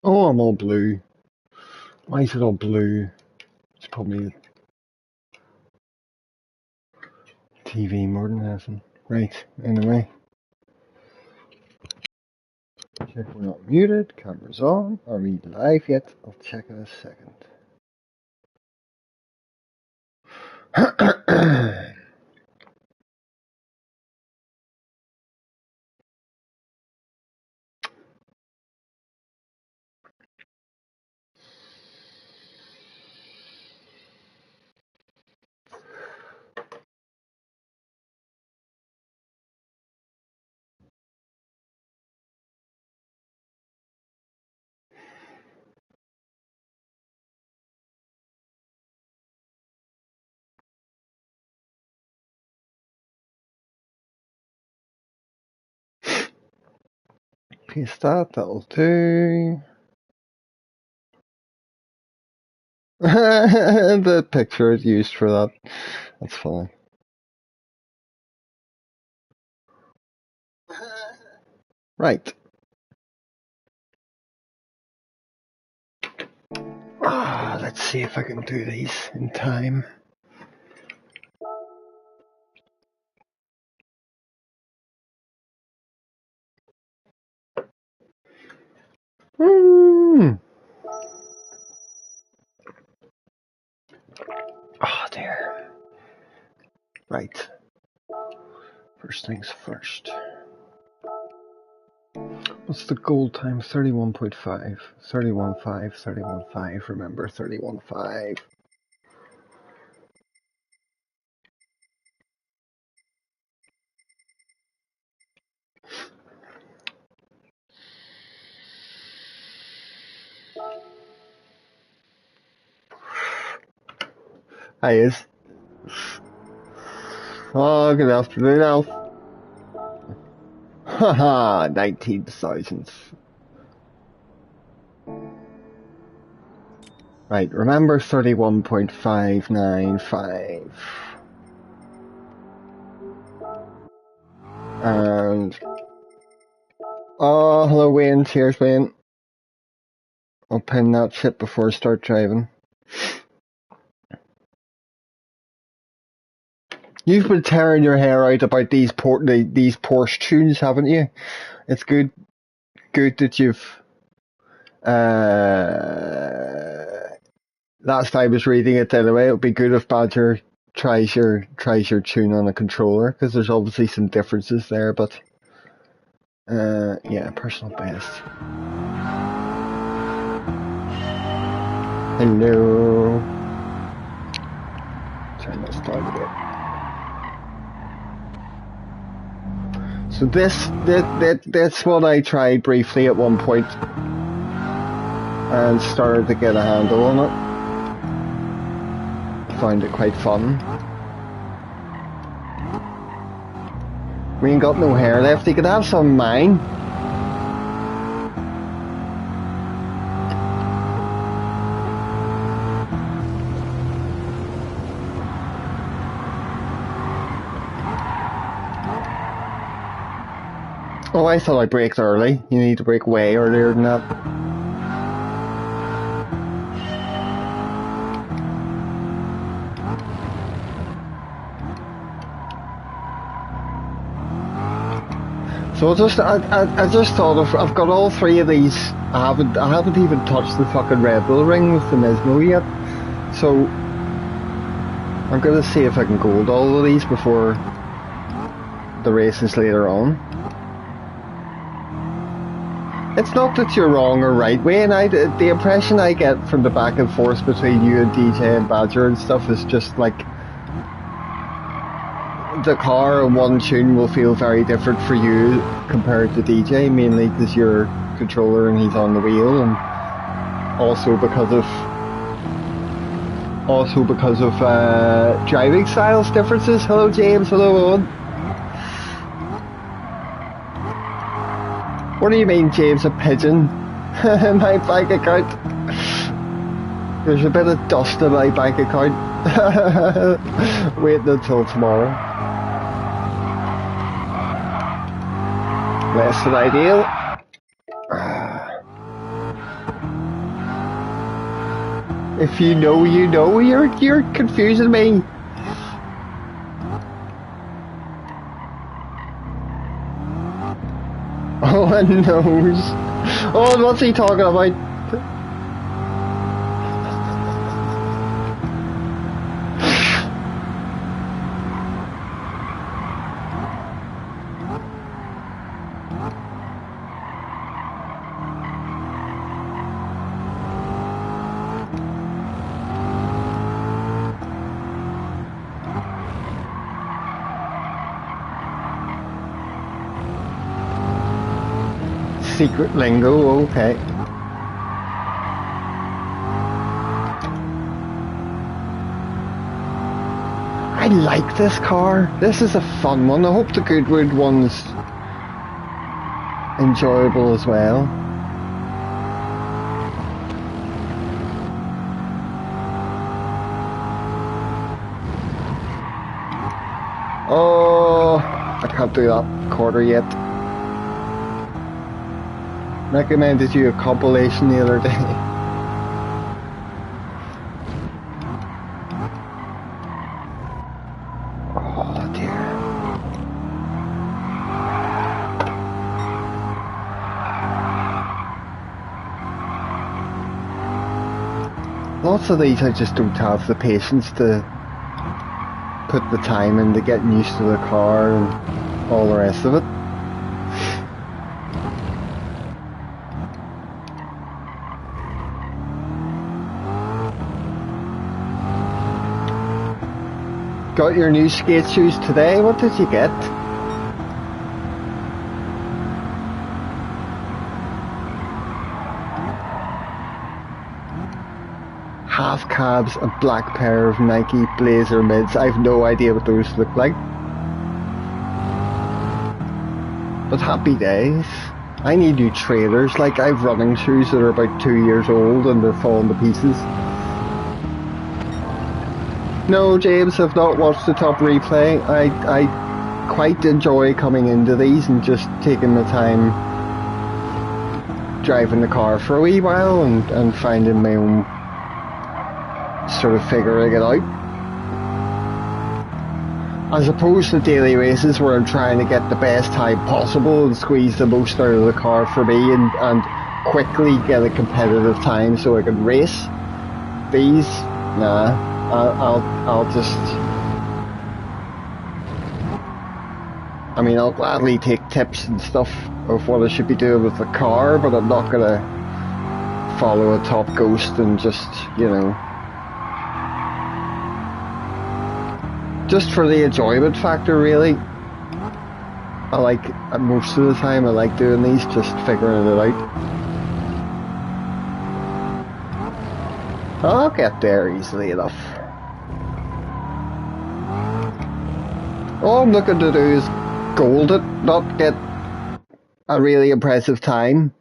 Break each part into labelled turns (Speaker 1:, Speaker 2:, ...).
Speaker 1: Oh, I'm all blue. Why is it all blue? It's probably TV more than anything. Right, anyway. Check we're not muted, camera's on. Are we live yet? I'll check in a second. Paste that, that'll do. The picture is used for that. That's funny. Right. Let's see if I can do these in time. Oh dear. Right. First things first. What's the goal time? 31.5. 31.5, 31.5. Remember 31.5. Hi, is. Oh, good afternoon, Alf. Haha, 19,000. Right, remember 31.595. And... oh, hello, Wayne. Cheers, Wayne. I'll pin that shit before I start driving. You've been tearing your hair out about these Porsche tunes, haven't you? It's good that you've... last time I was reading it anyway, it would be good if Badger tries your tune on a controller, because there's obviously some differences there, but... yeah, personal best. Hello. Turn this down a bit. So that's what I tried briefly at one point and started to get a handle on it. Found it quite fun. We ain't got no hair left, you could have some of mine. Oh, I thought I braked early. You need to brake way earlier than that. So I just thought I've got all three of these. I haven't even touched the fucking Red Bull ring with the Nismo yet. So I'm gonna see if I can gold all of these before the races later on. It's not that you're wrong or right, Wayne. The impression I get from the back and forth between you and DJ and Badger and stuff is just like the car and one tune will feel very different for you compared to DJ, mainly because you're controller and he's on the wheel, and also because of driving styles differences. Hello James, hello Owen. What do you mean, James, a pigeon in my bank account? There's a bit of dust in my bank account. Waiting until tomorrow. Less than ideal. If you know, you know. You're confusing me. Oh, a nose. Oh, what's he talking about? Secret lingo, okay. I like this car. This is a fun one. I hope the Goodwood one's enjoyable as well. Oh, I can't do that quarter yet. Recommended you a compilation the other day. Oh dear. Lots of these I just don't have the patience to put the time into getting used to the car and all the rest of it. Got your new skate shoes today? What did you get? Half cabs, a black pair of Nike Blazer mids. I've no idea what those look like. But happy days. I need new trailers. Like, I've running shoes that are about 2 years old and they're falling to pieces. No, James, I've not watched the top replay. I quite enjoy coming into these and just taking the time driving the car for a wee while and finding my own sort of figuring it out. As opposed to daily races where I'm trying to get the best time possible and squeeze the most out of the car for me and quickly get a competitive time so I can race. These, nah. I'll just. I mean, I'll gladly take tips and stuff of what I should be doing with the car, but I'm not gonna follow a top ghost and just, you know, just for the enjoyment factor, really. I like, most of the time, I like doing these, just figuring it out. I'll get there easily enough. All I'm looking to do is gold it, not get a really impressive time.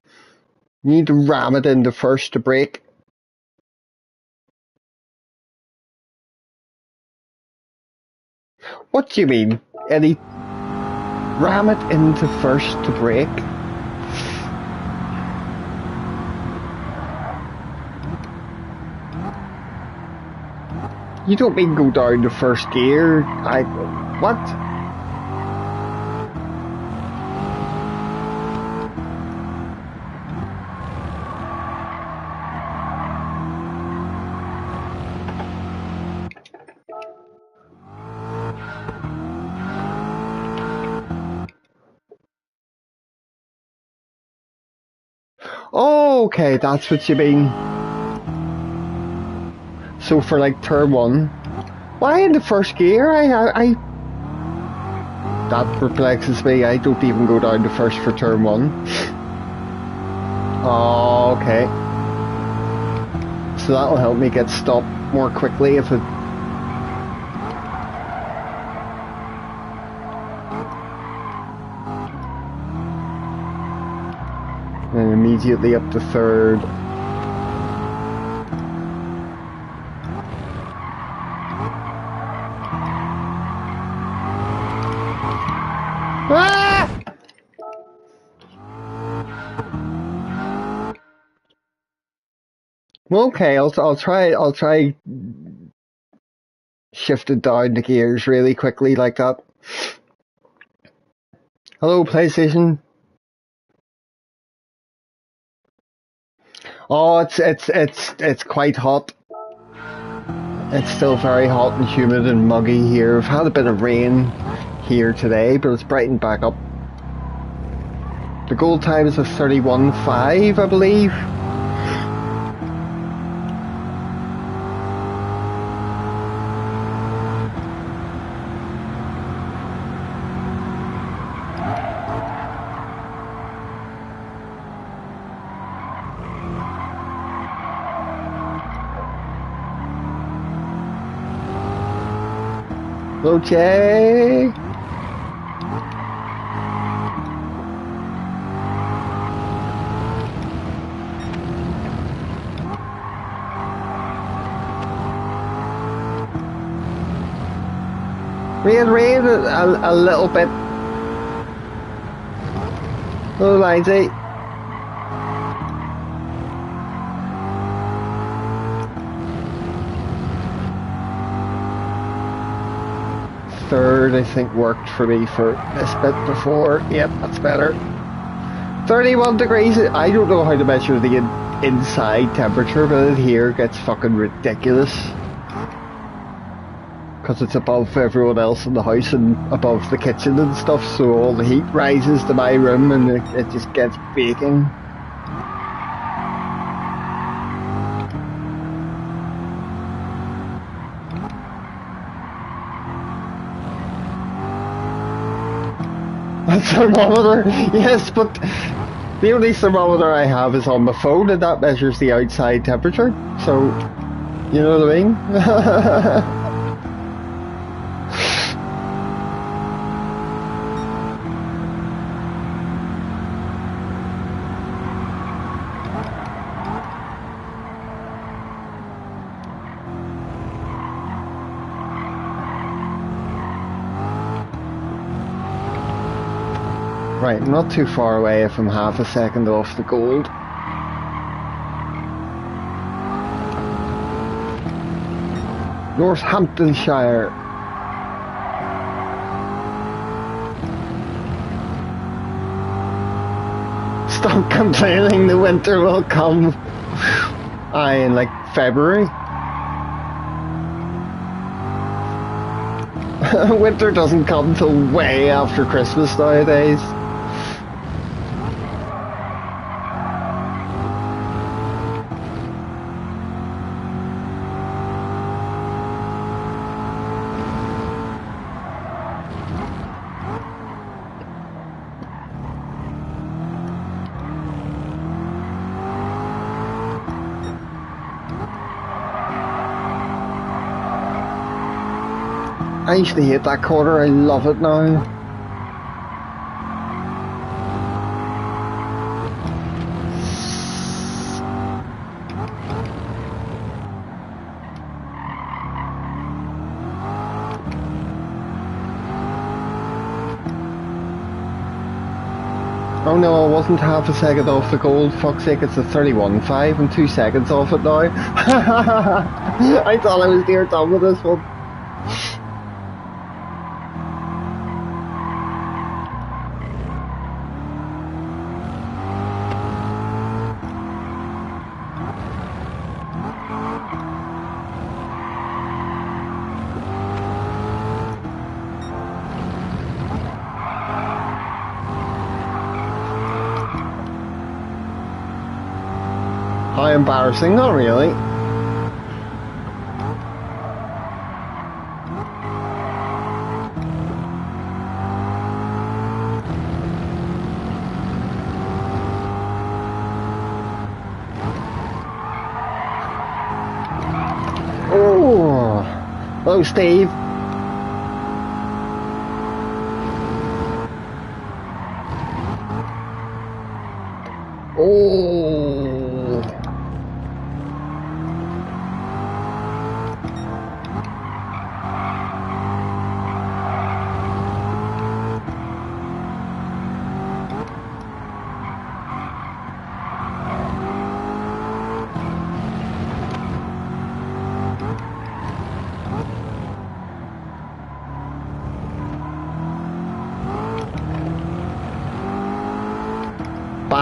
Speaker 1: You need to ram it into first to break. What do you mean? Any ram it into first to break? You don't mean go down to first gear? What? Oh, okay, that's what you mean. So for like turn one, why in the first gear? That perplexes me. I don't even go down to first for turn one. Oh, okay. So that'll help me get stopped more quickly if it. And immediately up to third. Ah! Okay, I'll try shifting down the gears really quickly like that. Hello, PlayStation. Oh, it's quite hot. It's still very hot and humid and muggy here. We've had a bit of rain here today, but it's brightened back up. The goal time is a 31.5, I believe. Hello, Jay. Rain a little bit. Hello, Lindsay. Third, I think, worked for me for this bit before. Yep, that's better. 31 degrees. I don't know how to measure the inside temperature, but it here gets fucking ridiculous. Because it's above everyone else in the house and above the kitchen and stuff, so all the heat rises to my room and it just gets baking. A thermometer, yes, but the only thermometer I have is on my phone and that measures the outside temperature, so you know what I mean? Right, not too far away if I'm half a second off the gold. Northamptonshire. Stop complaining, the winter will come. Aye, in like February. Winter doesn't come till way after Christmas nowadays. I used to hate that corner, I love it now. Oh no, I wasn't half a second off the gold, fuck's sake, it's a 31.5, I'm 2 seconds off it now. I thought I was near done with this one. How embarrassing, not really. Oh, hello Steve. Oh.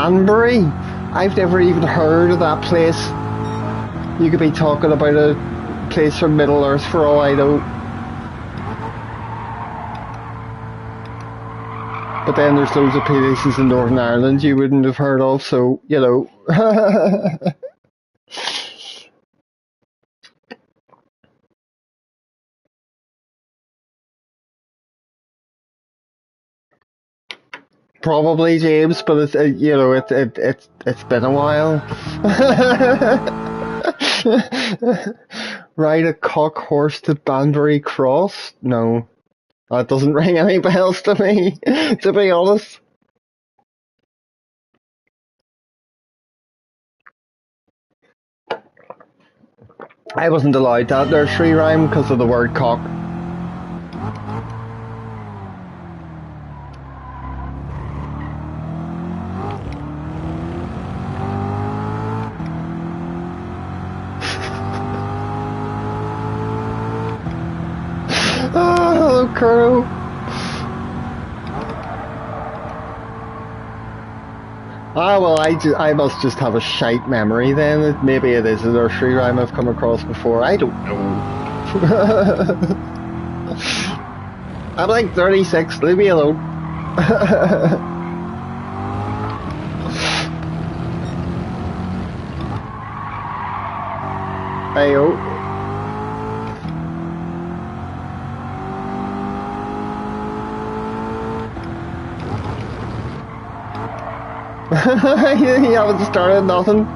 Speaker 1: Banbury? I've never even heard of that place. You could be talking about a place from Middle Earth for all I know. But then there's loads of places in Northern Ireland you wouldn't have heard of, so, you know. Probably, James, but it's you know it's been a while. Ride a cock horse to Banbury Cross? No, that doesn't ring any bells to me, to be honest. I wasn't allowed that nursery rhyme because of the word cock. Oh, hello, Curro. Ah, well, I must just have a shite memory then. Maybe it is a nursery rhyme I've come across before. I don't know. I'm like 36, leave me alone. Ayo. You haven't started nothing.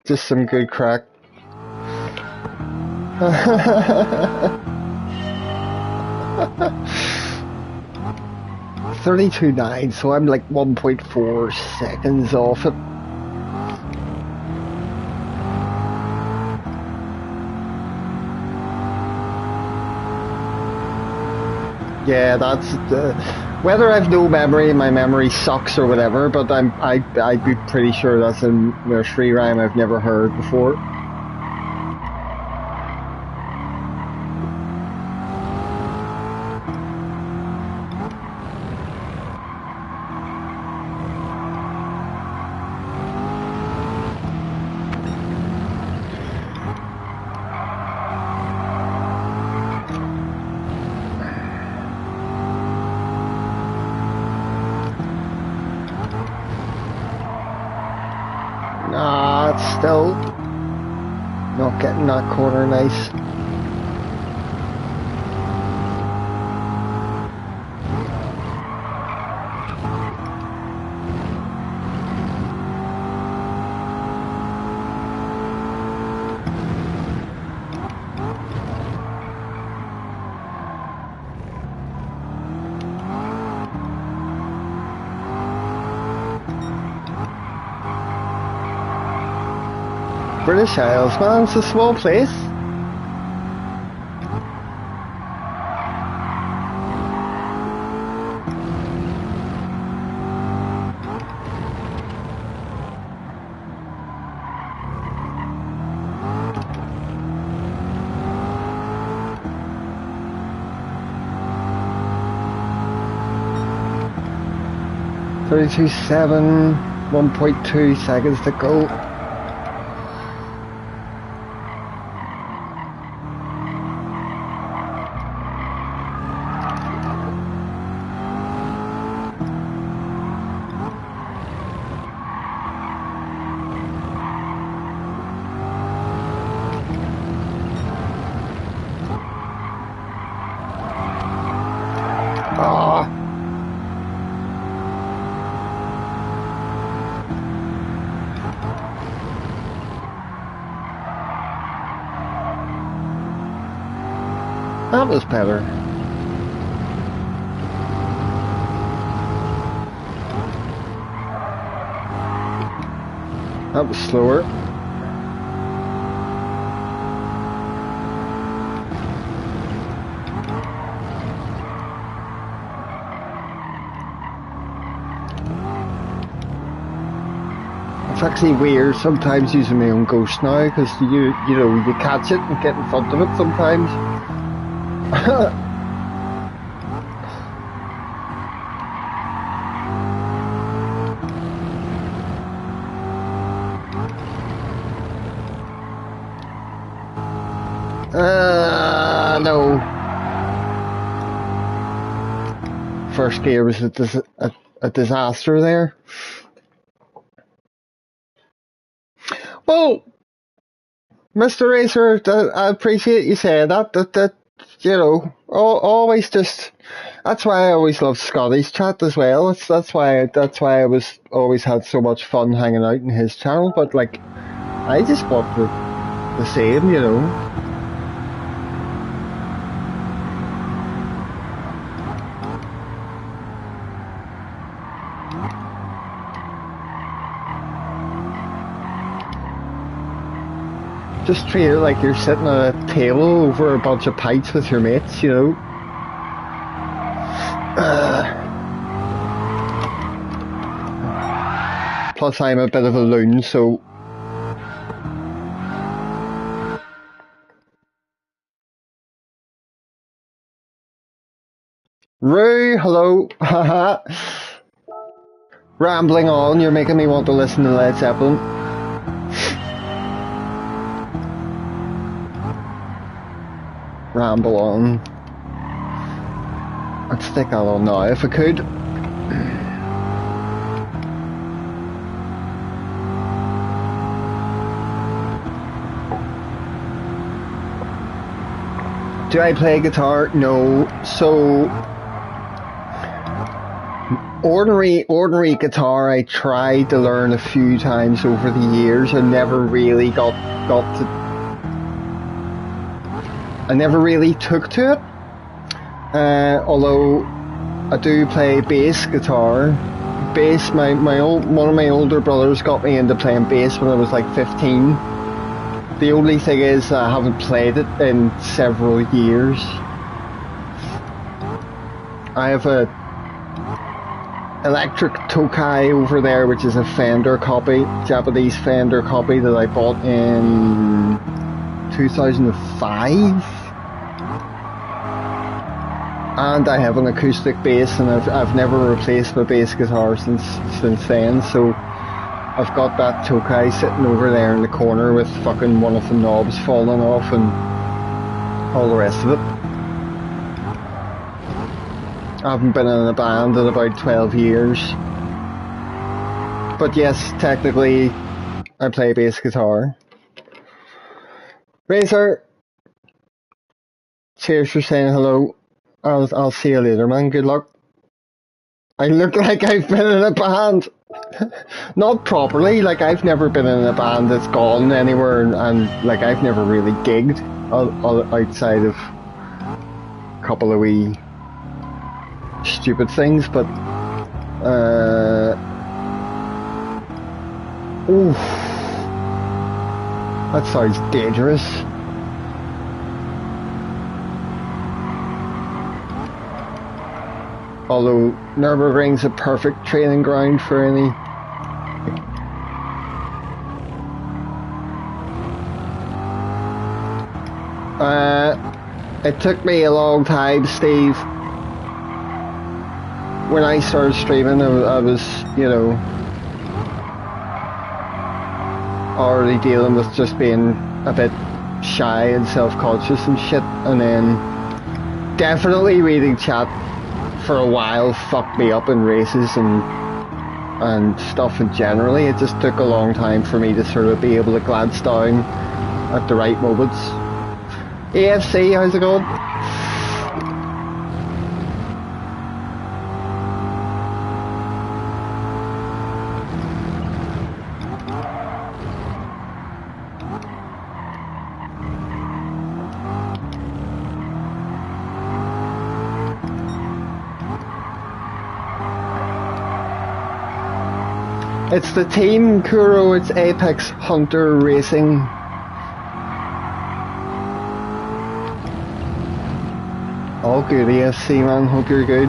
Speaker 1: Just some good crack. 32.9, so I'm like 1.4 seconds off it. Yeah, that's whether I've no memory, my memory sucks or whatever, but I'd be pretty sure that's a nursery rhyme I've never heard before. Nah, it's still not getting that corner nice. British Isles, man, it's a small place. .32.7, 1.2 seconds to go. That was better. That was slower. It's actually weird sometimes using my own ghost now because you know you catch it and get in front of it sometimes. no. First gear was a disaster there. Well, Mr. Racer, I appreciate you saying that, you know, always just, that's why I always loved Scotty's chat as well. That's why I was always had so much fun hanging out in his channel, but like, I just want the same, you know. Just treat it like you're sitting at a table over a bunch of pints with your mates, you know. Plus I'm a bit of a loon, so... Roo, hello. Haha. Rambling on, you're making me want to listen to Led Zeppelin. Ramble on. I'd stick that on now if I could. Do I play guitar? No. So ordinary guitar I tried to learn a few times over the years. I never really I never really took to it, although I do play bass guitar. Bass, one of my older brothers got me into playing bass when I was like 15. The only thing is I haven't played it in several years. I have a electric Tokai over there, which is a Fender copy, Japanese Fender copy that I bought in 2005. And I have an acoustic bass, and I've never replaced my bass guitar since then. So I've got that Tokai sitting over there in the corner with fucking one of the knobs falling off and all the rest of it. I haven't been in a band in about 12 years. But yes, technically I play bass guitar. Razor, cheers for saying hello. I'll see you later, man. Good luck. I look like I've been in a band. Not properly, like I've never been in a band that's gone anywhere, and like I've never really gigged outside of a couple of wee stupid things, but oof, that sounds dangerous. Although Nürburgring's a perfect training ground for any. It took me a long time, Steve. When I started streaming, I was, you know, already dealing with just being a bit shy and self-conscious and shit, and then definitely reading chat for a while fucked me up in races and stuff, and generally it just took a long time for me to sort of be able to glance down at the right moments. AFC, how's it going? It's the team, Kuro, it's Apex Hunter Racing. All good, EFC, man, hope you're good.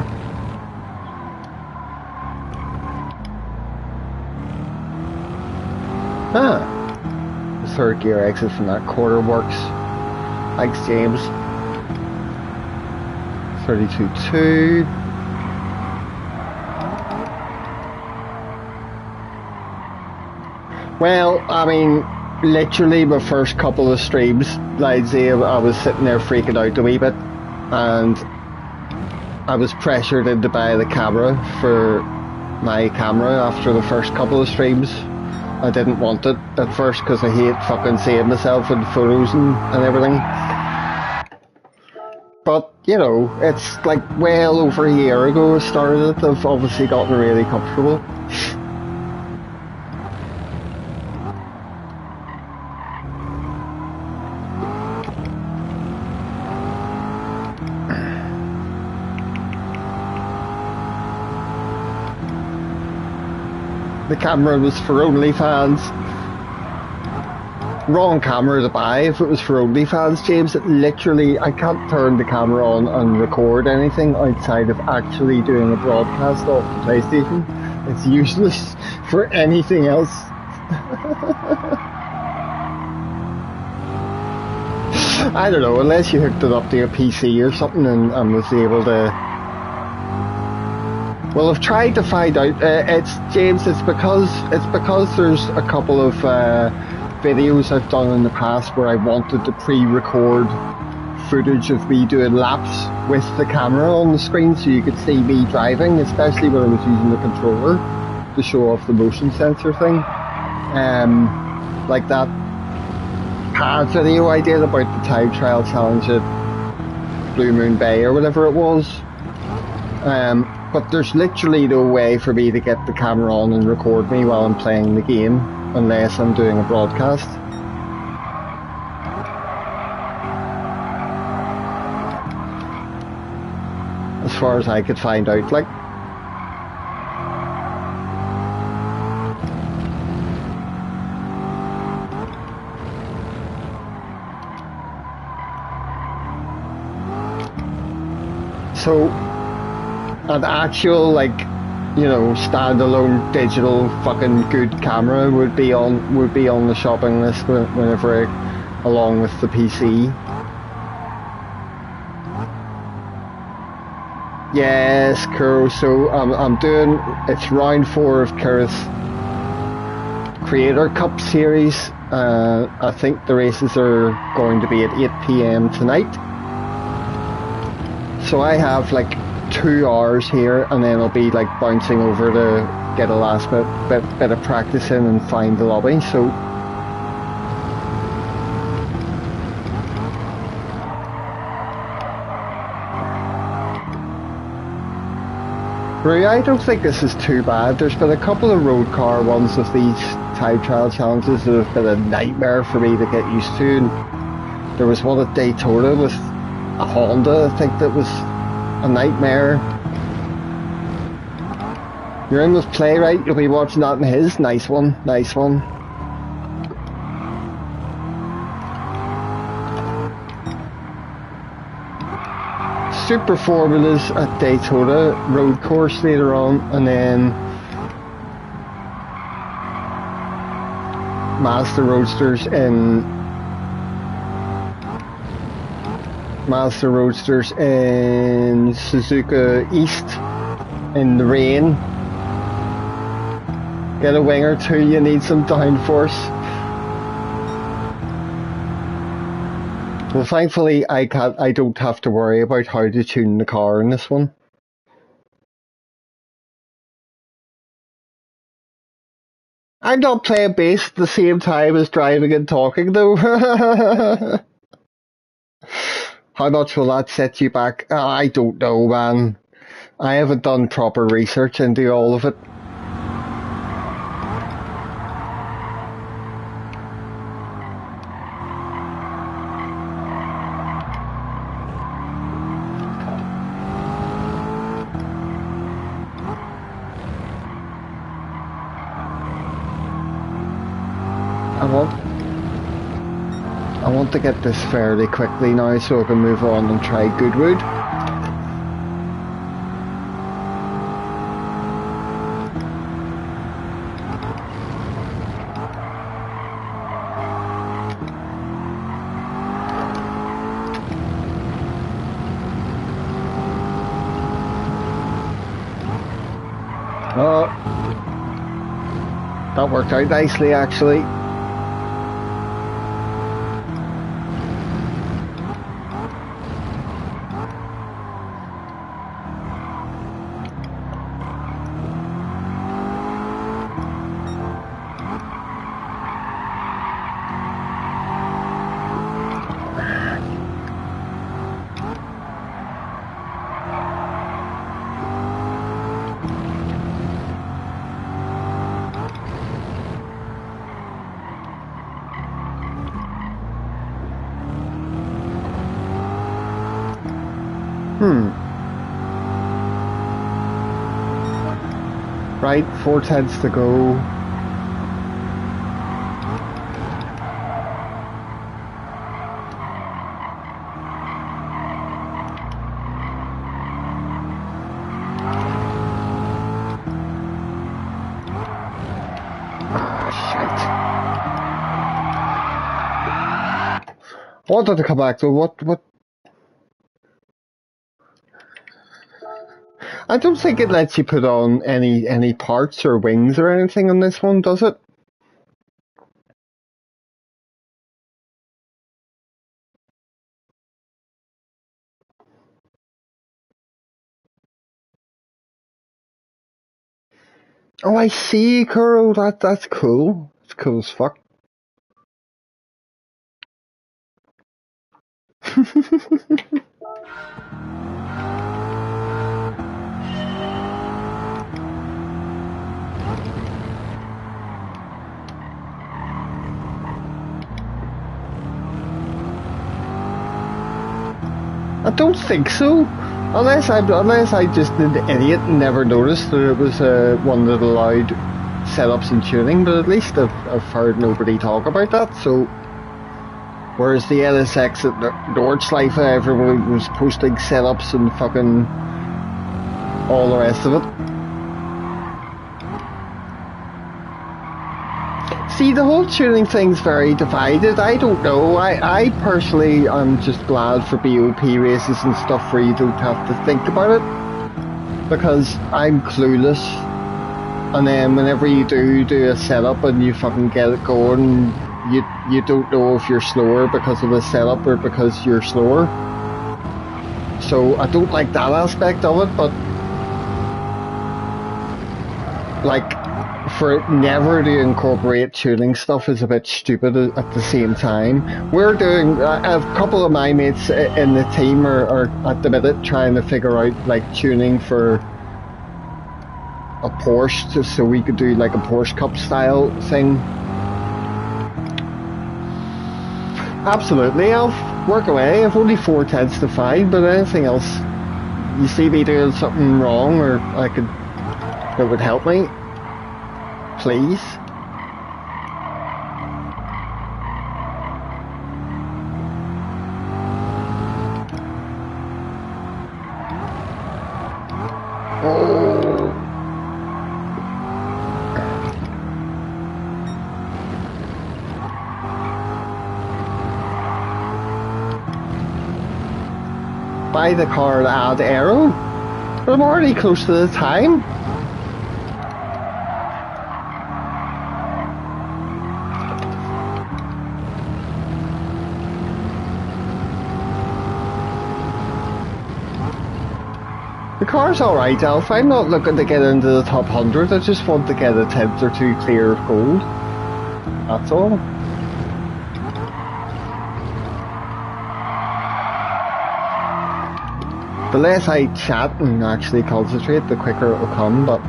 Speaker 1: Ah, the third gear exit from that quarter works. Thanks, James. 32.2. Well, I mean, literally my first couple of streams, I'd say I was sitting there freaking out a wee bit, and I was pressured into buy the camera for my camera after the first couple of streams. I didn't want it at first because I hate fucking seeing myself in photos and everything. But, you know, it's like well over a year ago I started it. I've obviously gotten really comfortable. The camera was for OnlyFans. Wrong camera to buy if it was for OnlyFans, James. It literally, I can't turn the camera on and record anything outside of actually doing a broadcast off the PlayStation. It's useless for anything else. I don't know, unless you hooked it up to your PC or something and was able to... Well, I've tried to find out. It's James. It's because there's a couple of videos I've done in the past where I wanted to pre-record footage of me doing laps with the camera on the screen, so you could see me driving, especially when I was using the controller to show off the motion sensor thing. Like that pad video I did about the time trial challenge at Blue Moon Bay or whatever it was. But there's literally no way for me to get the camera on and record me while I'm playing the game, unless I'm doing a broadcast. As far as I could find out, like. So, an actual, like, you know, standalone digital fucking good camera would be on the shopping list whenever along with the PC. Yes, Kuro. So I'm doing, it's round 4 of Kura's Creator Cup series. I think the races are going to be at 8 PM tonight. So I have like 2 hours here, and then I'll be like bouncing over to get a last bit of practice in and find the lobby. So Rui, I don't think this is too bad. There's been a couple of road car ones of these time trial challenges that have been a nightmare for me to get used to. And there was one at Daytona with a Honda, I think, that was a nightmare. You're in with Playwright, you'll be watching that in his. Nice one, nice one. Super Formulas at Daytona road course later on, and then Mazda Roadsters in Suzuka East in the rain. Get a wing or two, you need some downforce. Well, thankfully I don't have to worry about how to tune the car in this one. I'm not playing bass at the same time as driving and talking though. How much will that set you back? I don't know, man. I haven't done proper research into all of it. I want to get this fairly quickly now so I can move on and try Goodwood. Oh, that worked out nicely actually. Right, 4/10 to go. I wanted to come back to what I don't think it lets you put on any parts or wings or anything on this one, does it? Oh, I see, Kuro. That's cool. It's cool as fuck. I don't think so. Unless I just an idiot and never noticed that it was one that allowed setups and tuning, but at least I've heard nobody talk about that, so whereas the LSX at Nordschleife, everyone was posting setups and fucking all the rest of it. See, the whole tuning thing's very divided. I don't know. I personally am just glad for BOP races and stuff where you don't have to think about it, because I'm clueless. And then whenever you do a setup and you fucking get it going, you don't know if you're slower because of the setup or because you're slower. So I don't like that aspect of it, but like, for it never to incorporate tuning stuff is a bit stupid at the same time. We're doing, a couple of my mates in the team are at the minute trying to figure out like tuning for a Porsche, so we could do like a Porsche Cup style thing. Absolutely, I'll work away. I've only 4/10 to 5, but anything else you see me doing something wrong or that would help me, please. Buy the car to add aero, but I'm already close to the time. The car's alright, Alf. I'm not looking to get into the top 100. I just want to get a tenth or two clear of gold. That's all. The less I chat and actually concentrate, the quicker it will come, but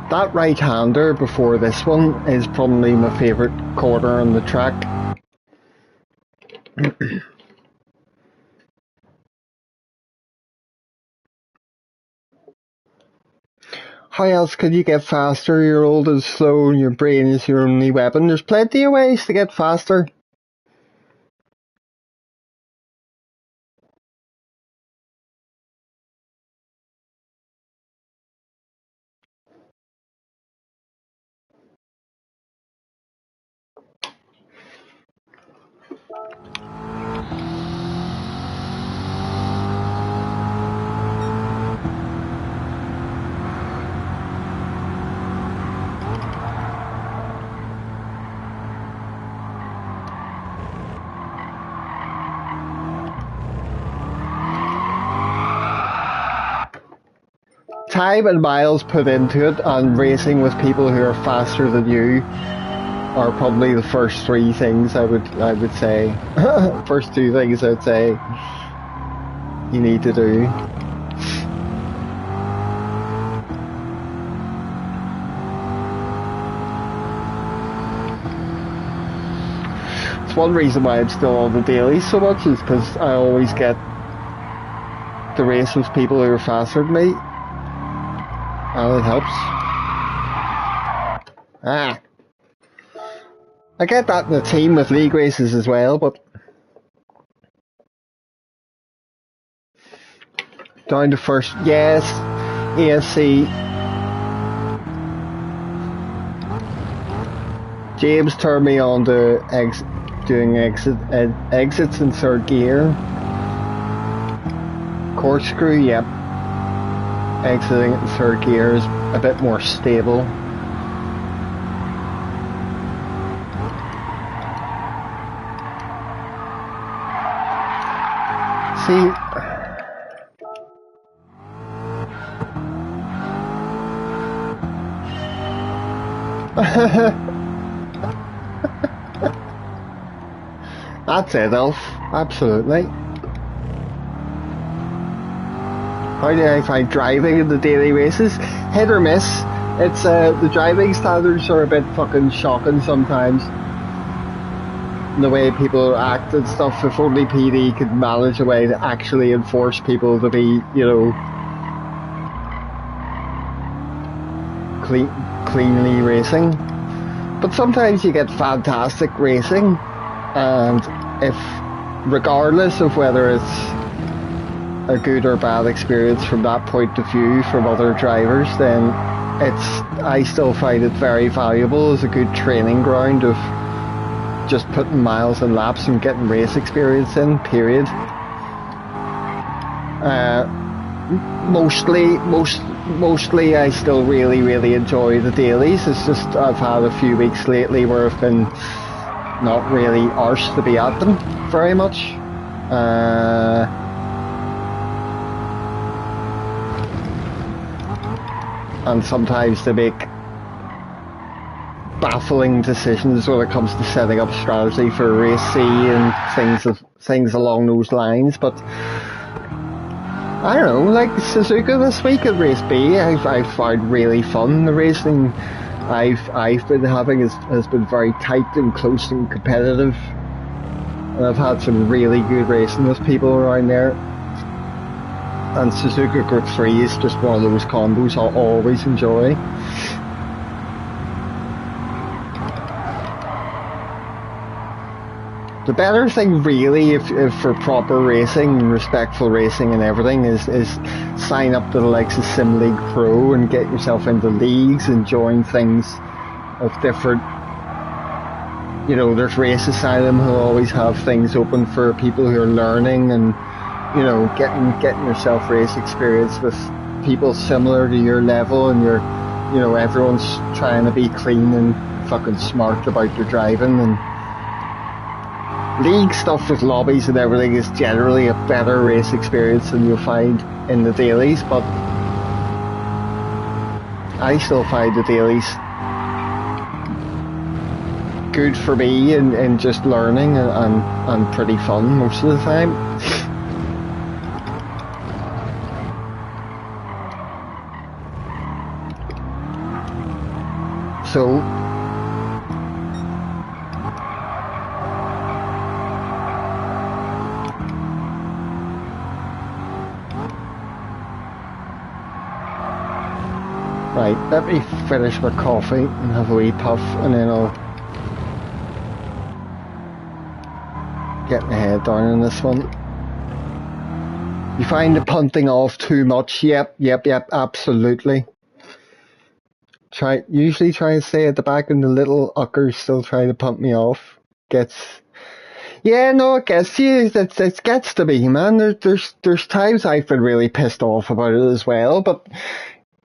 Speaker 1: that right-hander before this one is probably my favourite corner on the track. How else could you get faster? You're old and slow and your brain is your only weapon. There's plenty of ways to get faster. Time and miles put into it, and racing with people who are faster than you are probably the first three things I would say. First two things I'd say. you need to do. It's one reason why I'm still on the dailies so much is because I always get to race with people who are faster than me, and it helps. I get that in the team with league races as well, but down to first, yes, ASC. James turned me on to doing exits in third gear. Corkscrew, yep. Exiting in third gear is a bit more stable. See, that's it, Elf. Absolutely. How do I find driving in the daily races? Hit or miss. It's the driving standards are a bit fucking shocking sometimes. The way people act and stuff. If only PD could manage a way to actually enforce people to be, you know, cleanly racing. But sometimes you get fantastic racing, and if, regardless of whether it's a good or bad experience from that point of view from other drivers, then I still find it very valuable as a good training ground of just putting miles and laps and getting race experience in, period. Mostly I still really enjoy the dailies. It's just I've had a few weeks lately where I've been not really arsed to be at them very much. And sometimes they make baffling decisions when it comes to setting up strategy for race C and things along those lines. But I don't know, like Suzuka this week at race B, I've found really fun. The racing I've been having has been very tight and close and competitive, and I've had some really good racing with people around there. And Suzuka Group 3 is just one of those combos I'll always enjoy. The better thing really, if for proper racing, respectful racing and everything, is sign up to the likes of Sim League Pro and get yourself into leagues and join things of different, you know, there's Race Asylum who always have things open for people who are learning, and, you know, getting yourself race experience with people similar to your level, and you know, everyone's trying to be clean and fucking smart about their driving, and league stuff with lobbies and everything is generally a better race experience than you'll find in the dailies, but I still find the dailies good for me and just learning and pretty fun most of the time. So right, let me finish my coffee and have a wee puff, and then I'll get my head down on this one. You find the punting off too much? Yep, absolutely. Usually try and stay at the back, and the little uckers still try to punt me off. It gets you. It gets to me, man. There's times I've been really pissed off about it as well, but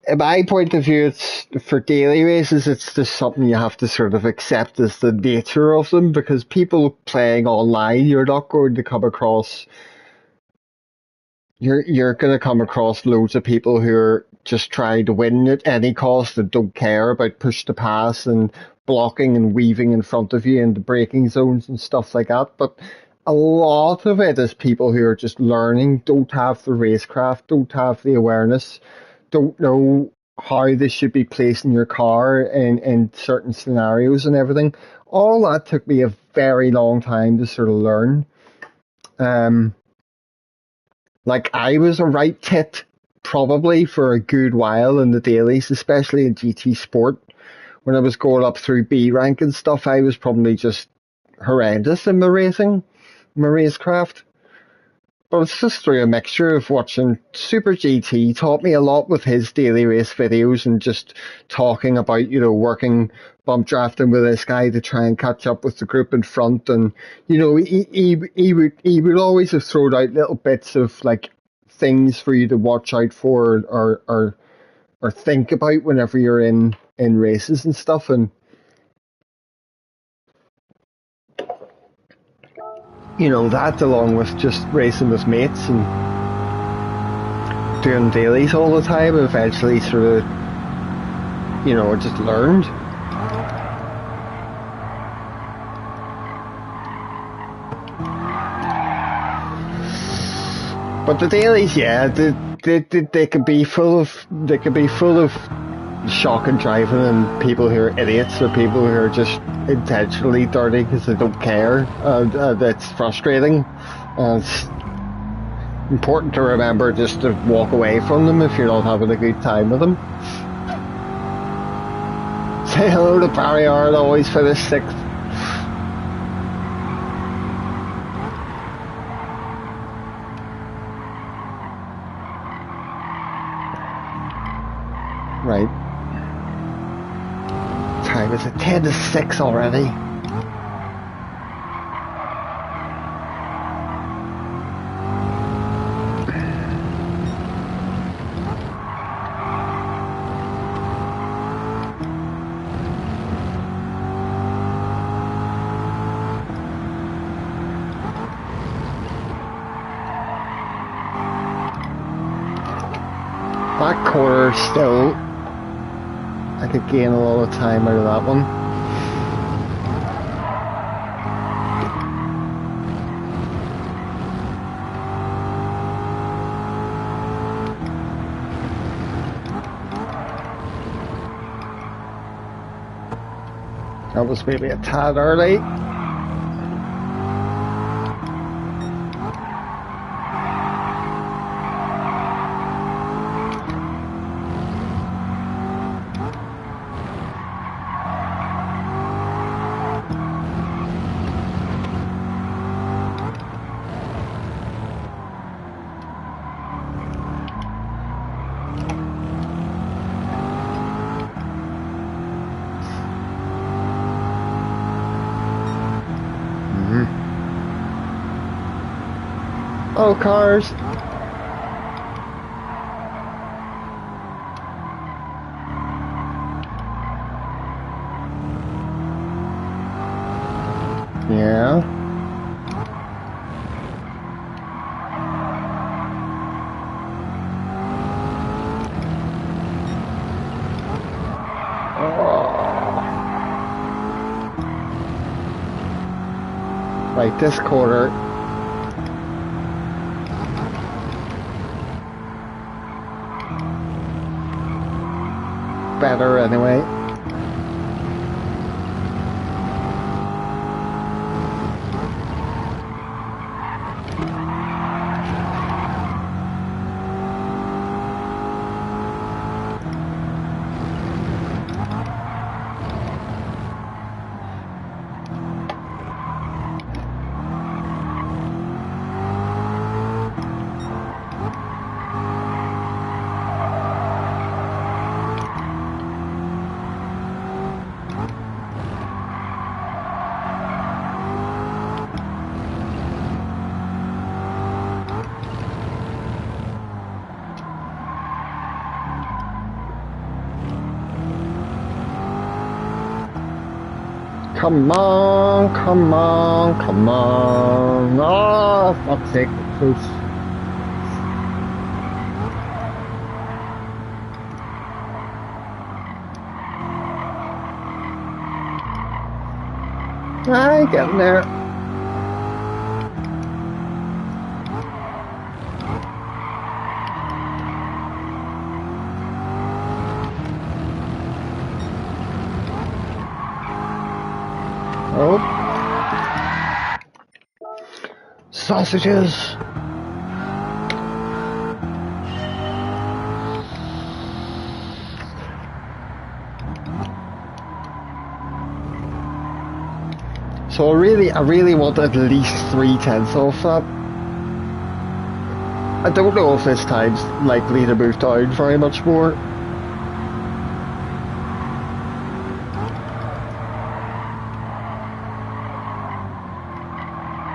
Speaker 1: in my point of view, it's for daily races, it's just something you have to sort of accept as the nature of them, because people playing online, you're not going to come across, you're going to come across loads of people who are just trying to win at any cost and don't care about push to pass and blocking and weaving in front of you into braking zones and stuff like that. But a lot of it is people who are just learning, don't have the racecraft, don't have the awareness, don't know how they should be placing your car in certain scenarios and everything. All that took me a very long time to sort of learn. Like I was a right tit probably for a good while in the dailies, especially in GT Sport. When I was going up through B rank and stuff, I was probably just horrendous in my racing, my racecraft. But it's just through a mixture of watching Super GT taught me a lot with his daily race videos and just talking about, working bump drafting with this guy to try and catch up with the group in front. And, he would always have thrown out little bits of like things for you to watch out for or think about whenever you're in races and stuff. And, that along with just racing with mates and doing dailies all the time, eventually sort of, I just learned. But the dailies, yeah, they can be full of shocking driving and people who are idiots or people who are just intentionally dirty because they don't care. That's frustrating. It's important to remember just to walk away from them if you're not having a good time with them. Say hello to Barry Ard, always finish 6th. Right. Time is it 10-6 already? That corner still, I could gain a lot of time out of that one. That was maybe a tad early. Oh, cars. Yeah. Right, this quarter. Better anyway. Come on, come on, come on. Oh, fuck's sake, close. I getting there. Oh, sausages. So I really want at least 3/10 off that. I don't know if this time's likely to move down very much more.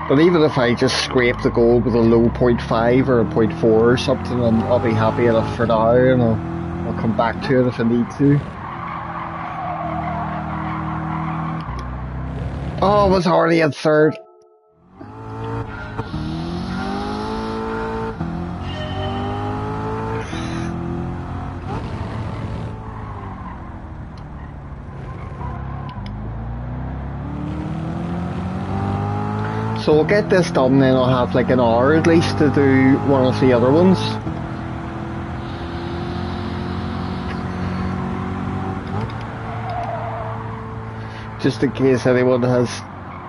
Speaker 1: But even if I just scrape the goal with a low 0.5 or a 0.4 or something, I'll be happy enough for now, and I'll come back to it if I need to. Oh, I was already in third. So we'll get this done, then I'll have like an hour at least to do one of the other ones. Just in case anyone has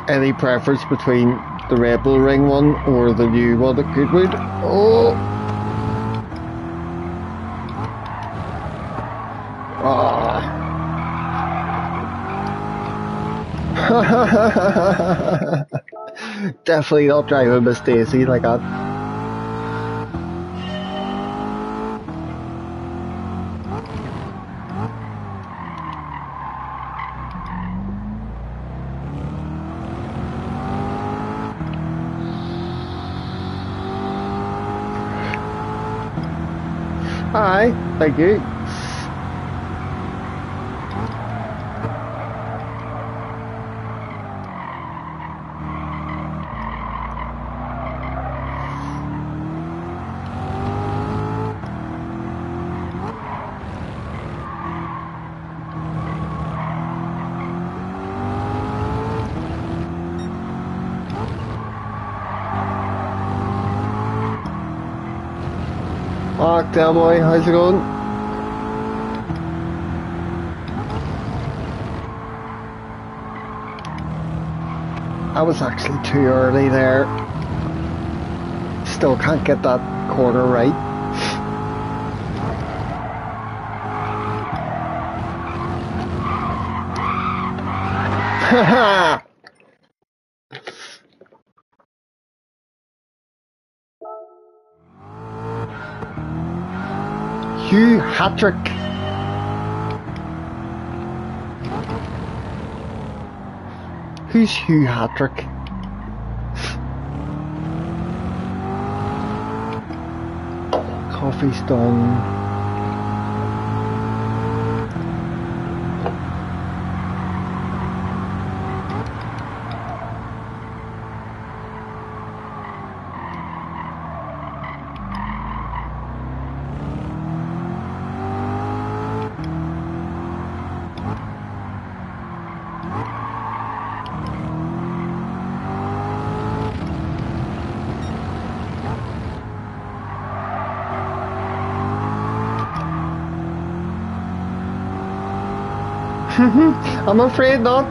Speaker 1: any preference between the Red Bull Ring one or the new one at Goodwood. Oh! Ah! Definitely not driving Miss Daisy like that. Hi, thank you. Mark, Delboy, how's it going? I was actually too early there. Still can't get that corner right. Haha! Hugh Hattrick. Who's Hugh Hattrick? Coffee's done. I'm afraid not.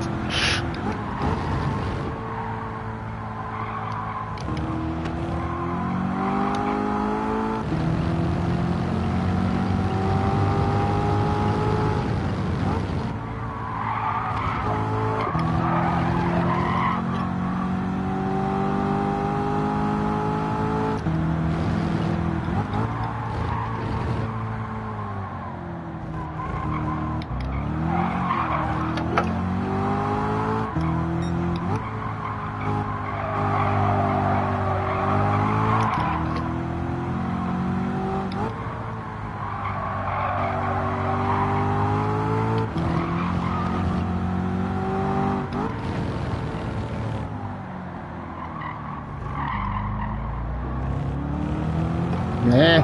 Speaker 1: Nah.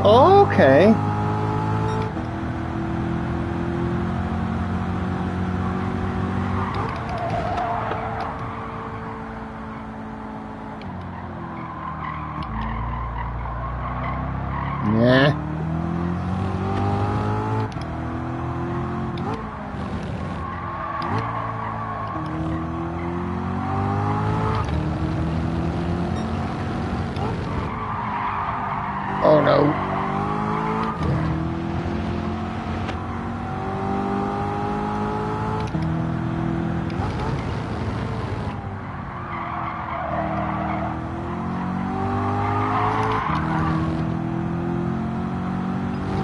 Speaker 1: Okay. Nah.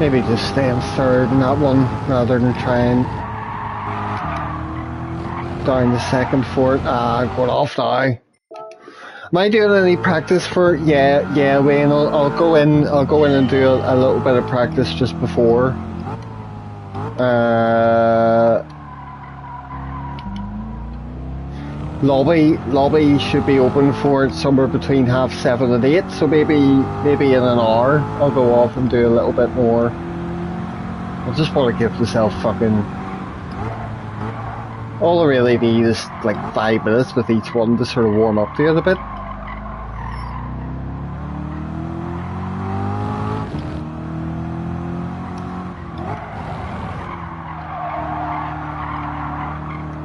Speaker 1: Maybe just staying third in that one rather than trying down the second for it. Going off now. Am I doing any practice for it? Yeah, Wayne. I'll go in and do a little bit of practice just before. Lobby should be open for it somewhere between 7:30 and 8. So maybe in an hour I'll go off and do a little bit more. I just want to give myself fucking. All I really need is like 5 minutes with each one to sort of warm up to it a bit.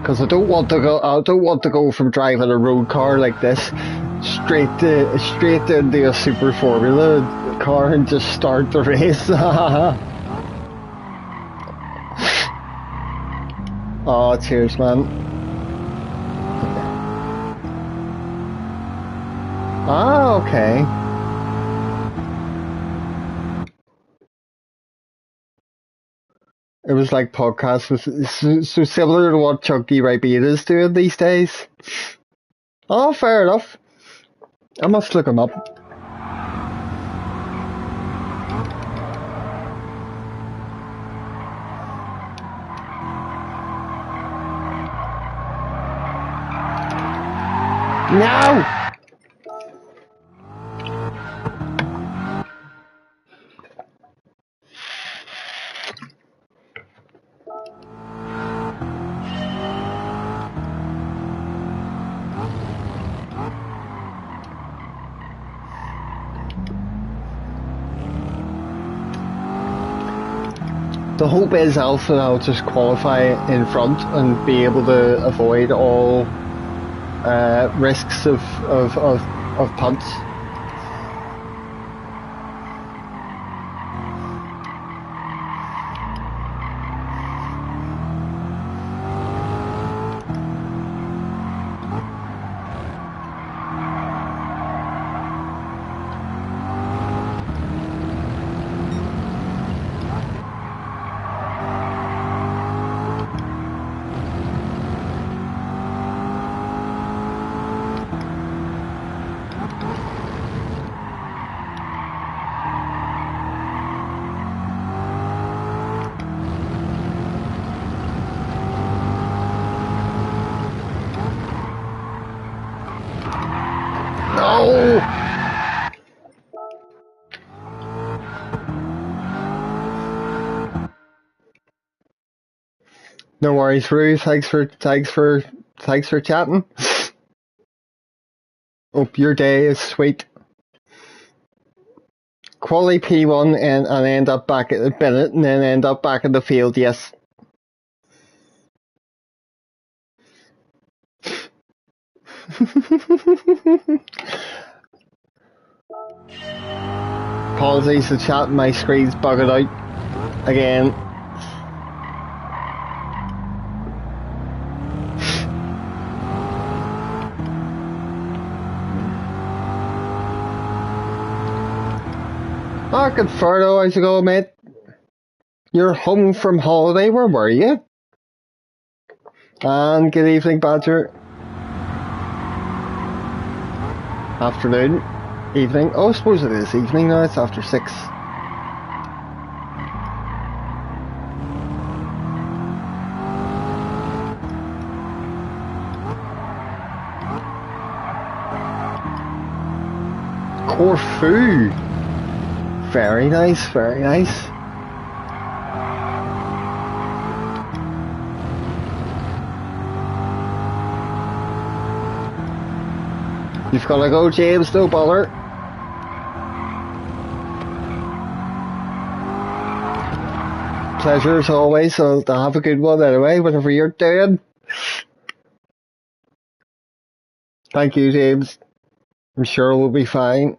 Speaker 1: Because I don't want to go from driving a road car like this straight into a super formula car and just start the race. Oh, cheers, man. Ah, okay. It was like podcasts was so similar to what Chunky Ribena is doing these days. Oh, fair enough. I must look him up. No! The hope is Alpha will just qualify in front and be able to avoid all risks of punts. No worries, Rue. Thanks for chatting. Hope your day is sweet. Quali P1 and end up back at the Bennett and then end up back in the field. Yes. Apologies, the chat. My screen's bugged out again. Oh, good Ferdo, how's it going, mate? You're home from holiday, where were you? And good evening, Badger. Afternoon, evening. Oh, I suppose it is evening now, it's after 6. Corfu. Very nice, very nice. You've got to go, James, no bother. Pleasure as always, so have a good one anyway, whatever you're doing. Thank you, James. I'm sure we'll be fine.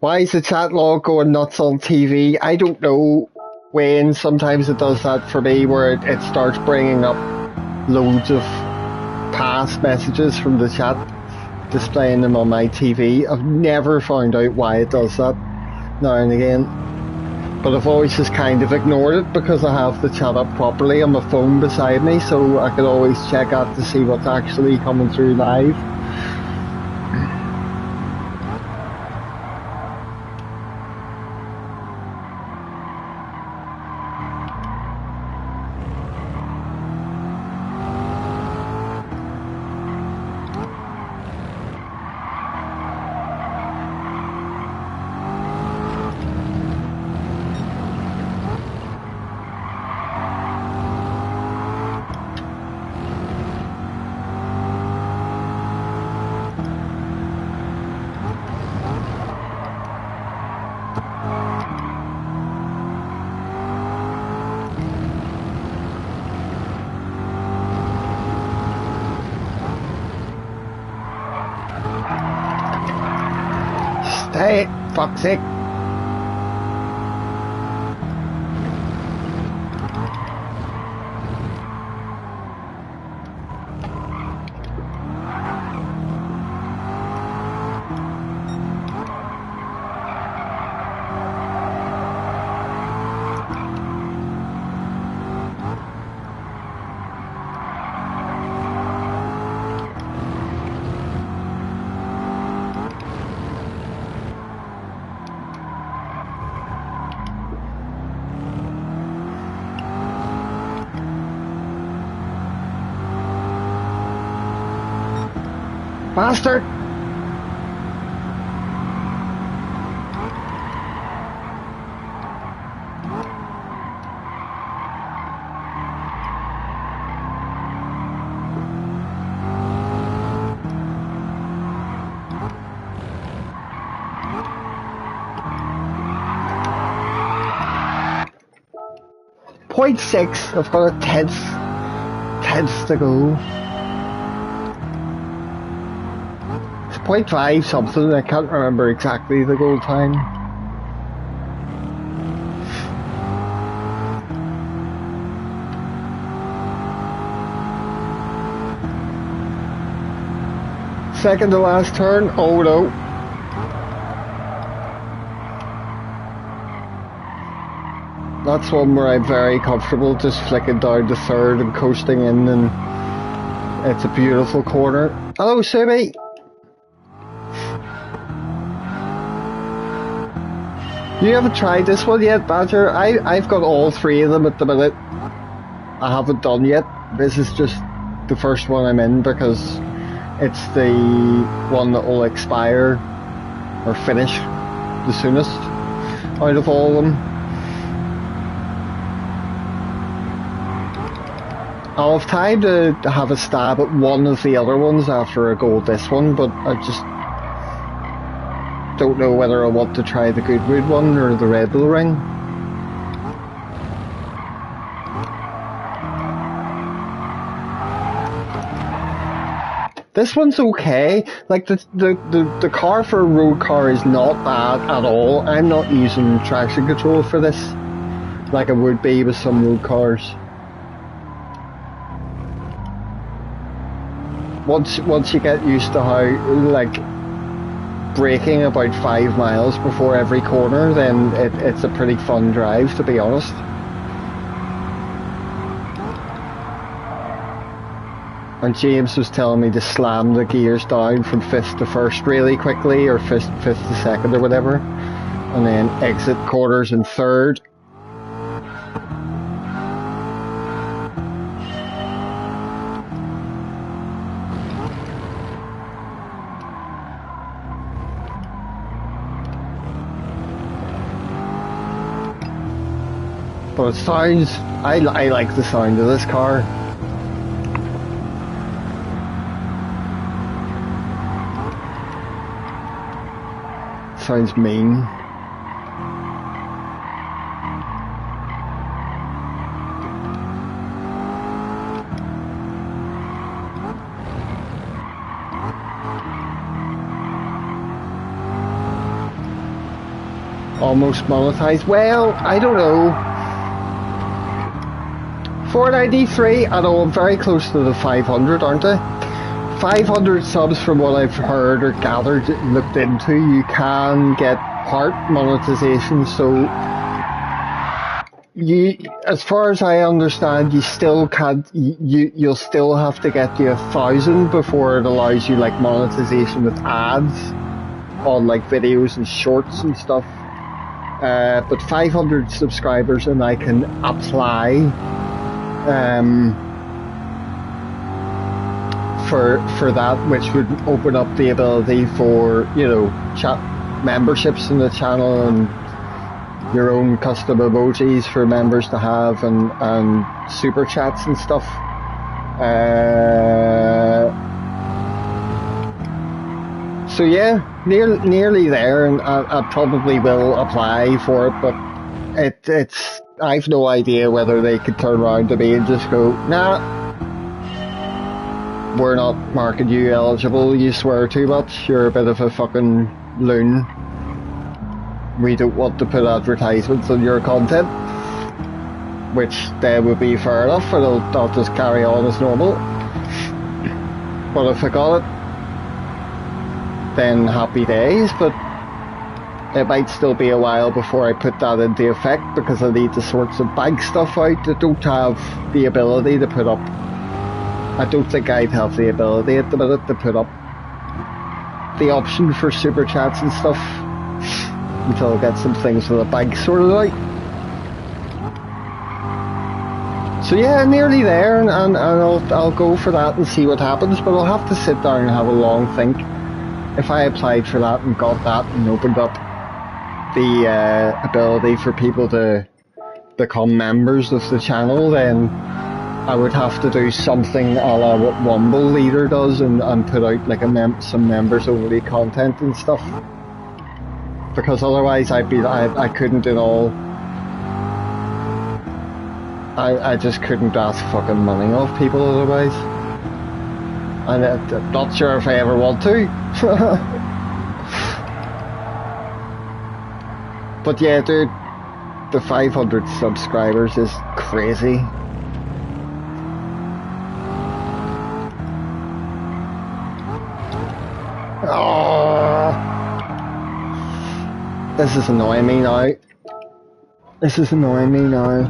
Speaker 1: Why is the chat log going nuts on TV? I don't know, Wayne. Sometimes it does that for me where it starts bringing up loads of past messages from the chat, displaying them on my TV. I've never found out why it does that. now and again. But I've always just kind of ignored it because I have the chat up properly on my phone beside me, so I could always check out to see what's actually coming through live. Hey, fuck's sake. Bastard! .6, I've got a tenth to go. 0.5 something, I can't remember exactly the goal time. Second to last turn, oh no. That's one where I'm very comfortable just flicking down to third and coasting in, and it's a beautiful corner. Hello Sumi! You haven't tried this one yet, Badger? I've got all three of them at the minute. I haven't done yet. This is just the first one I'm in because it's the one that will expire or finish the soonest out of all of them. I'll have time to have a stab at one of the other ones after I go with this one, but I just don't know whether I want to try the Goodwood one or the Red Bull Ring. This one's okay. Like the car for a road car is not bad at all. I'm not using traction control for this like I would be with some road cars. Once you get used to how like braking about 5 miles before every corner, then it's a pretty fun drive, to be honest. And James was telling me to slam the gears down from 5th to 1st really quickly, or 5th to 2nd or whatever, and then exit corners in 3rd. But it sounds, I like the sound of this car. Sounds mean. Almost monetized. Well, I don't know. 493, I know I'm very close to the 500, aren't I? 500 subs from what I've heard or gathered, looked into, you can get part monetization. So as far as I understand, you still can't. You'll still have to get to 1,000 before it allows you like monetization with ads on like videos and shorts and stuff. But 500 subscribers and I can apply for that, which would open up the ability for, you know, chat memberships in the channel and your own custom emojis for members to have, and super chats and stuff. So yeah, nearly there, and I probably will apply for it, but it's I've no idea whether they could turn around to me and just go, nah, we're not marking you eligible, you swear too much, you're a bit of a fucking loon. We don't want to put advertisements on your content, which then would be fair enough, and I'll just carry on as normal. But if I got it, then happy days, but it might still be a while before I put that into effect, because I need to sort some bank stuff out. I don't have the ability to put up, I don't think I'd have the ability at the minute to put up the option for super chats and stuff until I get some things for the bank sorted out. So yeah, nearly there, and I'll go for that and see what happens, but I'll have to sit down and have a long think. If I applied for that and got that and opened up the ability for people to become members of the channel, then I would have to do something a la what Rumble Leader does and put out like some members only content and stuff. Because otherwise I couldn't at all. I just couldn't ask fucking money off people otherwise. And I'm not sure if I ever want to. But yeah, dude, the 500 subscribers is crazy. Oh, this is annoying me now. This is annoying me now.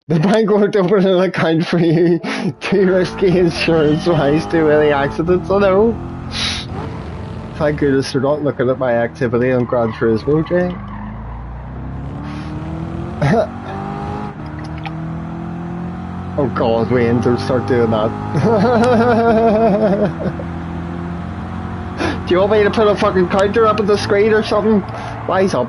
Speaker 1: The bank won't open an account for you. Too risky insurance-wise, too many accidents, I know. Thank goodness they're not looking at my activity on Gran Turismo, Jay. Oh god, Wayne, don't start doing that. Do you want me to put a fucking counter up at the screen or something? Wise up.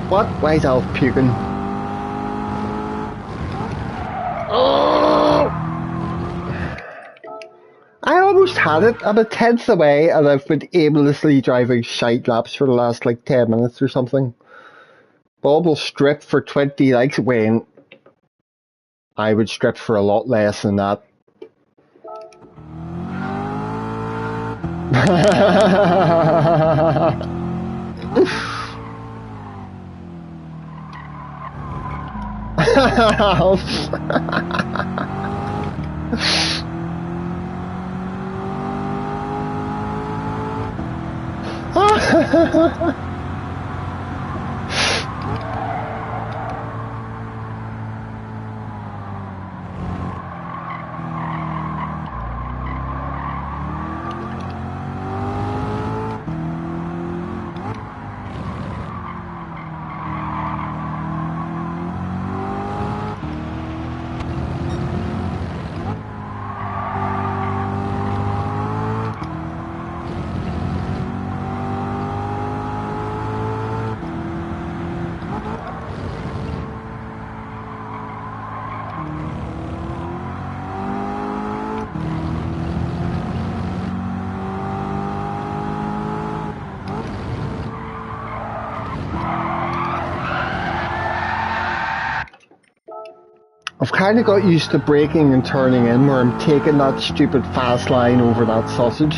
Speaker 1: What? Why is Alf puking? Oh! I almost had it. I'm a tenth away and I've been aimlessly driving shite laps for the last like 10 minutes or something. Bob will strip for 20 likes. Wayne, I would strip for a lot less than that. I've kind of got used to braking and turning in where I'm taking that stupid fast line over that sausage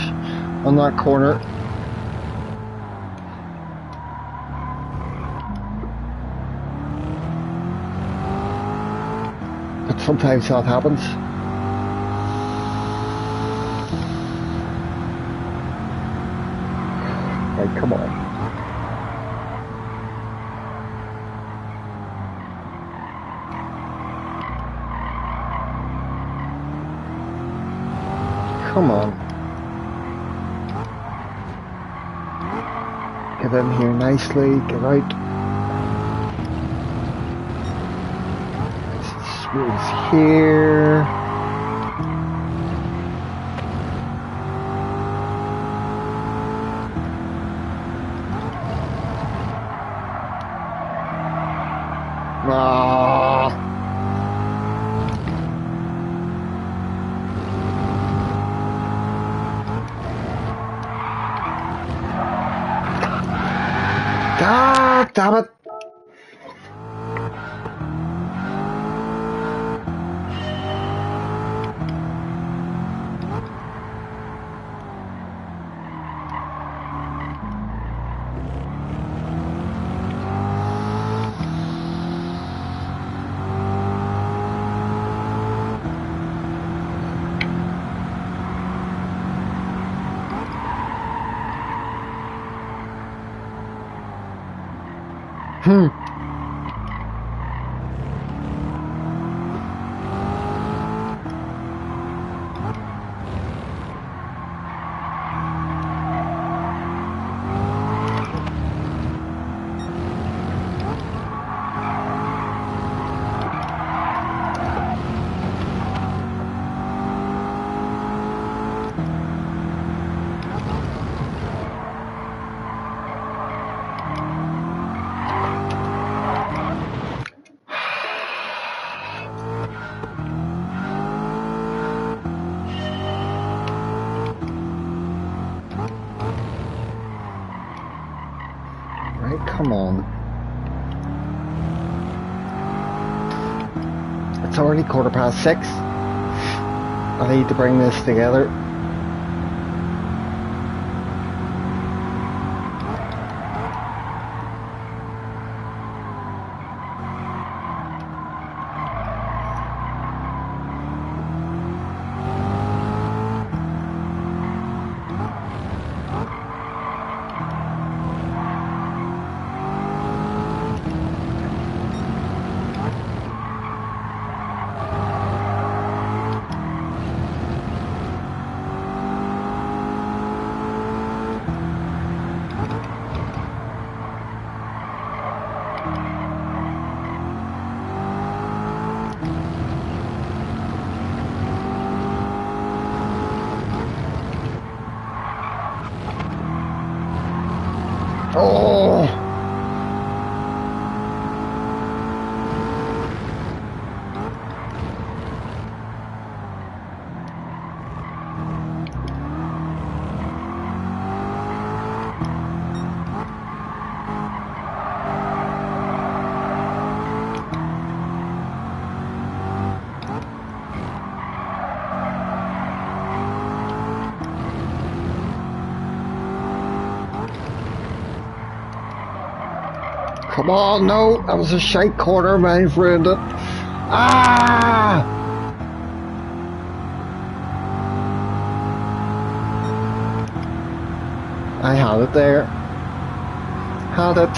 Speaker 1: on that corner. But sometimes that happens. Right, come on. Come on. Get in here nicely, get out. Smooth here. Ah. Ah, damn it. Right, come on. It's already 6:15. I need to bring this together. Oh! Come on, no, that was a shite corner, man, you've ruined it. Ah! I had it there. Had it.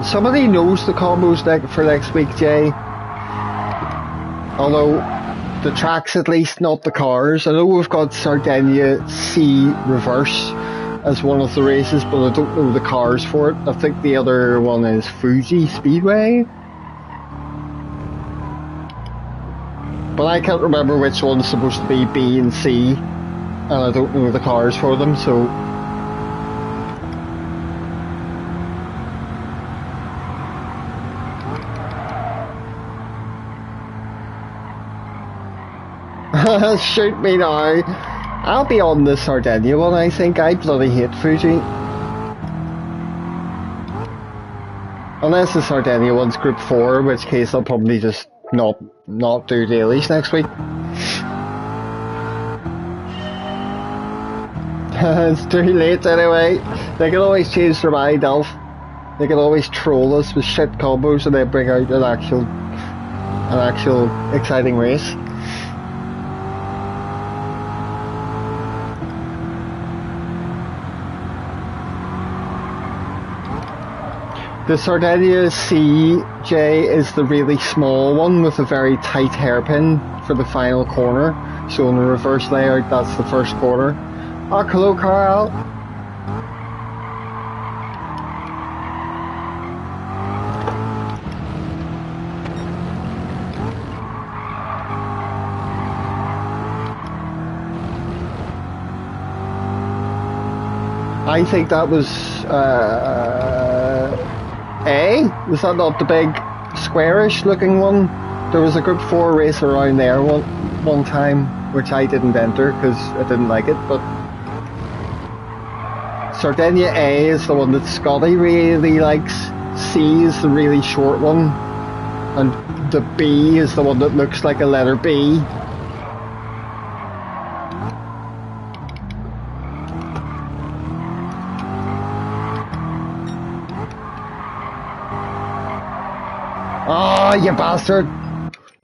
Speaker 1: Somebody knows the combos for next week, Jay. Although the tracks, at least, not the cars. I know we've got Sardinia see Reverse as one of the races, but I don't know the cars for it. I think the other one is Fuji Speedway. But I can't remember which one's supposed to be B and C, and I don't know the cars for them, so... Shoot me now. I'll be on the Sardinia one, I think. I bloody hate Fuji. Unless the Sardinia one's Group 4, in which case I'll probably just not do dailies next week. It's too late anyway. They can always change their mind, Elf. They can always troll us with shit combos and then bring out an actual exciting race. The Sardinia CJ is the really small one with a very tight hairpin for the final corner. So in the reverse layout, that's the first corner. Oh, hello, Carl. I think that was A? Was that not the big squarish looking one? There was a Group 4 race around there one time, which I didn't enter because I didn't like it, but Sardinia A is the one that Scotty really likes, C is the really short one, and the B is the one that looks like a letter B. Oh, you bastard!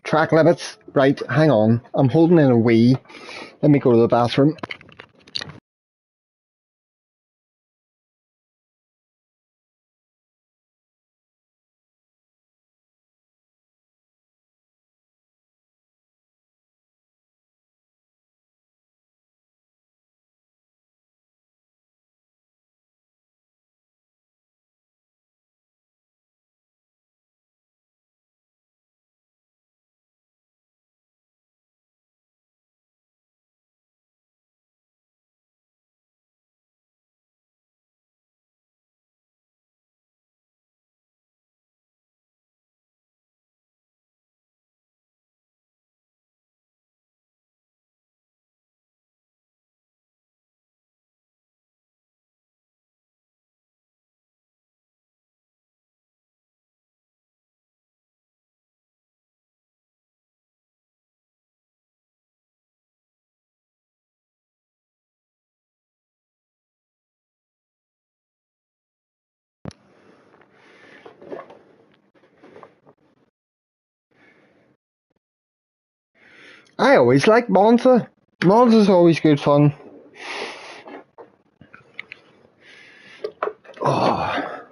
Speaker 1: Track limits. Right, hang on. I'm holding in a wee. Let me go to the bathroom. I always like Monza. Monza's always good fun. Oh.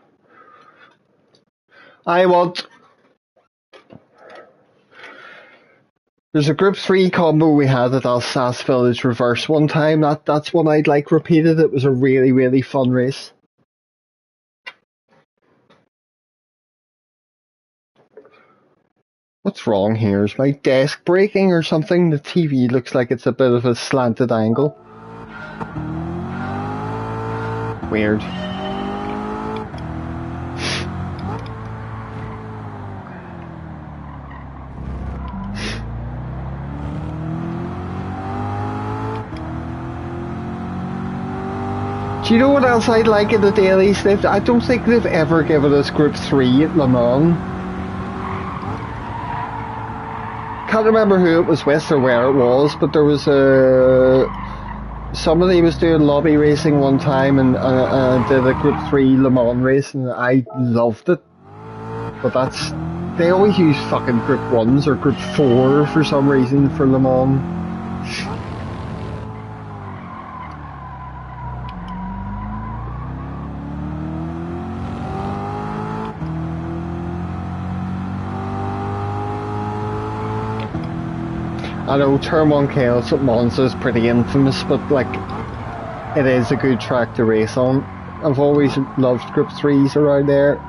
Speaker 1: There's a Group 3 combo we had at Alsace Village Reverse one time. That's one I'd like repeated. It was a really, really fun race. What's wrong here? Is my desk breaking or something? The TV looks like it's a bit of a slanted angle. Weird. Do you know what else I'd like in the dailies? I don't think they've ever given us Group 3 at Le Mans. Can't remember who it was with or where it was, but there was somebody was doing lobby racing one time and did a Group 3 Le Mans race, and I loved it. But they always use fucking Group 1s or Group 4 for some reason for Le Mans. I know Turn 1 Chaos at Monza is pretty infamous, but like, it is a good track to race on. I've always loved Group 3s around there.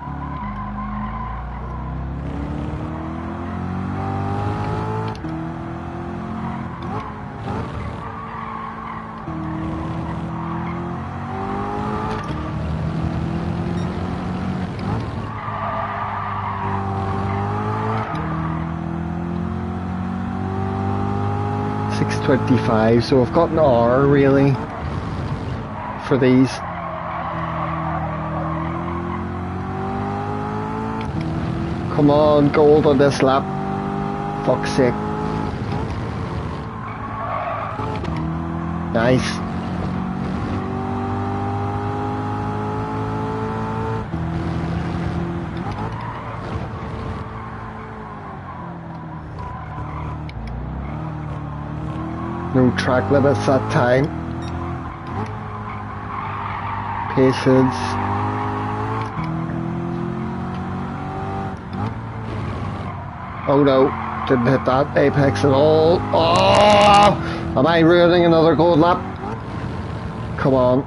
Speaker 1: .25, so I've got an hour really for these. Come on, gold on this lap. Fuck's sake. Nice. No track limits that time. Patience. Oh no, didn't hit that apex at all. Oh! Am I ruining another gold lap? Come on.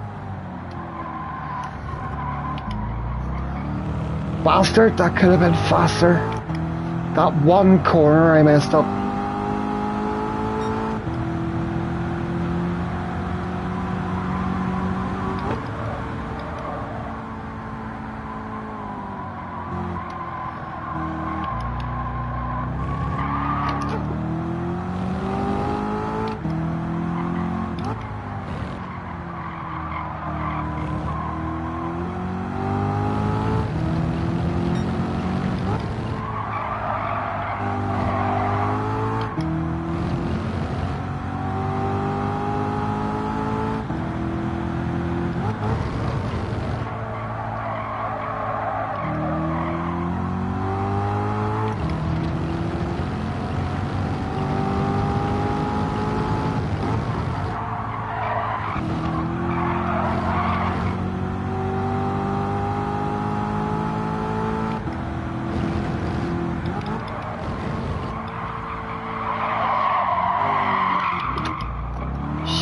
Speaker 1: Bastard, that could have been faster. That one corner I messed up.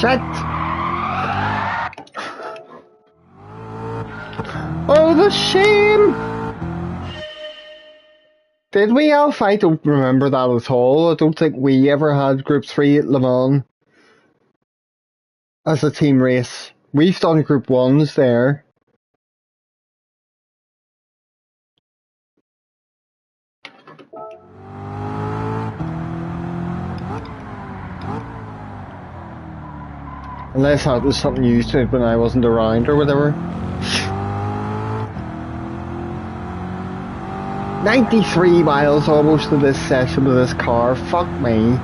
Speaker 1: Shit! Oh, the shame! Did we, Alf? I don't remember that at all. I don't think we ever had Group 3 at Le Mans as a team race. We've done Group 1s there. Unless that was something used to it when I wasn't around or whatever. 93 miles almost to this session with this car. Fuck me.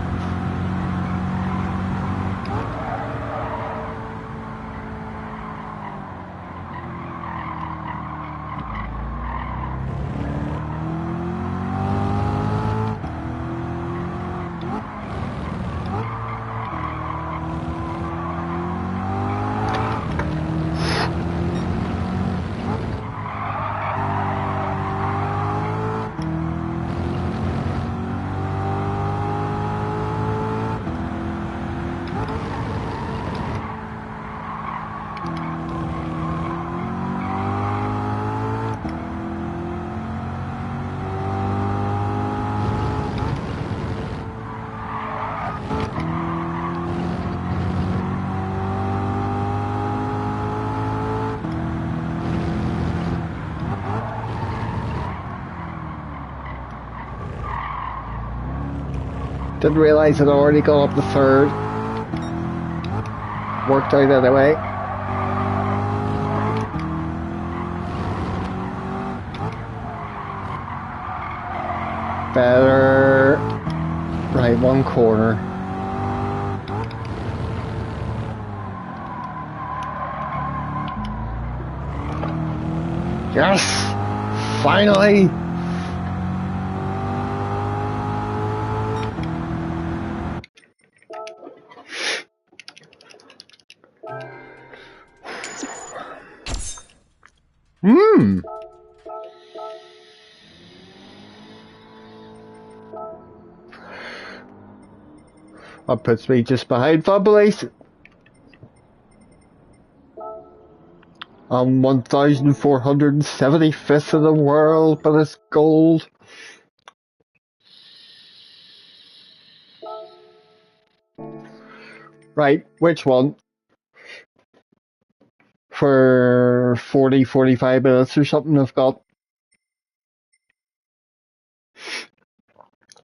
Speaker 1: Didn't realise I'd already gone up the third. Worked out anyway. Better. Right, one corner. Yes! Finally! That puts me just behind Fabulous. I'm 1475th in the world, but it's gold. Right, which one? For 40, 45 minutes or something I've got.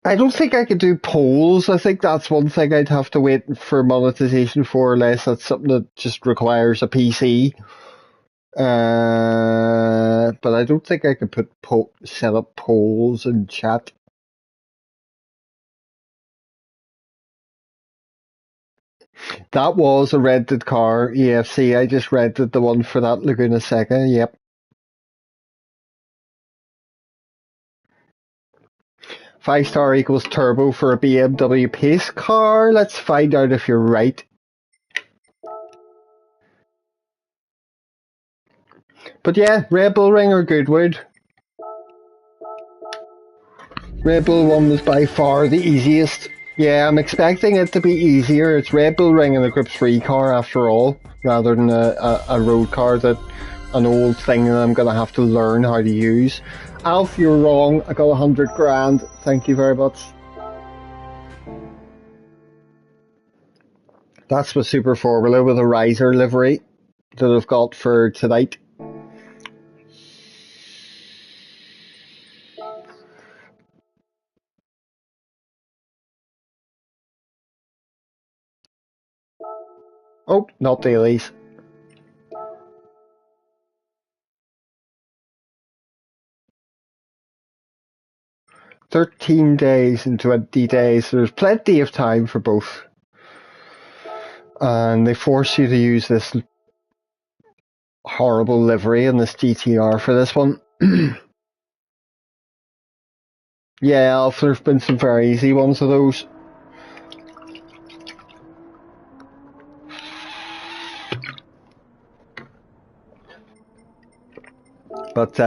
Speaker 1: I don't think I could do polls. I think that's one thing I'd have to wait for monetization for, unless that's something that just requires a PC. But I don't think I could set up polls and chat. That was a rented car, EFC. I just rented the one for that Laguna Seca. Yep. 5-star equals turbo for a BMW pace car. Let's find out if you're right. But yeah, Red Bull Ring or Goodwood. Red Bull 1 was by far the easiest. Yeah, I'm expecting it to be easier. It's Red Bull Ring and a Group 3 car after all, rather than a road car that an old thing that I'm going to have to learn how to use. Alf, you're wrong. I got 100 grand. Thank you very much. That's my Super Formula with a riser livery that I've got for tonight. Oh, not dailies. "13 days and 20 days. There's plenty of time for both. And they force you to use this horrible livery in this GTR for this one. Yeah, there's been some very easy ones of those. But,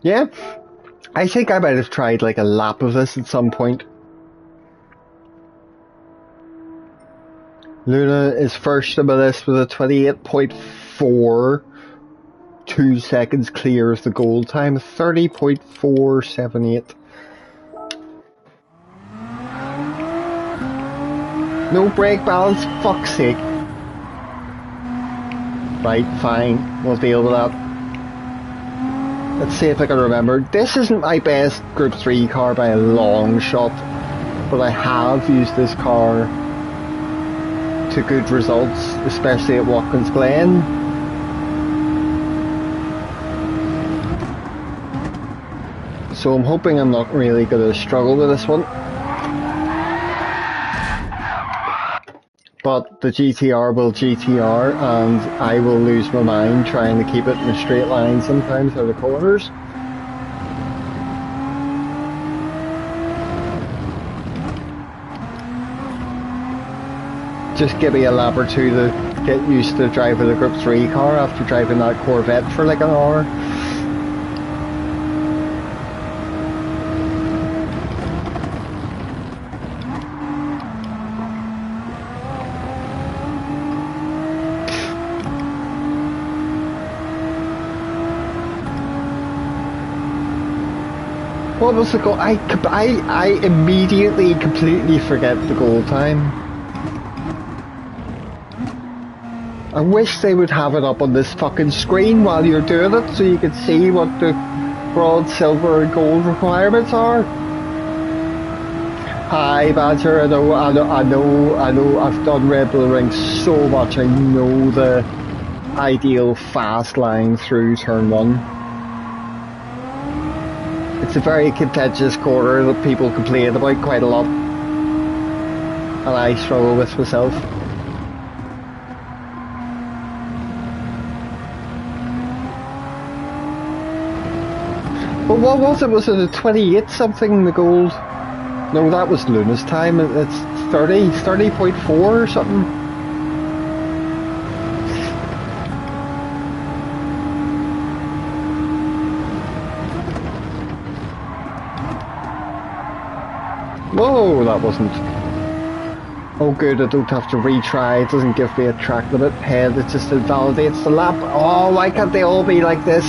Speaker 1: yeah. I think I might have tried like a lap of this at some point. Luna is first on my list with a 28.4, 2 seconds clear of the goal time, 30.478. No brake balance, fuck's sake. Right, fine, we'll deal with that. Let's see if I can remember. This isn't my best Group 3 car by a long shot, but I have used this car to good results, especially at Watkins Glen. So I'm hoping I'm not really going to struggle with this one. But the GTR will GTR, and I will lose my mind trying to keep it in a straight line sometimes out of corners. Just give me a lap or two to get used to driving a Group 3 car after driving that Corvette for like an hour. What was the goal? I immediately completely forget the goal time. I wish they would have it up on this fucking screen while you're doing it so you could see what the bronze, silver and gold requirements are. Hi Badger, I know, I've done Red Bull Ring so much, I know the ideal fast line through turn 1. It's a very contentious corner that people complain about quite a lot, and I struggle with myself. But what was it? Was it a 28 something, the gold? No, that was Luna's time. It's 30.4 or something. Whoa, that wasn't... Oh good, I don't have to retry, it doesn't give me a track limit head, it just invalidates the lap. Oh, why can't they all be like this?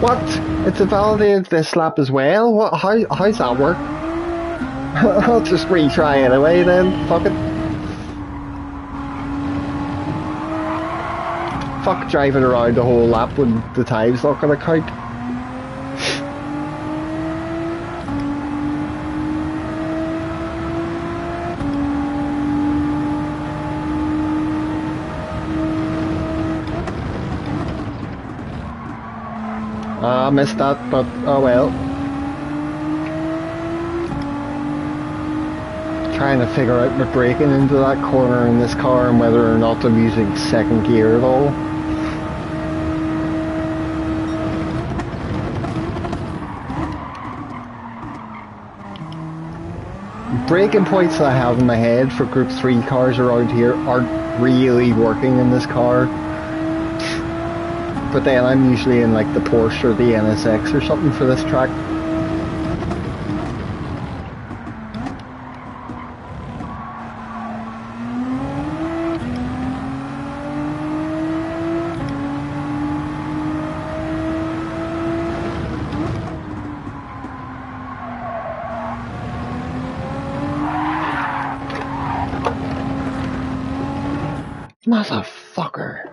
Speaker 1: What? It's invalidated this lap as well? What? How's that work? I'll just retry anyway then, fuck it. Fuck driving around the whole lap when the time's not gonna count. I missed that, but oh well. Trying to figure out my braking into that corner in this car and whether or not I'm using second gear at all. Braking points that I have in my head for Group 3 cars around here aren't really working in this car. But then I'm usually in like the Porsche or the NSX or something for this track. Motherfucker.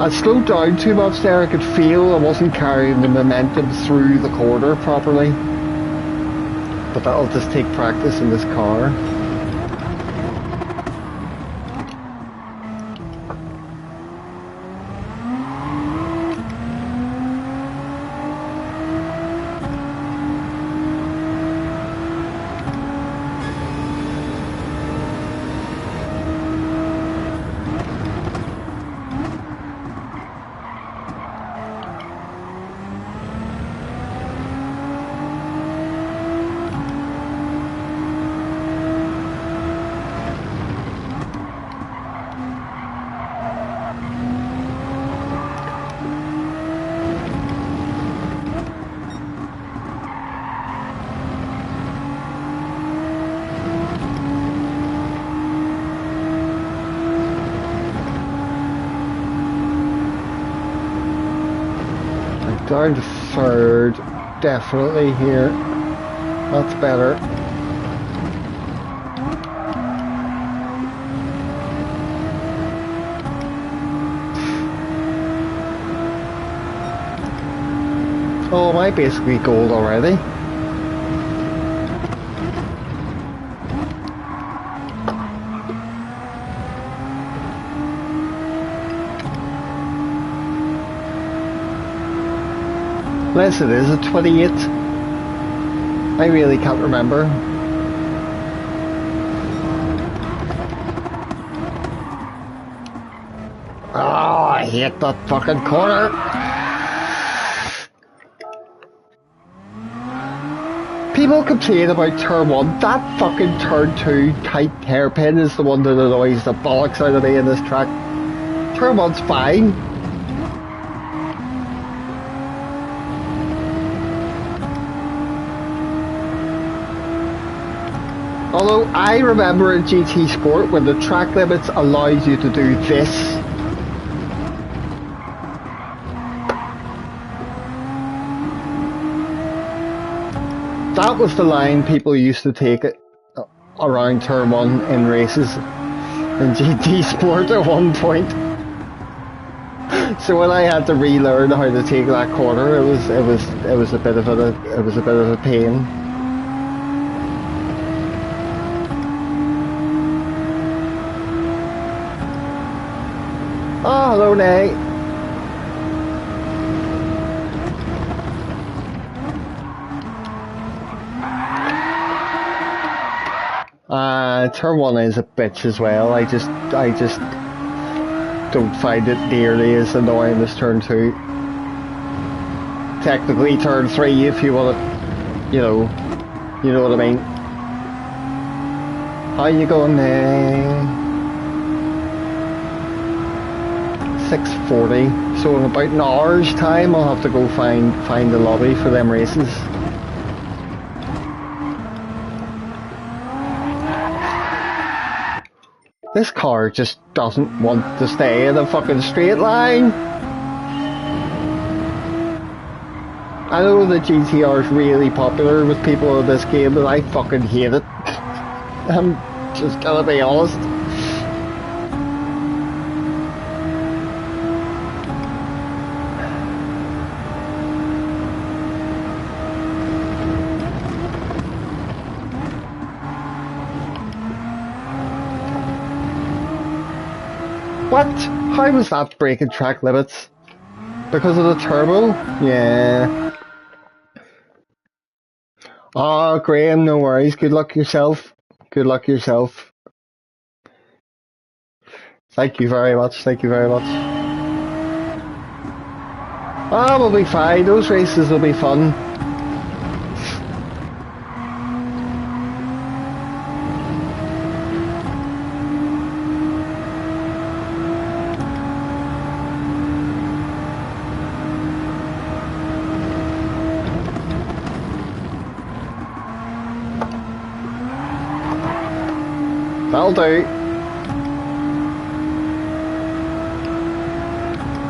Speaker 1: I slowed down too much there, I could feel I wasn't carrying the momentum through the corner properly. But that'll just take practice in this car. Down to third, definitely here. That's better. Oh, am I basically gold already? Unless it is a 28. I really can't remember. Oh, I hate that fucking corner. People complain about turn 1. That fucking turn 2 tight hairpin is the one that annoys the bollocks out of me in this track. Turn 1's fine. Although I remember in GT Sport when the track limits allows you to do this. That was the line people used to take it around turn 1 in races in GT Sport at one point. So when I had to relearn how to take that corner, it was a bit of a pain. Oh, hello, Nay. Turn 1 is a bitch as well. I just don't find it nearly as annoying as turn 2. Technically turn 3 if you want to, you know what I mean. How you going there? 6:40, so in about an hour's time I'll have to go find the lobby for them races. This car just doesn't want to stay in a fucking straight line. I know the GTR is really popular with people in this game, but I fucking hate it. I'm just gonna be honest. What? How was that breaking track limits? Because of the turbo? Yeah. Oh, Graham, no worries. Good luck yourself. Good luck yourself. Thank you very much. Thank you very much. Ah, we'll be fine. Those races will be fun. That'll do.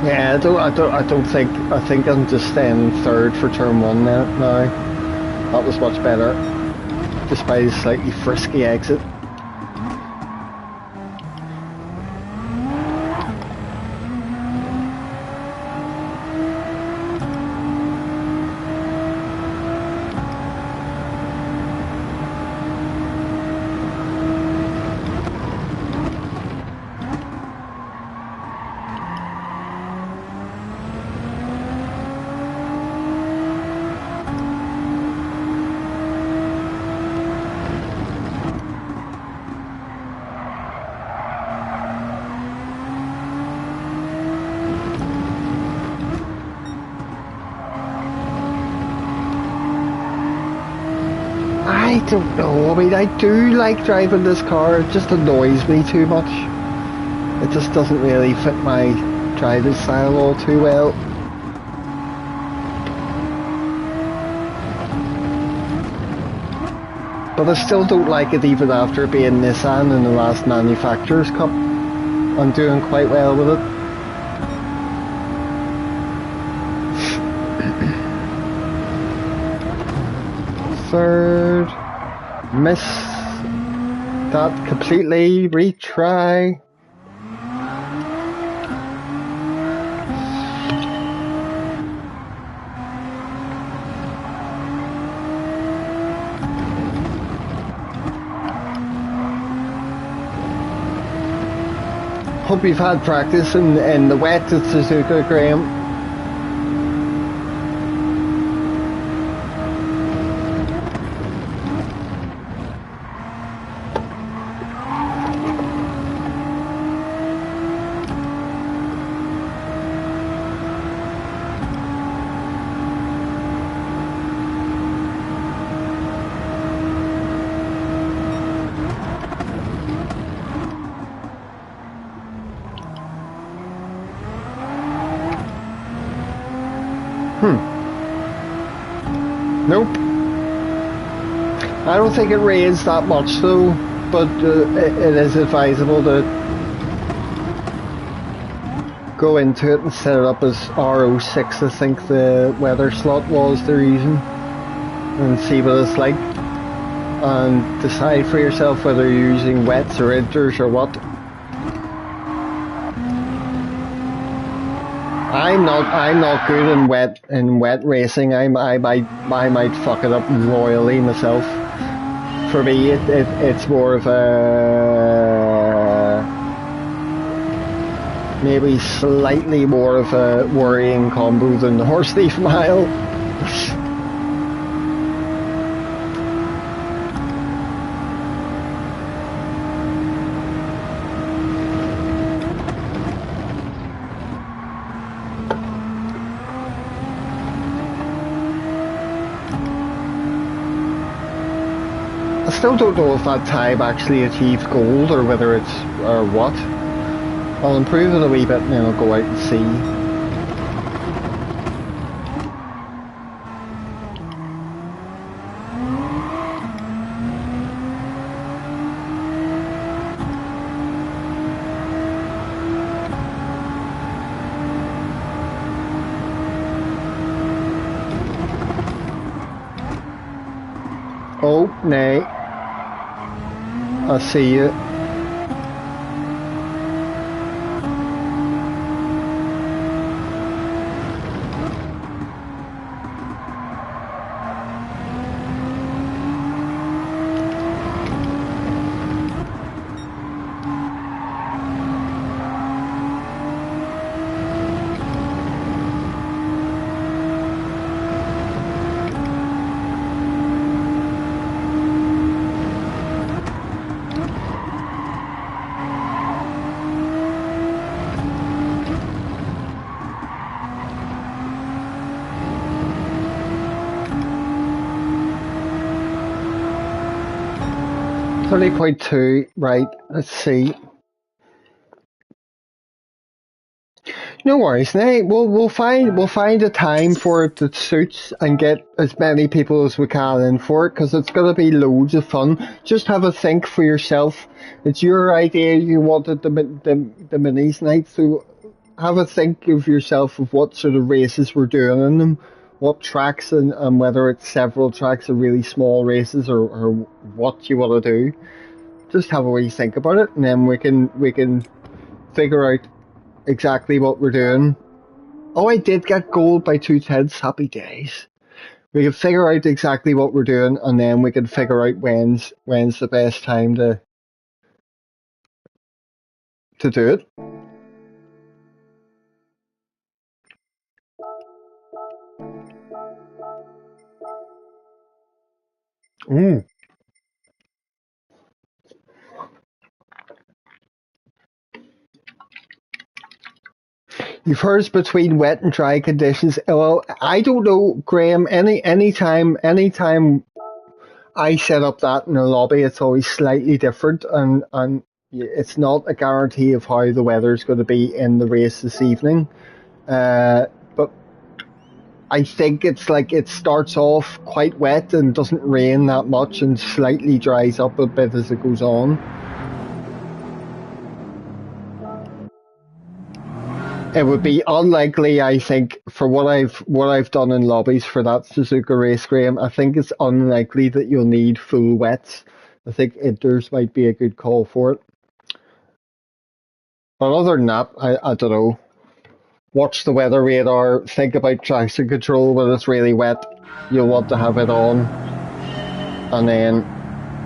Speaker 1: Yeah, I think I'm just staying third for turn 1 now. That was much better, despite a slightly frisky exit. I don't know, I mean, I do like driving this car, it just annoys me too much. It just doesn't really fit my driving style all too well. But I still don't like it even after being Nissan in the last Manufacturers Cup. I'm doing quite well with it. Third, miss that completely, retry. Hope you've had practice in the wet at Suzuka, Graham. Nope. I don't think it rains that much though, but it is advisable to go into it and set it up as R06, I think the weather slot was the reason, and see what it's like, and decide for yourself whether you're using wets or inters or what. I'm not good in wet racing. I might fuck it up royally myself. For me, it's more of a maybe slightly more of a worrying combo than the horse thief mile. I still don't know if that time actually achieves gold or whether it's or what. I'll improve it a wee bit and then I'll go out and see. Oh, nee. I see you. .2, right, let's see. No worries, Nate. We'll find a time for it that suits and get as many people as we can in for it because it's gonna be loads of fun. Just have a think for yourself. It's your idea. You wanted the minis night, so have a think of yourself of what sort of races we're doing in them, what tracks and whether it's several tracks or really small races or what you want to do. Just have a wee think about it, and then we can figure out exactly what we're doing. Oh, I did get gold by 2/10. Happy days. We can figure out exactly what we're doing, and then we can figure out when's the best time to do it. Ooh. You've heard it's between wet and dry conditions. Well, I don't know, Graham. Anytime I set up that in a lobby, it's always slightly different, and it's not a guarantee of how the weather's going to be in the race this evening. But I think it's like it starts off quite wet and doesn't rain that much, and slightly dries up a bit as it goes on. It would be unlikely, I think, for what I've done in lobbies for that Suzuka race, Graham. I think it's unlikely that you'll need full wets. I think inters might be a good call for it. But other than that, I don't know. Watch the weather radar. Think about traction control when it's really wet. You'll want to have it on, and then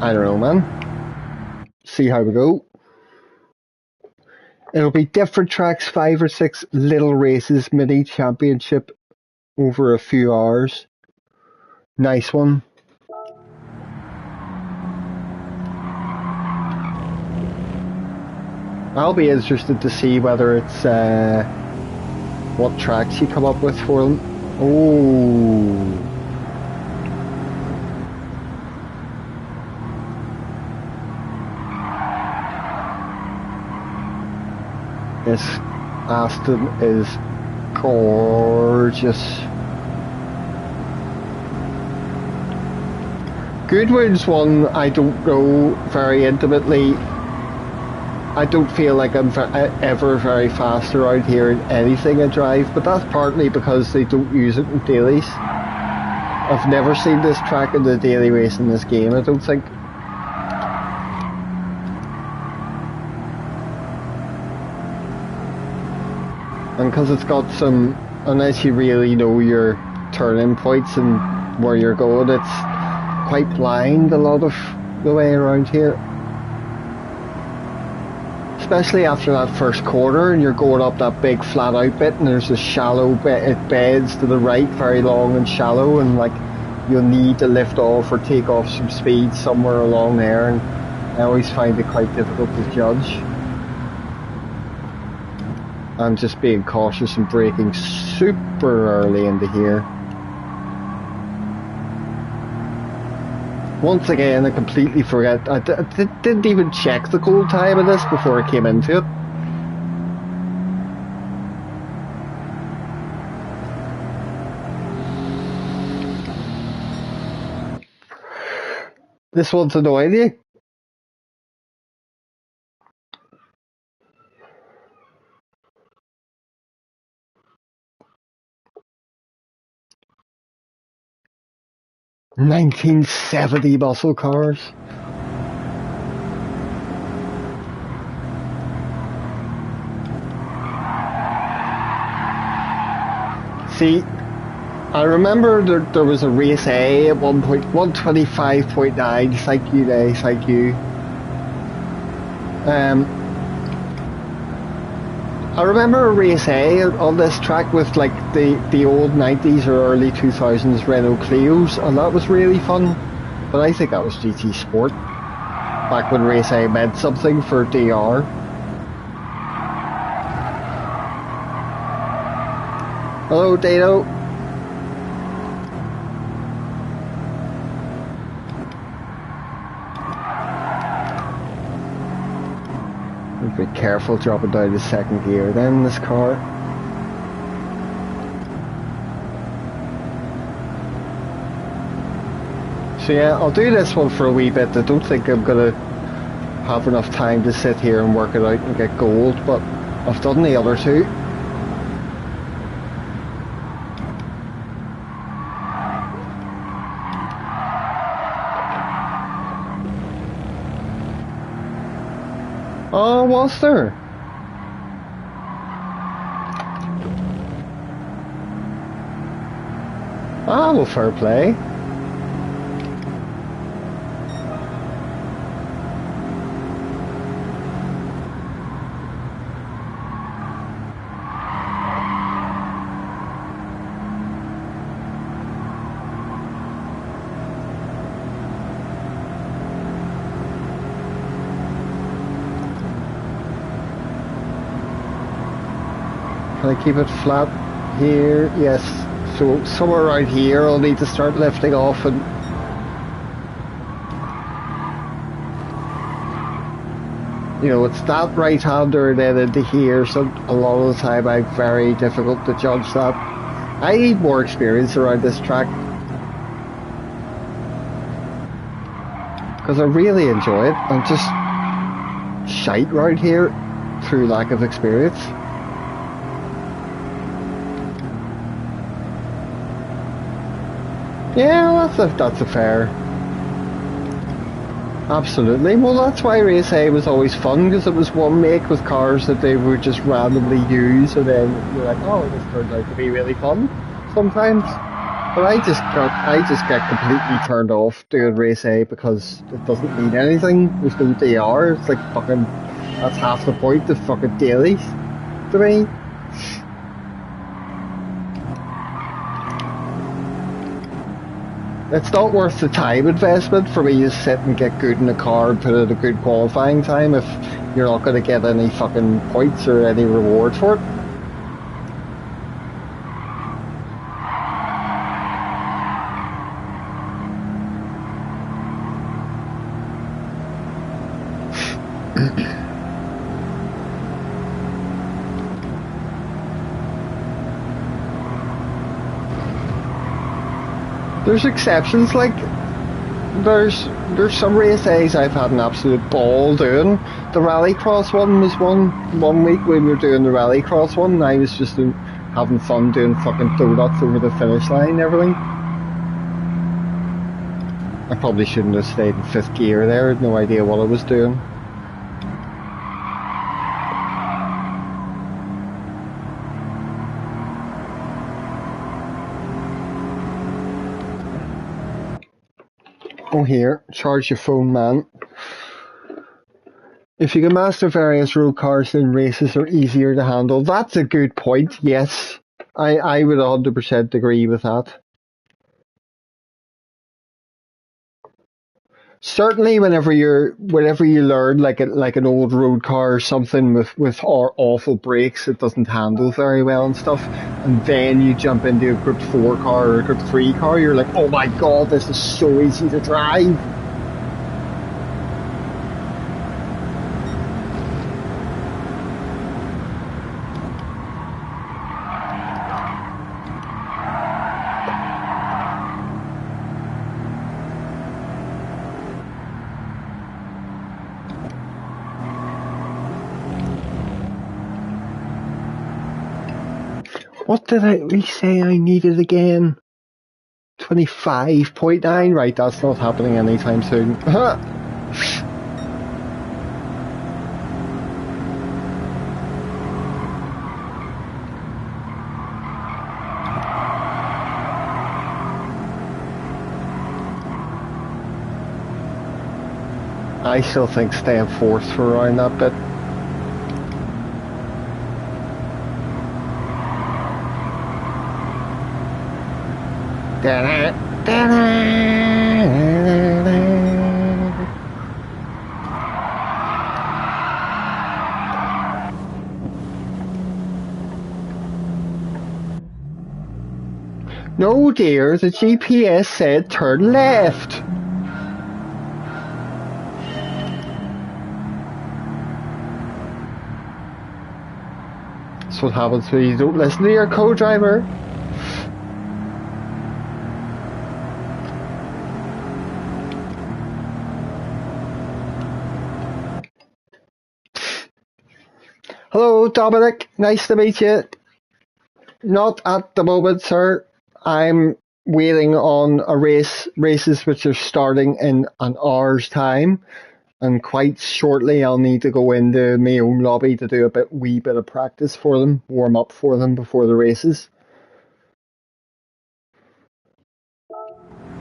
Speaker 1: I don't know, man. See how we go. It'll be different tracks, 5 or 6 little races, mini championship over a few hours. Nice one. I'll be interested to see whether it's what tracks you come up with for them. Oh. This Aston is gorgeous. Goodwood's one I don't know very intimately. I don't feel like I'm ever very fast around here in anything I drive, but that's partly because they don't use it in dailies. I've never seen this track in the daily race in this game, I don't think. And because it's got some, unless you really know your turning points and where you're going, it's quite blind a lot of the way around here. Especially after that first quarter and you're going up that big flat out bit and there's a shallow bit, it beds to the right, very long and shallow, and like you'll need to lift off or take off some speed somewhere along there, and I always find it quite difficult to judge. I'm just being cautious and braking super early into here. Once again, I completely forget. Didn't even check the goal time of this before I came into it. This one's annoying you. "1970 muscle cars." See, I remember there was a race A at one point, 125.9, thank you day, thank you. I remember a race A on this track with like the old 90s or early 2000s Renault Clios, and that was really fun. But I think that was GT Sport, back when race A meant something for DR. Hello, Dano. Be careful dropping down to second gear then in this car. So yeah, I'll do this one for a wee bit. I don't think I'm gonna have enough time to sit here and work it out and get gold, but I've done the other two. Oh, was there? Ah, well, fair play. Can I keep it flat here? Yes. So somewhere around here I'll need to start lifting off and you know, it's that right-hander and then into here, so a lot of the time I'm very difficult to judge that. I need more experience around this track because I really enjoy it. I'm just shite right here through lack of experience. Yeah, that's a fair. Absolutely. Well, that's why race A was always fun, because it was one make with cars that they would just randomly use, and then you're like, oh, this turns out to be really fun sometimes. But I just get completely turned off doing race A because it doesn't mean anything. There's no DR. It's like fucking. That's half the point of fucking dailies to me. It's not worth the time investment for me to sit and get good in a car and put in a good qualifying time if you're not going to get any fucking points or any reward for it. There's exceptions, like there's some race A's I've had an absolute ball doing. The rallycross one was one week when we were doing the rallycross one, and I was just having fun doing fucking donuts over the finish line and everything. I probably shouldn't have stayed in fifth gear there. I had no idea what I was doing. Oh, here, charge your phone, man. If you can master various road cars, then races are easier to handle. That's a good point, yes. I would 100% agree with that. certainly whenever you learn like an old road car or something with awful brakes, it doesn't handle very well and stuff, and then you jump into a Group 4 car or a Group 3 car, you're like, oh my god, this is so easy to drive. What did we say I needed again? 25.9? Right, that's not happening anytime soon. I still think staying fourth for around that bit. No dear, the GPS said turn left. That's what happens when you don't listen to your co-driver. Hello, Dominic. Nice to meet you. Not at the moment, sir. I'm waiting on races which are starting in an hour's time, and quite shortly I'll need to go into my own lobby to do a wee bit of practice for them, warm up for them before the races.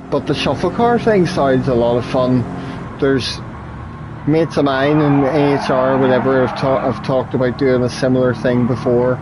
Speaker 1: But the shuffle car thing sounds a lot of fun. There's mates of mine in AHR, whatever, have talked about doing a similar thing before.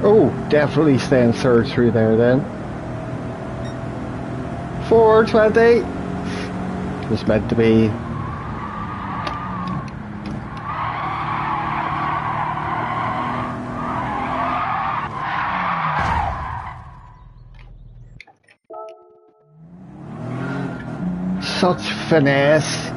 Speaker 1: Oh, definitely staying third through there then. 420. It was meant to be. Such finesse.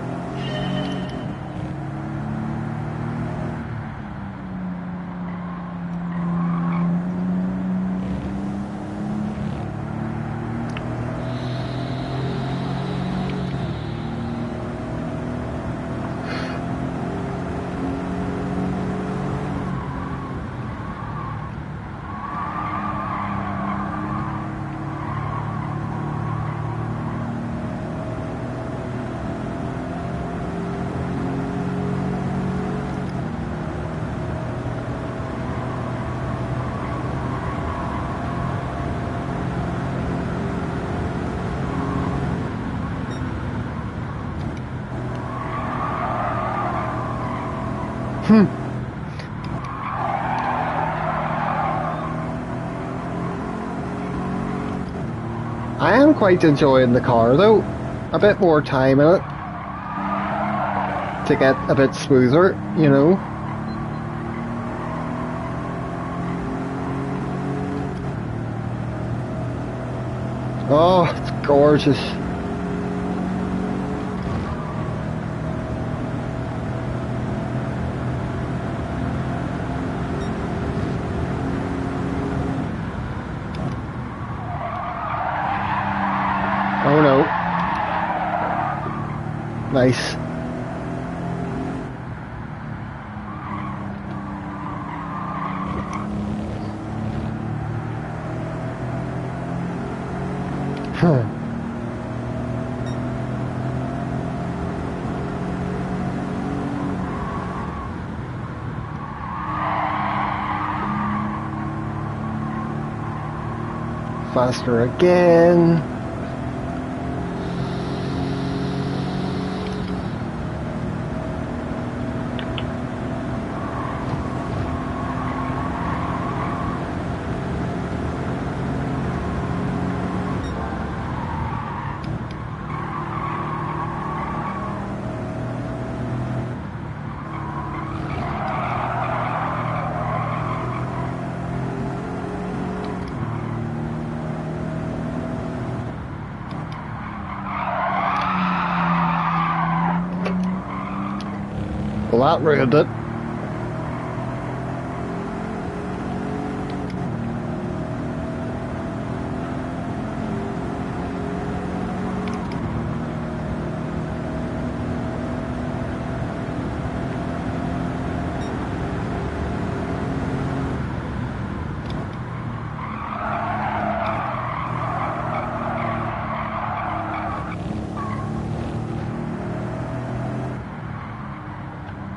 Speaker 1: I am quite enjoying the car though. A bit more time in it. to get a bit smoother, you know. Oh, it's gorgeous. Oh no. Nice. Faster again. Well, that ruined it.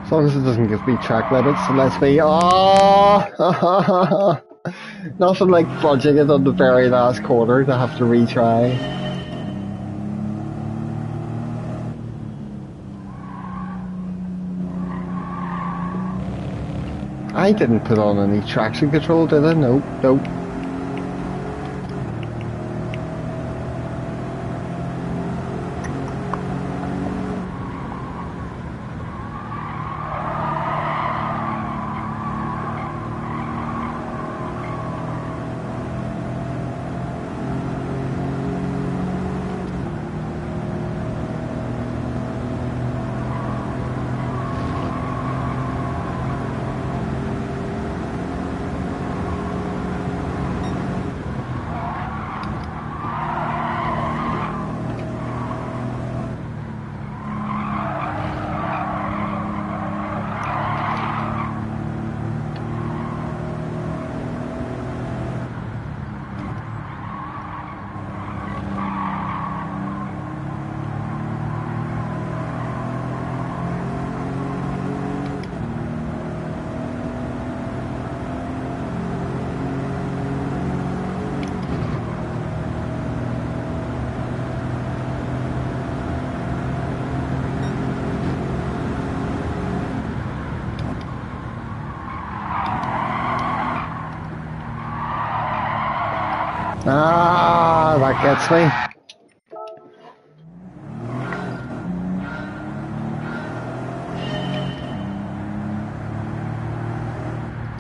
Speaker 1: As long as it doesn't give me track limits, it lets me. Oh! Nothing like fudging it on the very last corner to have to retry. I didn't put on any traction control, did I? Nope, nope. Ah, that gets me.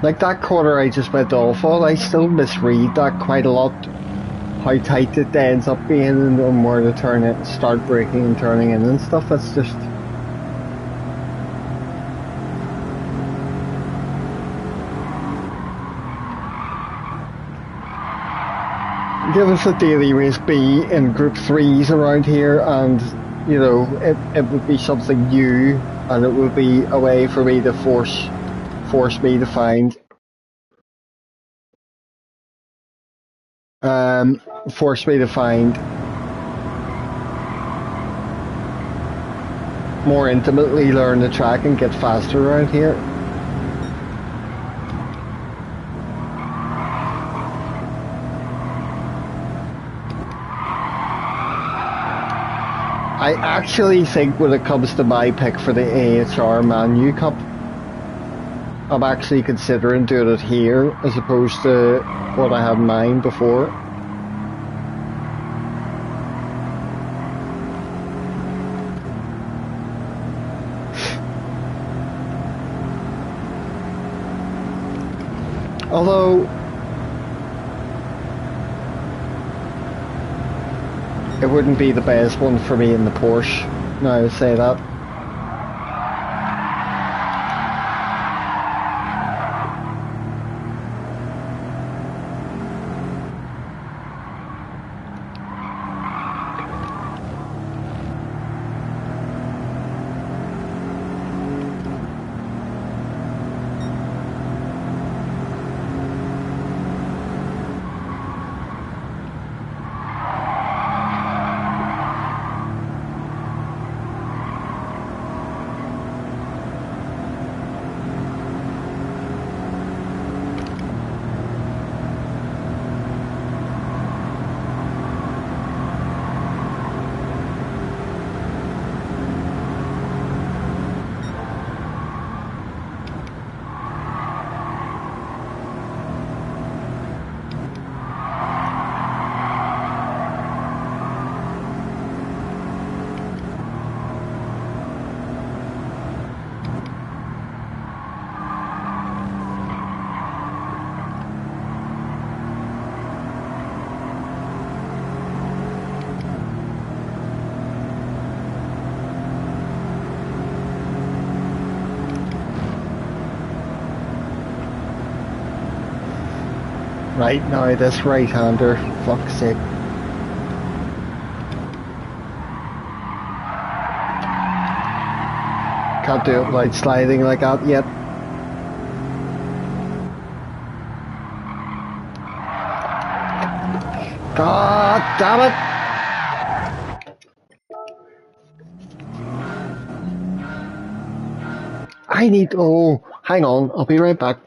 Speaker 1: Like that corner I just went off on, I still misread that quite a lot. How tight it ends up being and where to turn it, start braking and turning in and stuff. It's just... Give us a daily race B in Group 3s around here, and you know, it would be something new, and it would be a way for me to force me to find more intimately learn the track and get faster around here. I actually think when it comes to my pick for the AHR Man U Cup, I'm actually considering doing it here as opposed to what I had in mind before. Although, it wouldn't be the best one for me in the Porsche. No, I would say that. Right now, this right-hander, fuck's sake. Can't do it without sliding like that yet. God damn it! I need. Oh, hang on, I'll be right back.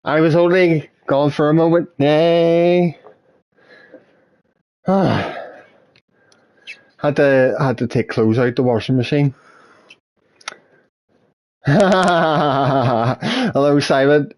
Speaker 1: I was only gone for a moment. Yay! had to take clothes out the washing machine. Hello, Simon.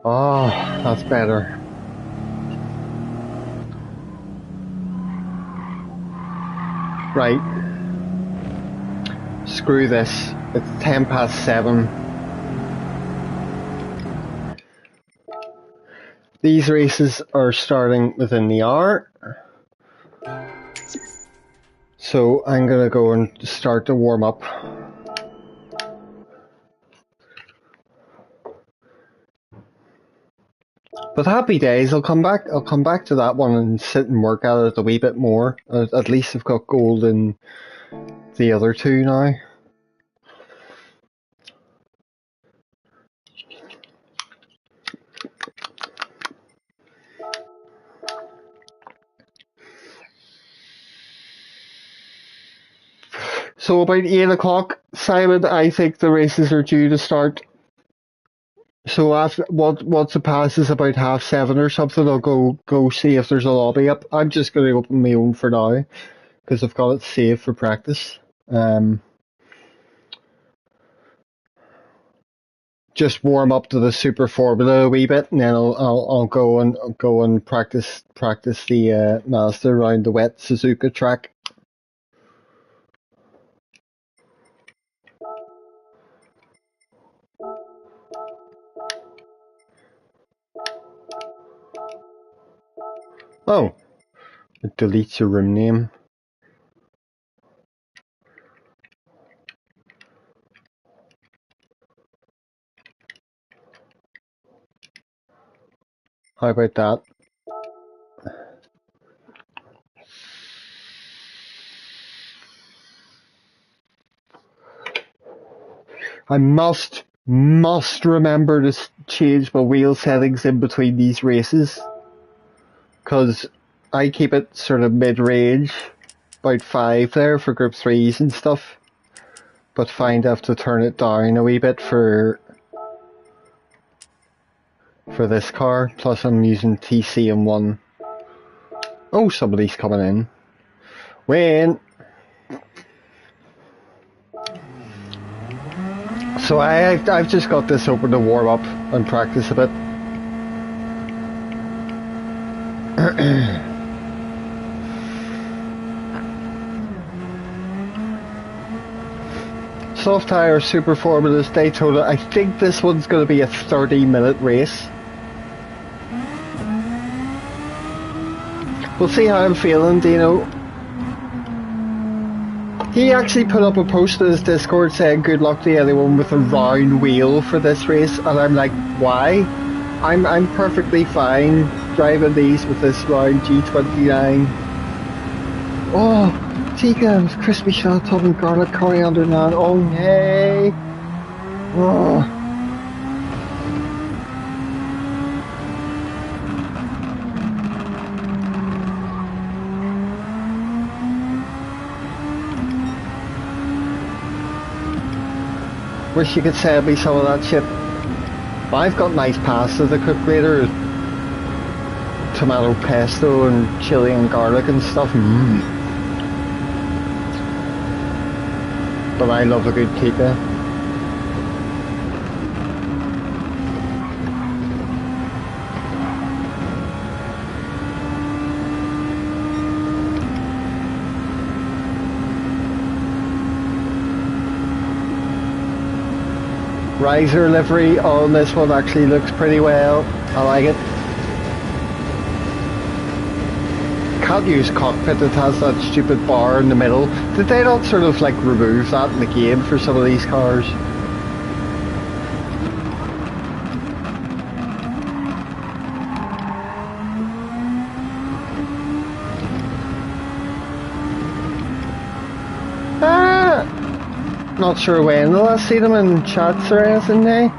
Speaker 1: Oh, that's better. Right. Screw this. It's 7:10. These races are starting within the hour. So I'm gonna go and start to warm up. But happy days, I'll come back to that one and sit and work at it a wee bit more. At least I've got gold in the other two now. So about 8 o'clock, Simon, I think the races are due to start. So after once it passes about 7:30 or something, I'll go see if there's a lobby up. I'm just going to open my own for now because I've got it saved for practice. Just warm up to the Super Formula a wee bit, and then I'll go and practice the Mazda around the wet Suzuka track. Oh, it deletes your room name. How about that? I must remember to change my wheel settings in between these races, because I keep it sort of mid-range, about 5 there for Group 3s and stuff, but find I have to turn it down a wee bit for this car, plus I'm using TCM1. Oh, somebody's coming in. Wayne! So I've just got this open to warm up and practice a bit. Soft Tire Super Formulas Daytona. I think this one's going to be a 30-minute race. We'll see how I'm feeling, Dino. He actually put up a post in his Discord saying good luck to anyone with a round wheel for this race, and I'm like, why? I'm perfectly fine driving these with this round G29. Oh, Tika with crispy shallot top and garlic coriander naan. Oh, yay! Oh. Wish you could send me some of that shit. But I've got nice pasta to cook later. Tomato pesto and chili and garlic and stuff. But I love a good tikka. Riser livery on this one actually looks pretty well. I like it. Can't use cockpit, it has that stupid bar in the middle. Did they not sort of like remove that in the game for some of these cars? Not sure when I'll see them in chats or anything now.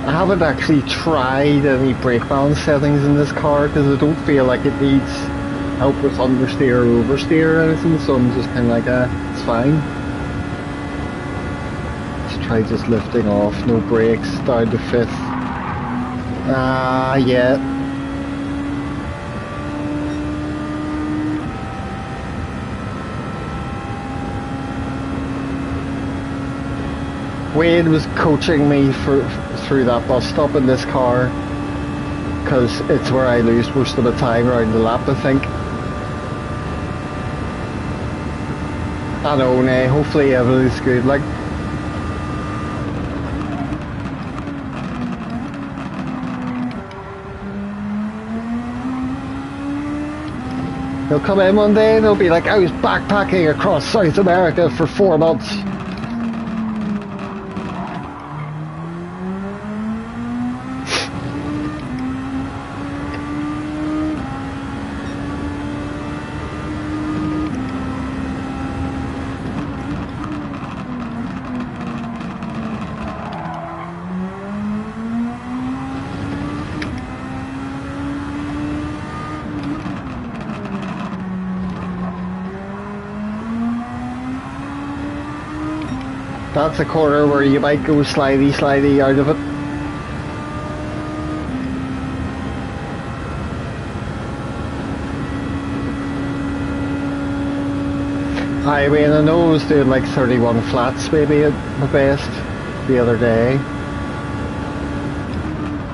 Speaker 1: I haven't actually tried any brake balance settings in this car because I don't feel like it needs help with understeer or oversteer or anything, so I'm just kind of like, it's fine. Let's try just lifting off, no brakes, down to 5th. Yeah. Wade was coaching me through that bus stop in this car because it's where I lose most of the time around the lap, I think. I know, nah, hopefully everything's good, like. They'll come in one day and they'll be like, I was backpacking across South America for 4 months. That's a corner where you might go slidey out of it. I mean, I know I was doing like 31 flats maybe at my best the other day.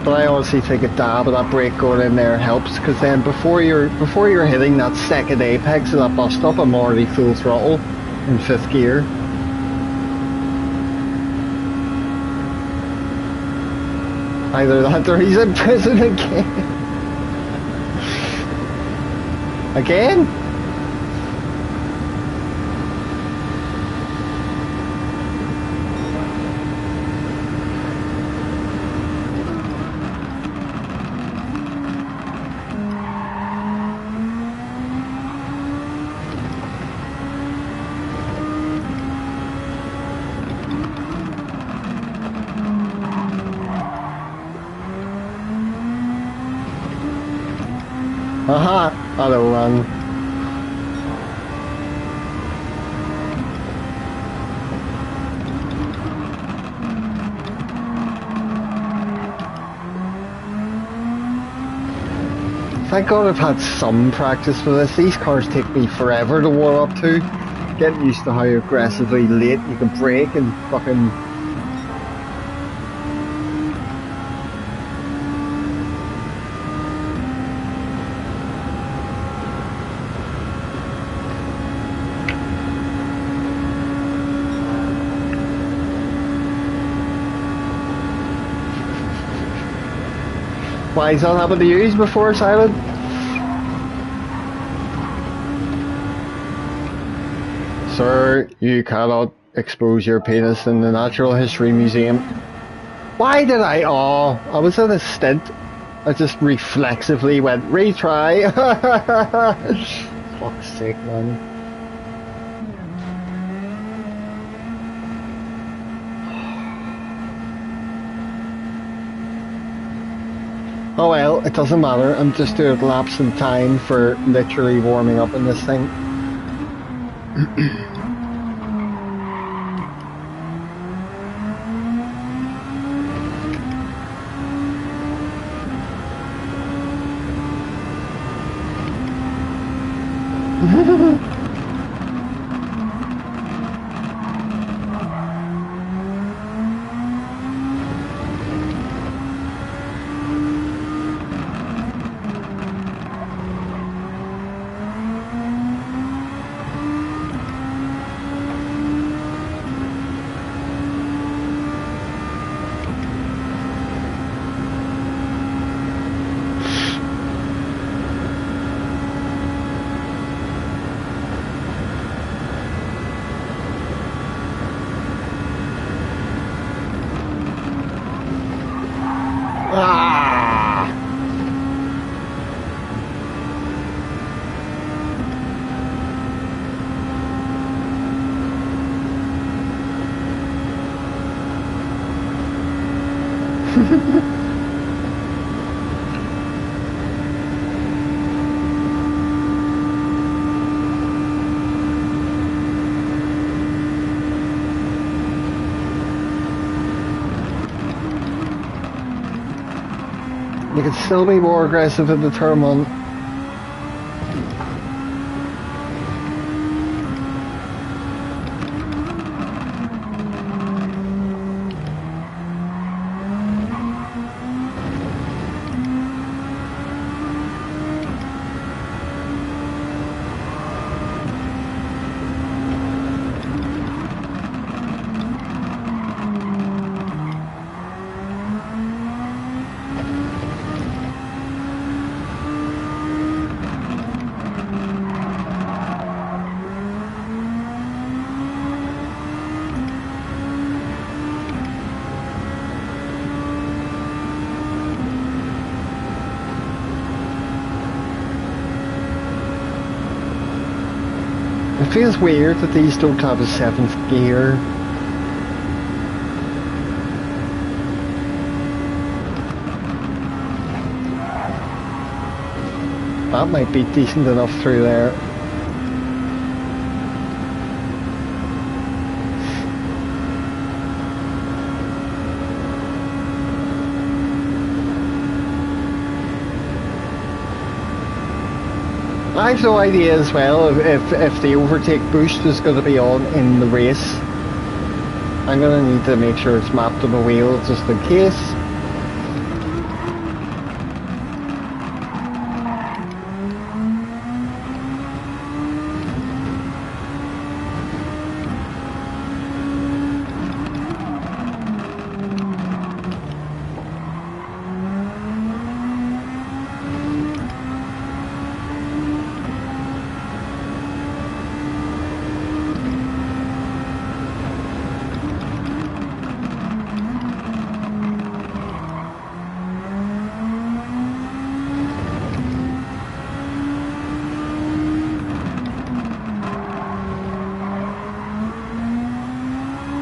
Speaker 1: But I honestly think a dab of that brake going in there helps, because then before you're hitting that second apex of that bus stop, I'm already full throttle in 5th gear. Either that or he's in prison again. Again? Aha! Auto run. Thank God I've had some practice for this. These cars take me forever to warm up to. Getting used to how aggressively late you can brake and fucking... Why has that happened to you before, Simon? Sir, you cannot expose your penis in the Natural History Museum. Why did I? Oh, I was in a stint. I just reflexively went, retry. Fuck's sake, man. Oh well, it doesn't matter. I'm just doing laps in time for literally warming up in this thing. You could still be more aggressive in the turn one. It feels weird that these don't have a 7th gear. That might be decent enough through there. I've no idea as well if the overtake boost is going to be on in the race. I'm going to need to make sure it's mapped on the wheel just in case.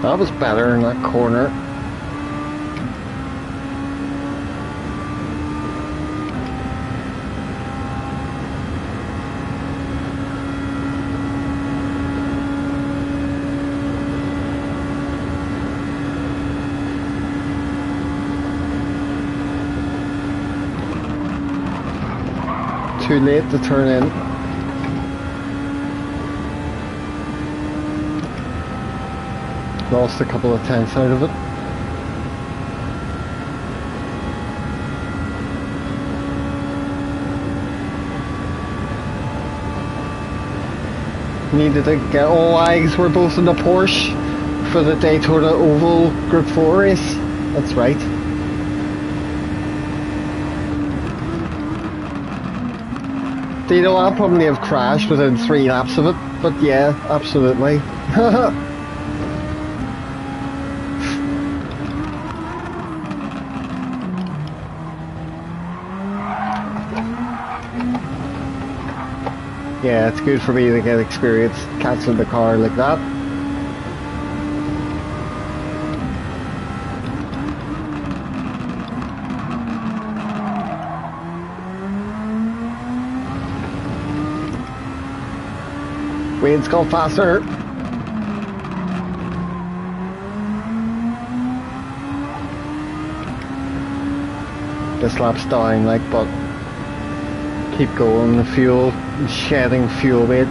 Speaker 1: That was better in that corner. Too late to turn in. Lost a couple of tenths out of it. Needed to get all eyes were both in the Porsche for the Daytona Oval Group 4 race. That's right. Do you know, I'll probably have crashed within 3 laps of it, but yeah, absolutely. Yeah, it's good for me to get experience catching the car like that. Wayne's gone faster. This lap's down, like, but keep going. The fuel, shedding fuel weight.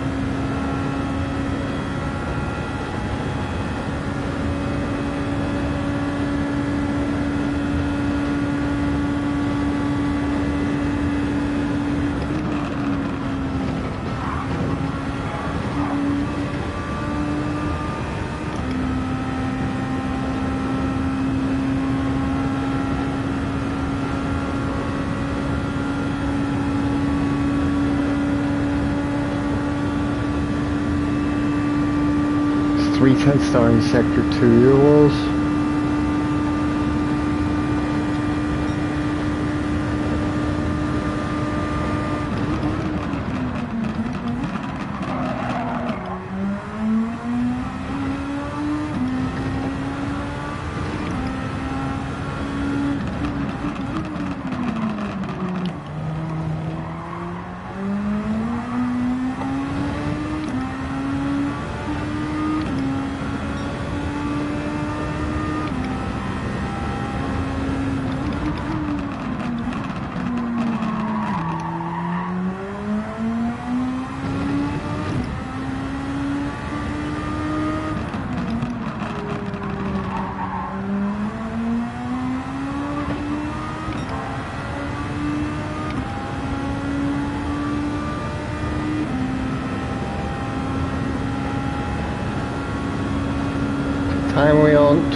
Speaker 1: Three tenths down sector 2 it was.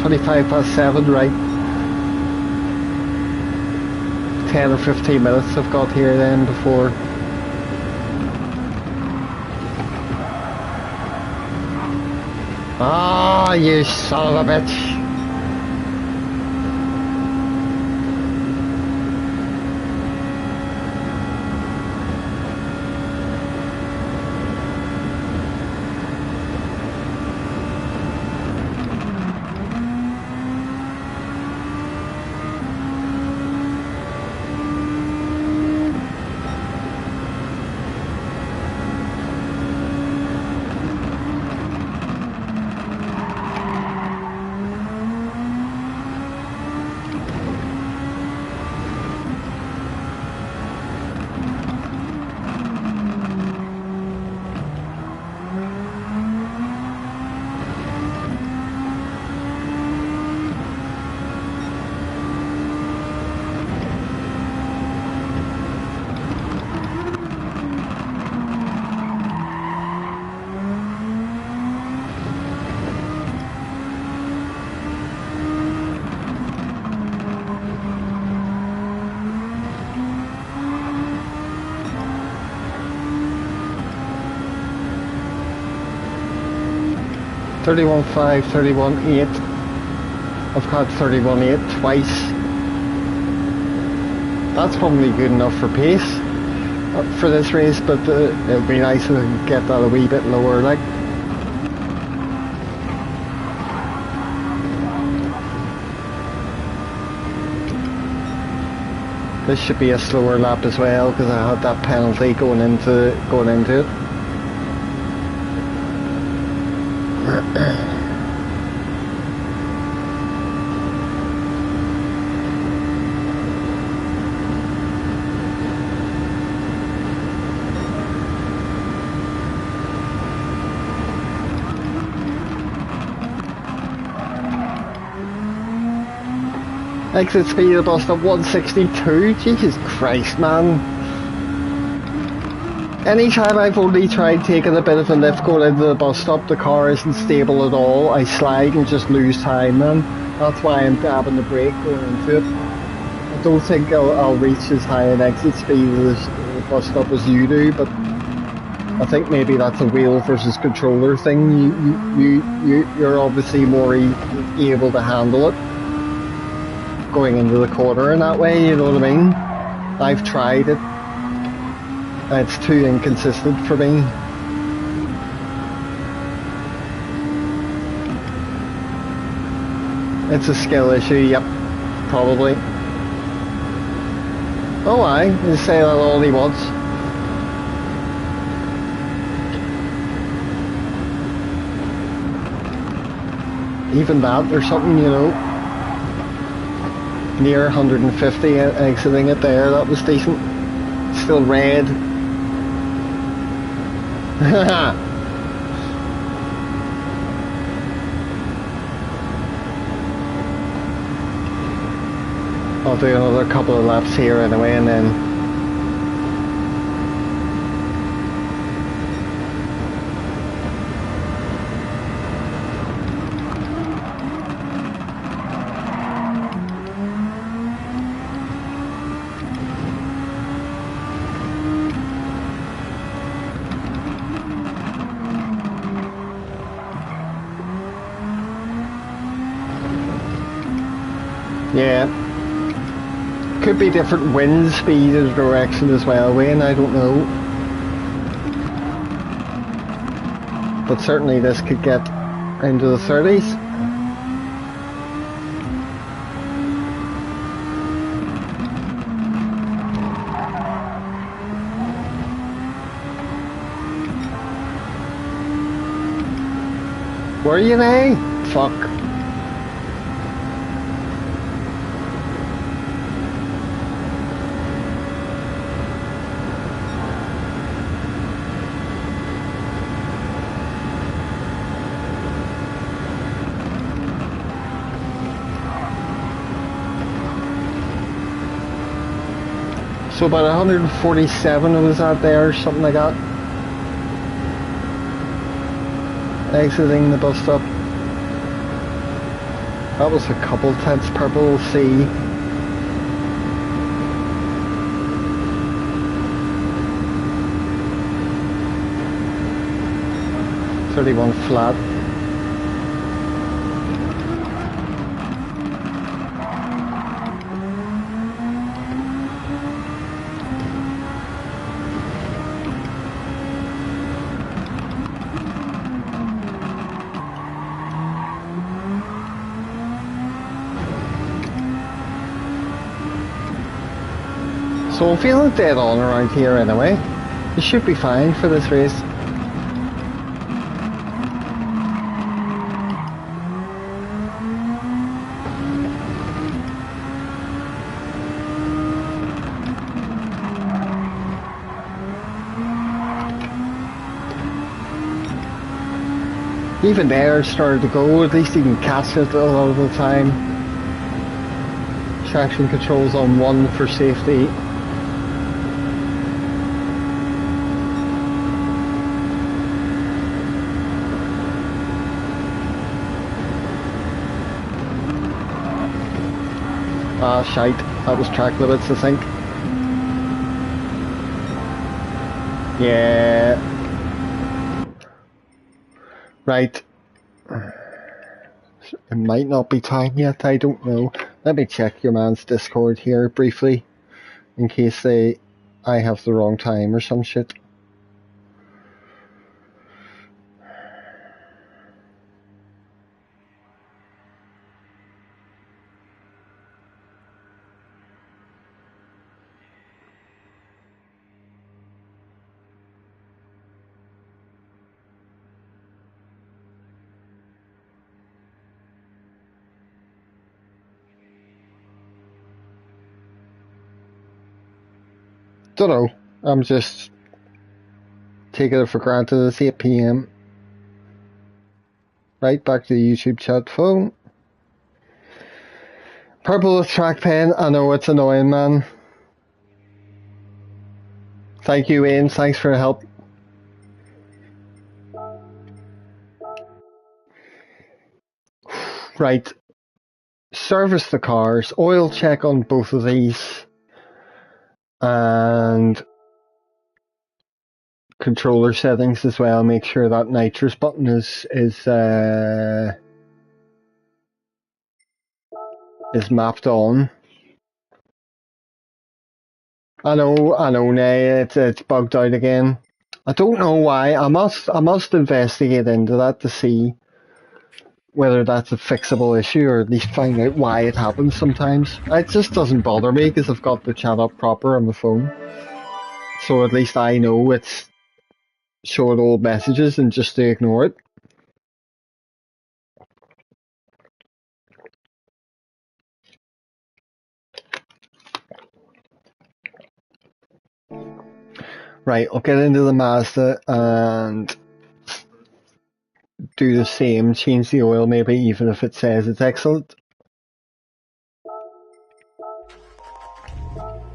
Speaker 1: 25 past 7, right. 10 or 15 minutes I've got here then before. Ah, you son of a bitch. .31.5, 31.8. I've had 31.8 twice. That's probably good enough for pace for this race, but it would be nice to get that a wee bit lower, like. This should be a slower lap as well because I had that penalty going into it. Exit speed of the bus stop 162. Jesus Christ, man. Anytime I've only tried taking a bit of a lift going into the bus stop, the car isn't stable at all. I slide and just lose time, man. That's why I'm dabbing the brake going into it. I don't think I'll reach as high an exit speed as the bus stop as you do, but I think maybe that's a wheel versus controller thing. You're obviously more able to handle it going into the corner in that way, you know what I mean? I've tried it. It's too inconsistent for me. It's a skill issue, yep, probably. Oh aye, you say that all he wants. Even that or something, you know. Near 150 exiting it there, that was decent. Still red. I'll do another couple of laps here anyway and then yeah. Could be different wind speed or direction as well, Wayne, I don't know. But certainly this could get into the 30s. Were you now? Fuck. So about 147 it was out there, something like that. Exiting the bus stop. That was a couple tenths purple C. 31 flat. So I'm feeling dead on around here anyway. It should be fine for this race. Even there started to go, at least you can catch it a lot of the time. Traction controls on 1 for safety. Ah, shite. That was track limits, I think. Yeah. Right. It might not be time yet, I don't know. Let me check your man's Discord here briefly, in case I have the wrong time or some shit. Don't know. I'm just taking it for granted. It's 8 PM. Right, back to the YouTube chat phone. Purple with track pen. I know it's annoying, man. Thank you, Ian. Thanks for the help. Right. Service the cars. Oil check on both of these. And controller settings as well. Make sure that nitrous button is mapped on. I know now it's bugged out again. I don't know why. I must investigate into that to see whether that's a fixable issue, or at least find out why it happens sometimes. It just doesn't bother me because I've got the chat up proper on the phone. So at least I know it's showing old messages and just to ignore it. Right, I'll get into the Mazda and do the same, change the oil maybe, even if it says it's excellent.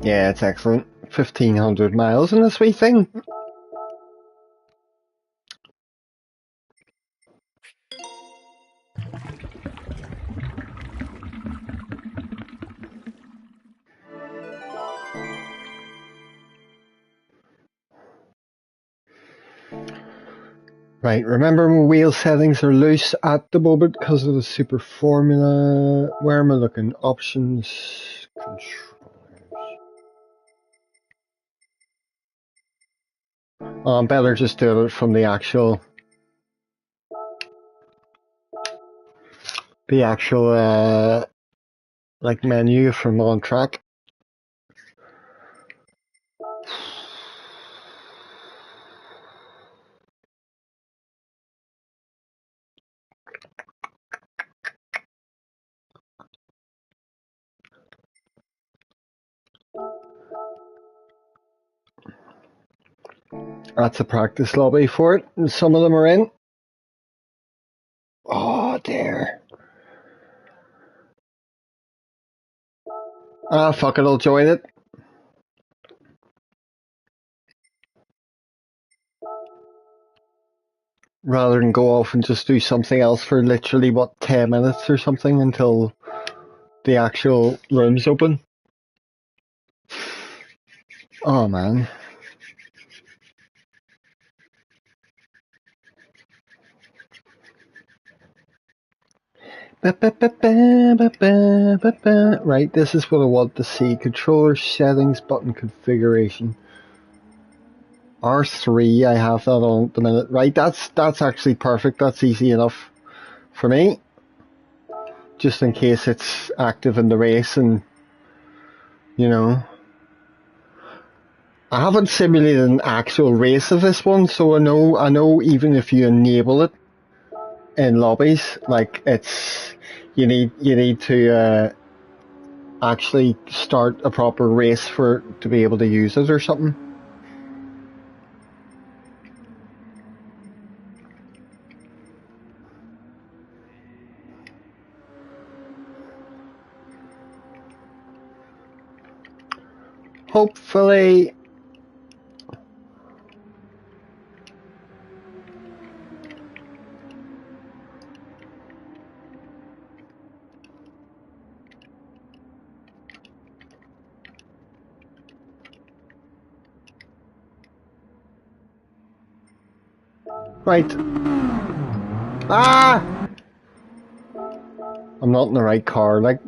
Speaker 1: Yeah, it's excellent. 1,500 miles in this wee thing. Right, remember my wheel settings are loose at the moment because of the super formula. Where am I looking? Options, controllers. Oh, I'm better just doing it from the actual like menu from on track. That's a practice lobby for it, and some of them are in. Oh dear. Ah, fuck it, I'll join it. rather than go off and just do something else for literally, what, 10 minutes or something until the actual room's open. Oh man. Right, this is what I want to see. Controller settings, button configuration. R3, I have that on at the minute. Right, that's actually perfect. That's easy enough for me. Just in case it's active in the race, and you know. I haven't simulated an actual race of this one, so I know even if you enable it in lobbies, like you need to actually start a proper race to be able to use it or something. Hopefully. Right. Ah! I'm not in the right car, like.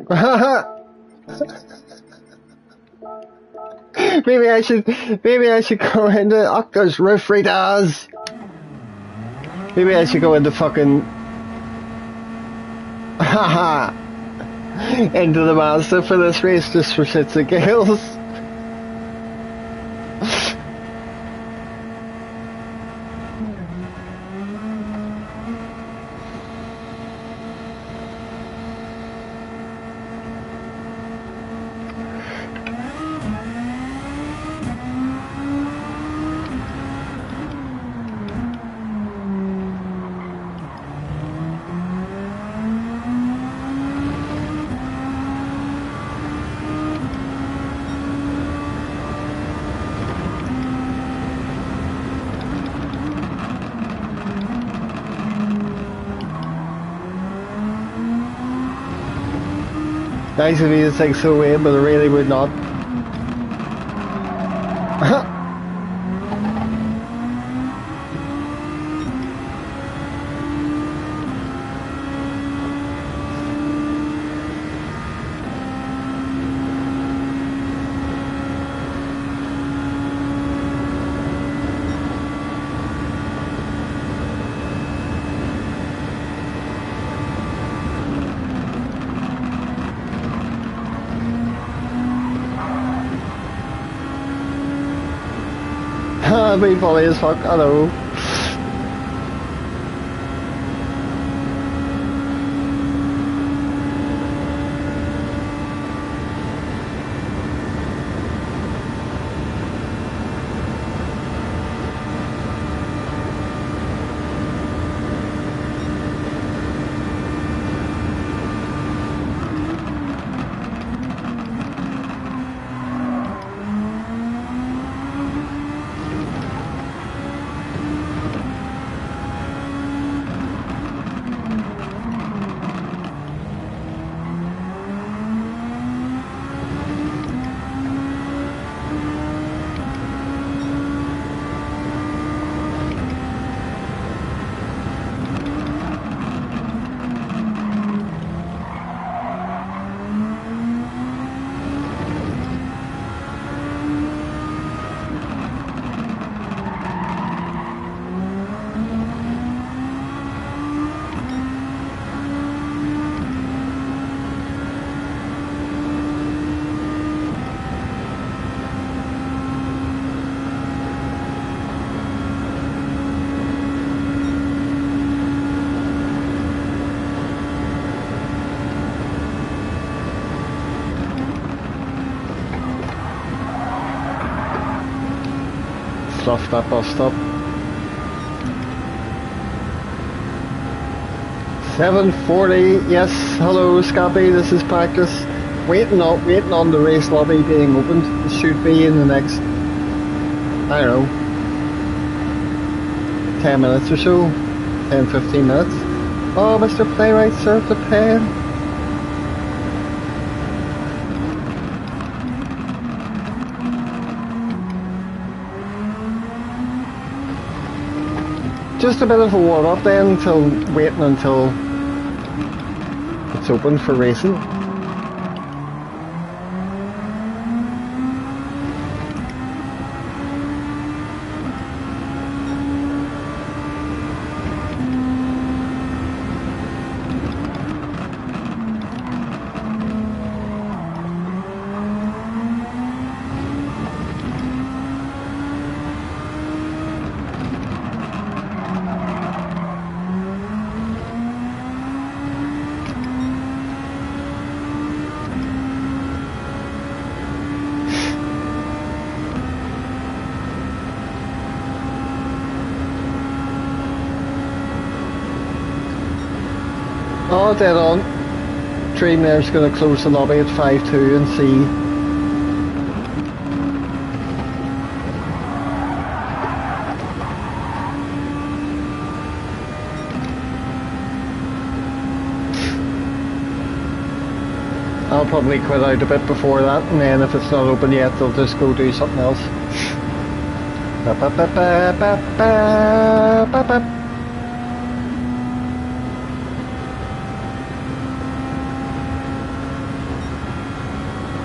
Speaker 1: maybe I should go into Octa's Rift Raiders. Maybe I should go into fucking into the Mazda for this race just for shits and giggles. Nice of you to think so, Wayne, but I really would not. That'd be funny as fuck, I know. Stuff that bus stop. 7:40. Yes, hello Scabby, this is practice. Waiting on the race lobby being opened. It should be in the next, I don't know, 10 minutes or so. 10-15 minutes. Oh, Mr. Playwright served a pen. Just a bit of a warm up then, waiting until it's open for racing. Oh, dead on. Train there's going to close the lobby at 5-2 and see. I'll probably quit out a bit before that, and then if it's not open yet, they'll just go do something else.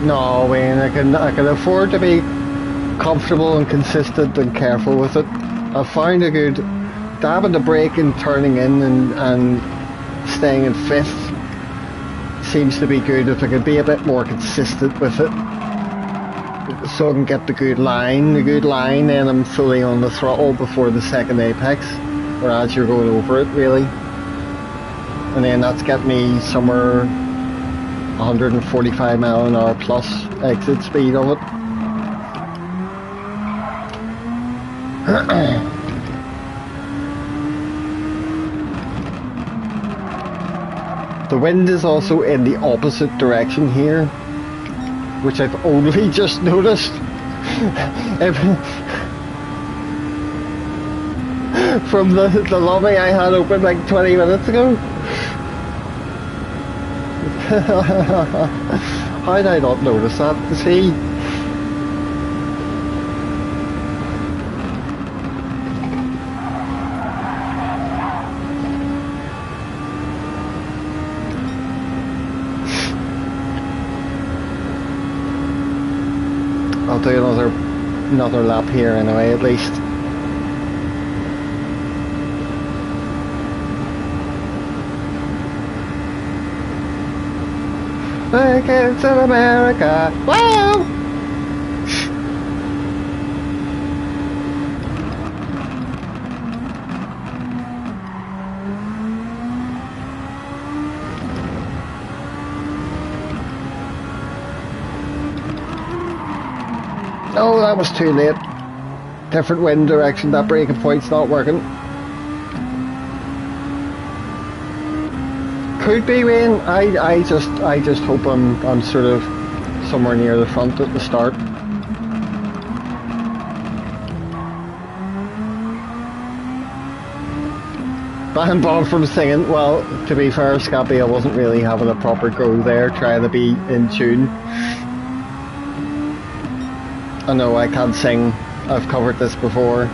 Speaker 1: No, Wayne, I can afford to be comfortable and consistent and careful with it. I've found a good dabbing the brake and turning in and staying in fifth seems to be good. If I could be a bit more consistent with it, so I can get the good line, then I'm fully on the throttle before the second apex, or as you're going over it really, and then that's get me somewhere 145 mile an hour plus exit speed of it. The wind is also in the opposite direction here, which I've only just noticed. From the lobby I had open like 20 minutes ago. How did I not notice that? See? I'll do another lap here anyway, at least. It's in America. Wow! Oh, that was too late. Different wind direction, that braking point's not working. Could be rain. I just hope I'm sort of somewhere near the front at the start. Banned Bob from singing. Well, to be fair, Scappy, I wasn't really having a proper go there, trying to be in tune. I know I can't sing. I've covered this before.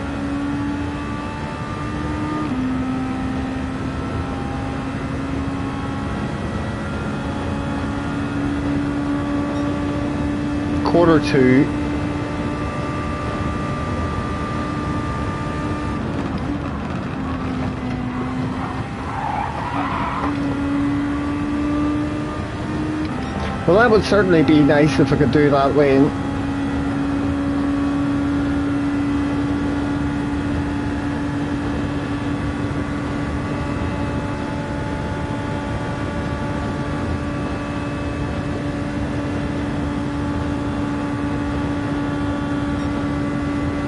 Speaker 1: Quarter two. Well, that would certainly be nice if I could do that, Wayne.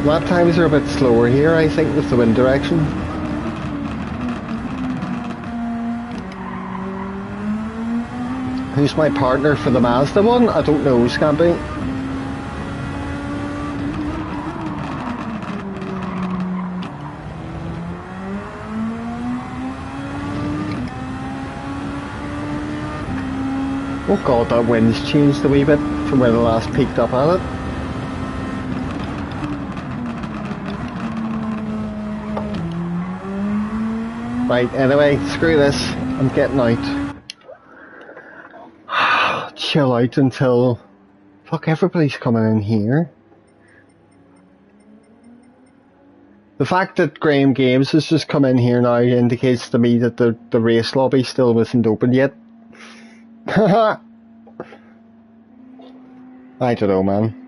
Speaker 1: Lap times are a bit slower here, I think, with the wind direction. Who's my partner for the Mazda one? I don't know, Scampy. Oh god, that wind's changed a wee bit from when I last peeked up at it. Right, anyway, screw this. I'm getting out. Chill out until... Fuck, everybody's coming in here. The fact that Graham Games has just come in here now indicates to me that the race lobby still isn't open yet. I don't know, man.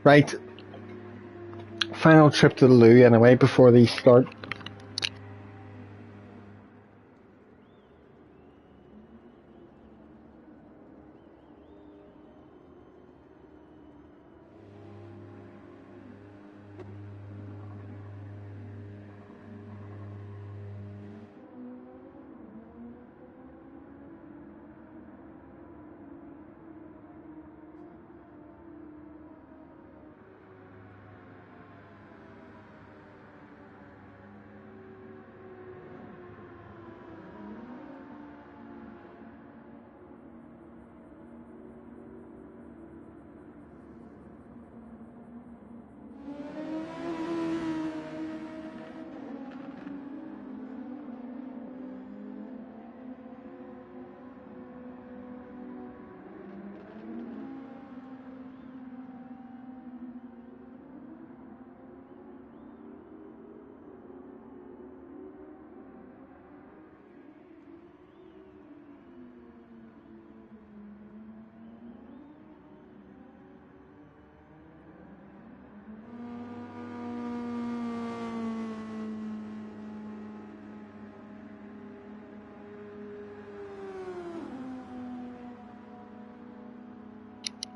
Speaker 1: Right. Final trip to the loo anyway before these start.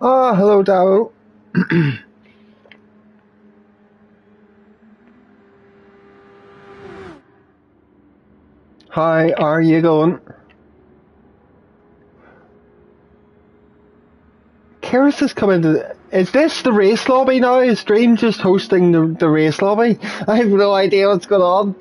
Speaker 1: Oh, hello, Darrow. How are you going? Karis has come into... Is this the race lobby now? Is Dream just hosting the race lobby? I have no idea what's going on.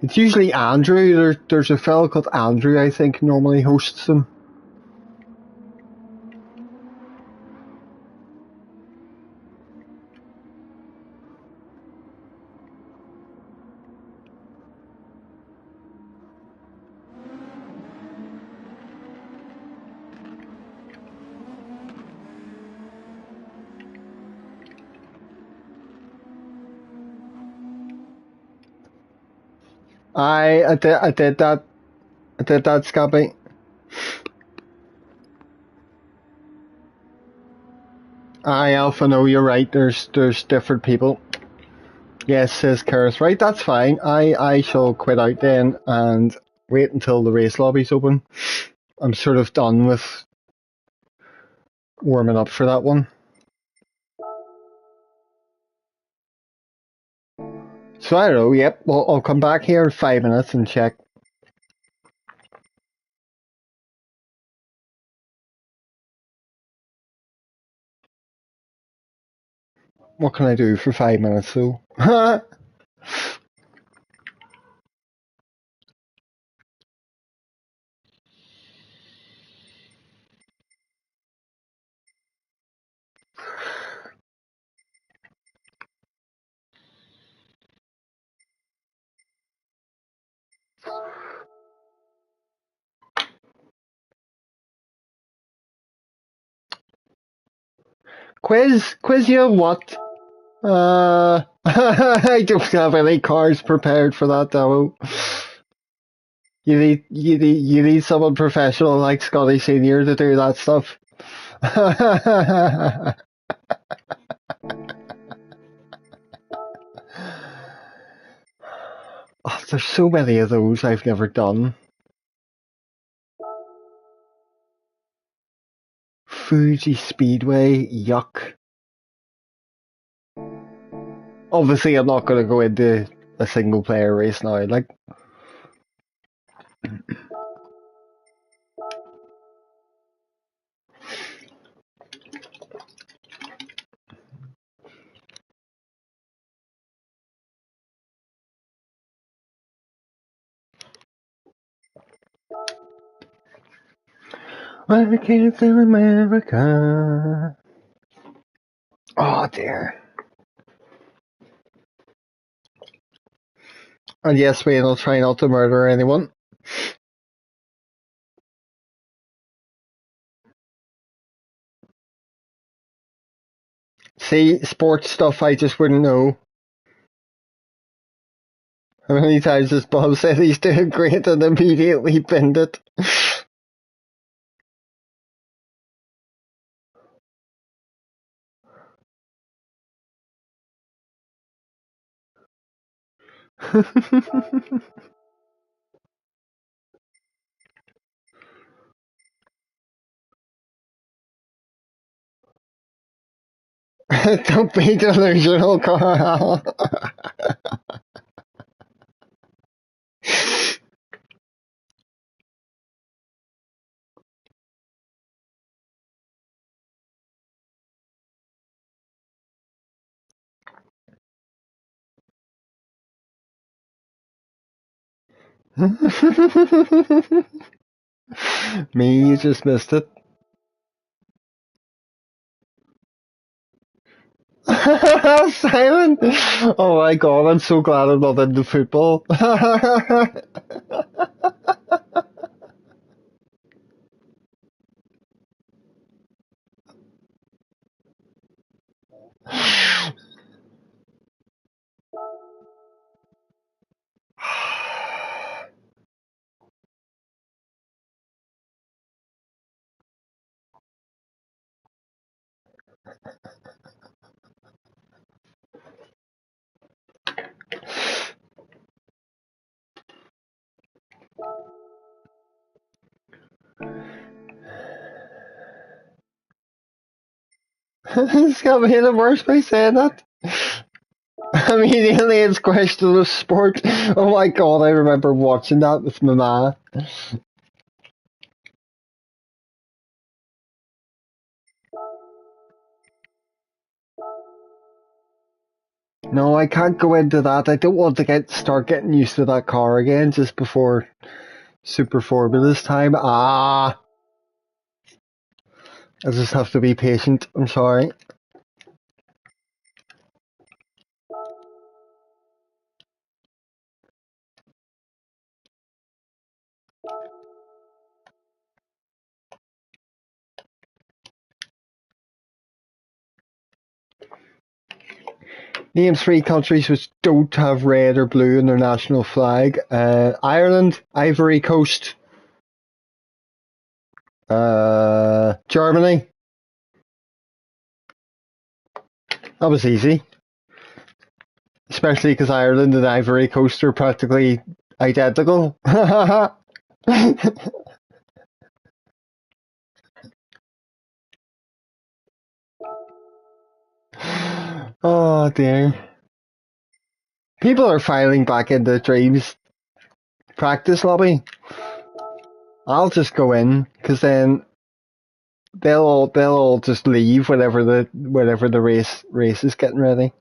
Speaker 1: It's usually Andrew. There's a fellow called Andrew, I think, normally hosts them. I did that. I did that, Scabby. Alpha, no, you're right. There's different people. Yes, says Karis. Right, that's fine. I shall quit out then and wait until the race lobby's open. I'm sort of done with warming up for that one. So I don't know, yep, well, I'll come back here in 5 minutes and check. What can I do for 5 minutes though? Quiz you what? I don't have any cards prepared for that though. You need someone professional like Scotty Senior to do that stuff. Oh, There's so many of those I've never done. Fuji Speedway, yuck. Obviously, I'm not going to go into a single player race now. Like, when the kids in America. Oh dear. And yes, Wayne will try not to murder anyone. See, sports stuff I just wouldn't know. How many times has Bob said he's doing great and immediately pinned it? Don't be delusional, Carl. Me, you just missed it. Simon! Oh my god, I'm so glad I'm not into football. It's got me in the worst by saying that. Immediately it's question of sport. Oh my god, I remember watching that with my ma. No, I can't go into that. I don't want to start getting used to that car again just before Super Formulas time. I just have to be patient. I'm sorry. Name three countries which don't have red or blue in their national flag. Ireland, Ivory Coast, Germany. That was easy. Especially because Ireland and Ivory Coast are practically identical. Oh dear. People are filing back into Dream's practice lobby. I'll just go in because then they'll all just leave whenever the race is getting ready.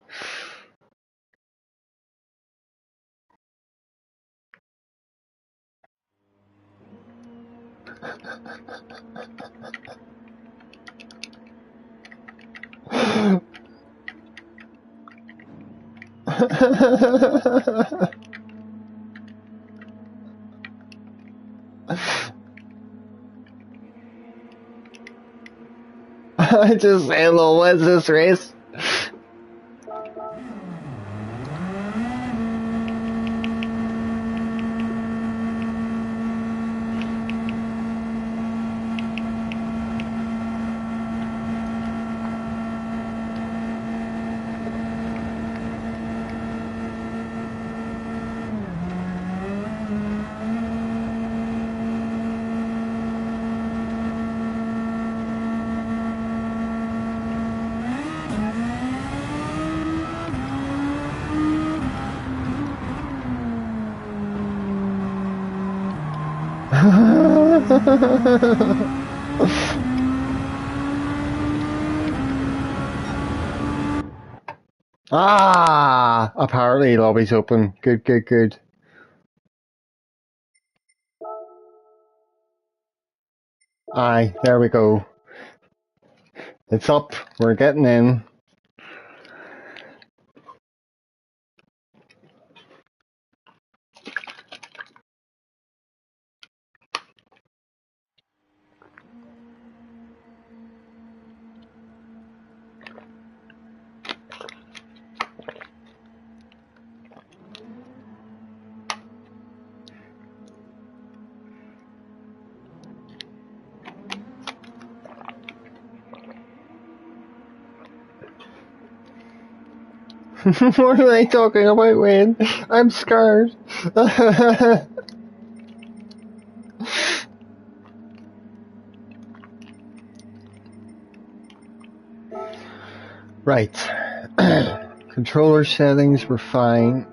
Speaker 1: I just say, hello, what's this race? Ah, apparently lobby's open. Good, good, good. Aye, there we go. It's up. We're getting in. What are they talking about, Wayne? I'm scared. Right. Controller settings were fine.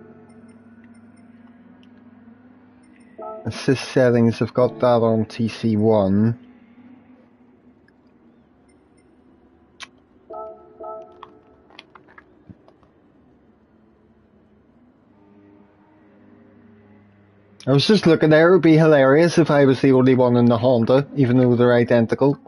Speaker 1: Assist settings, I've got that on TC1. I was just looking there, it would be hilarious if I was the only one in the Honda, even though they're identical.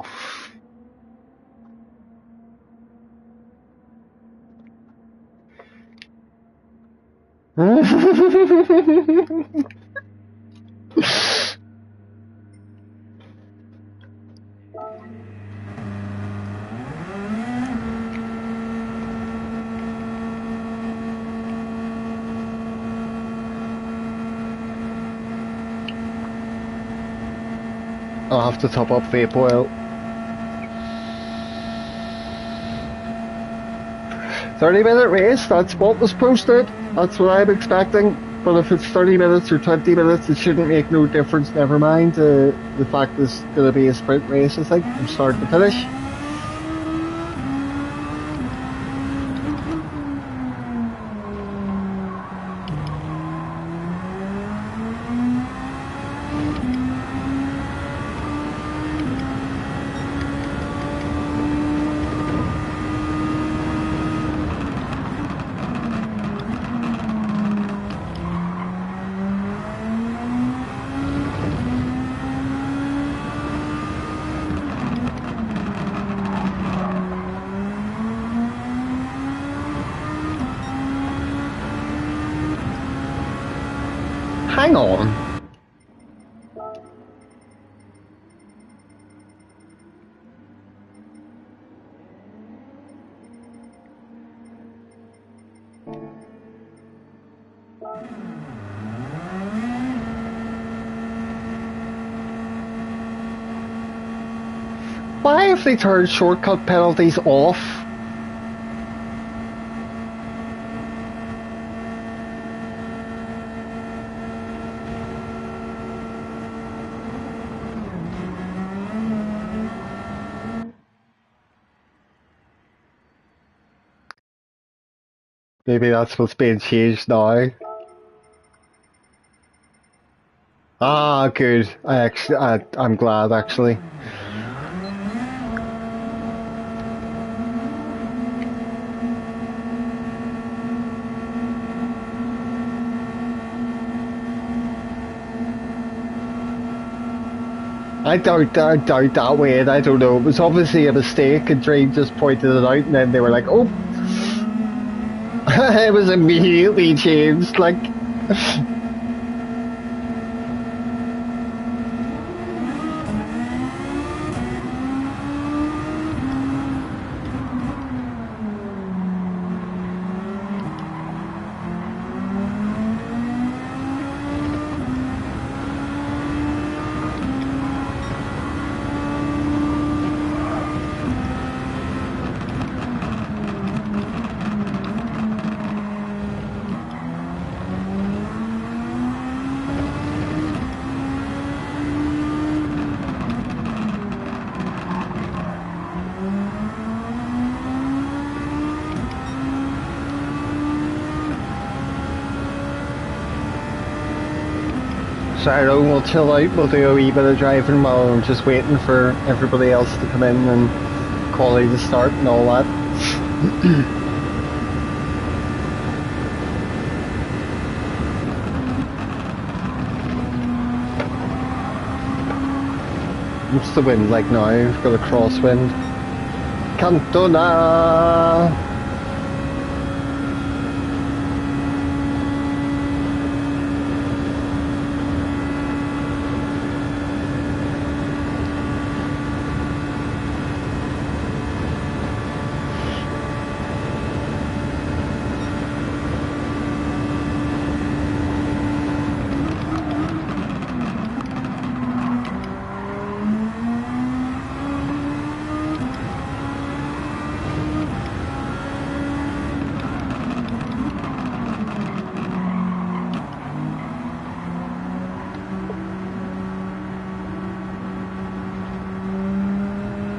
Speaker 1: I'll have to top up vape oil. 30-minute race, that's what was posted. That's what I'm expecting. But if it's 30 minutes or 20 minutes, it shouldn't make no difference. Never mind the fact it's going to be a sprint race, I think, from start to finish. Hang on. Why have they turned shortcut penalties off? Maybe that's what's being changed now. Ah, good. I'm glad actually. I doubt that way, and I don't know. It was obviously a mistake, and Dream just pointed it out, and then they were like, "Oh." It was immediately changed, like. So I don't know, we'll chill out, we'll do a wee bit of driving while I'm just waiting for everybody else to come in and quality to start and all that. What's the wind like now? We've got a crosswind. Cantona!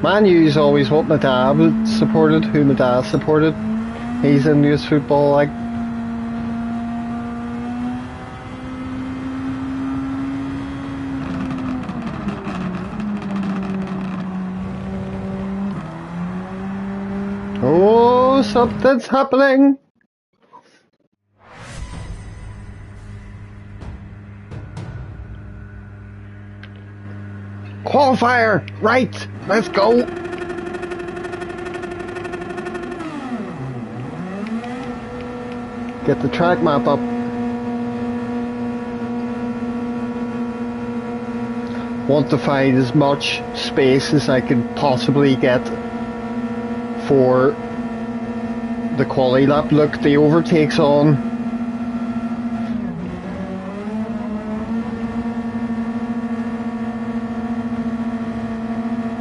Speaker 1: Man U's always what my dad would supported, who my dad supported. He's into his football like. Oh, something's happening! Qualifier! Right! Let's go! Get the track map up. Want to find as much space as I can possibly get for the quali lap. Look, the overtake's on.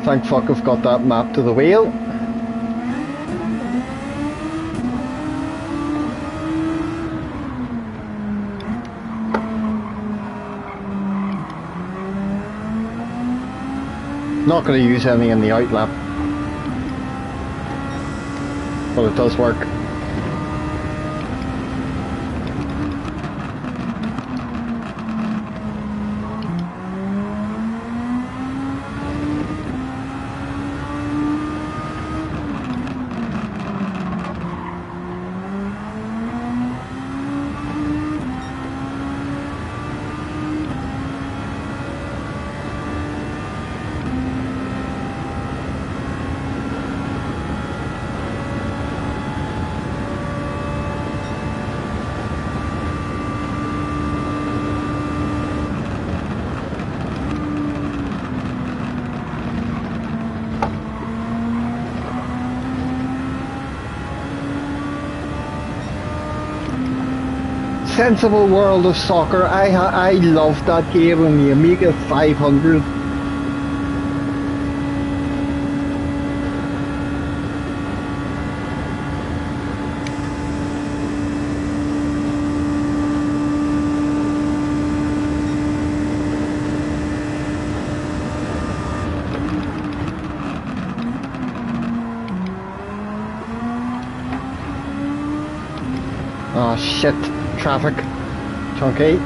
Speaker 1: Thank fuck I've got that map to the wheel. Not going to use any in the out lap, but it does work. Sensible World of Soccer. I love that game on the Amiga 500. Oh shit. Traffic. Chunky.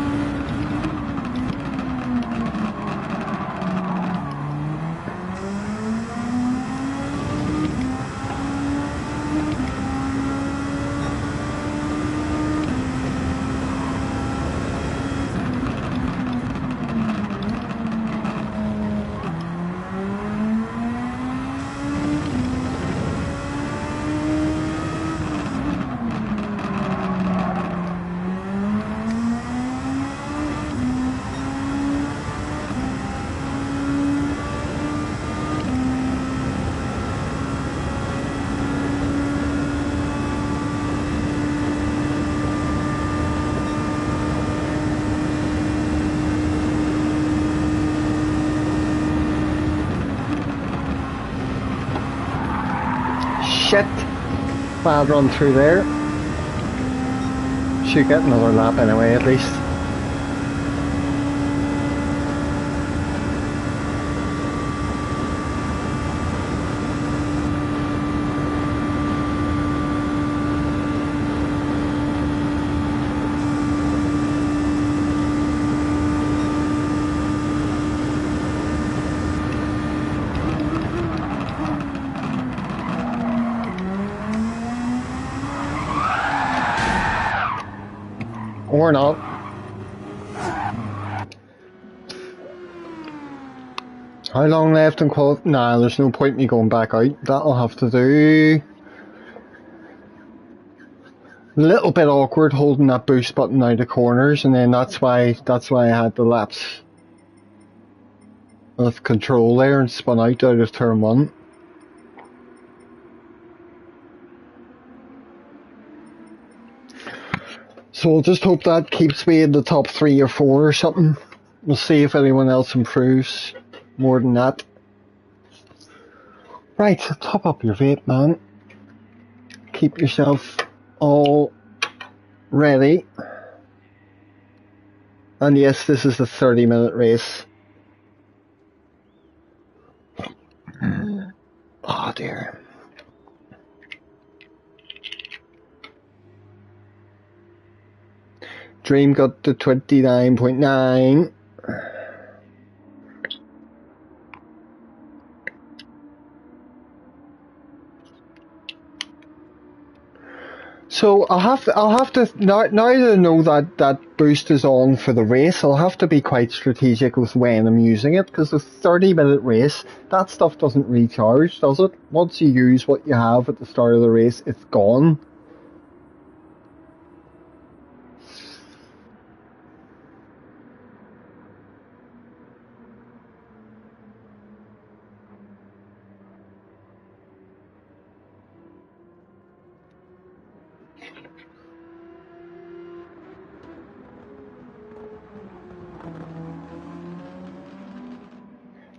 Speaker 1: Shit. Bad run through there. Should get another lap anyway, at least. Or not. How long left in Nah, there's no point in me going back out. That'll have to do. A little bit awkward holding that boost button out of corners, and then that's why I had the lapse of control there and spun out of turn 1. So we'll just hope that keeps me in the top 3 or 4 or something. We'll see if anyone else improves more than that. Right, top up your vape, man. Keep yourself all ready. And yes, this is a 30-minute race. Oh dear. Dream got to 29.9. So I'll have to now that I know that boost is on for the race, I'll have to be quite strategic with when I'm using it, because the 30-minute race, that stuff doesn't recharge, does it? Once you use what you have at the start of the race, it's gone.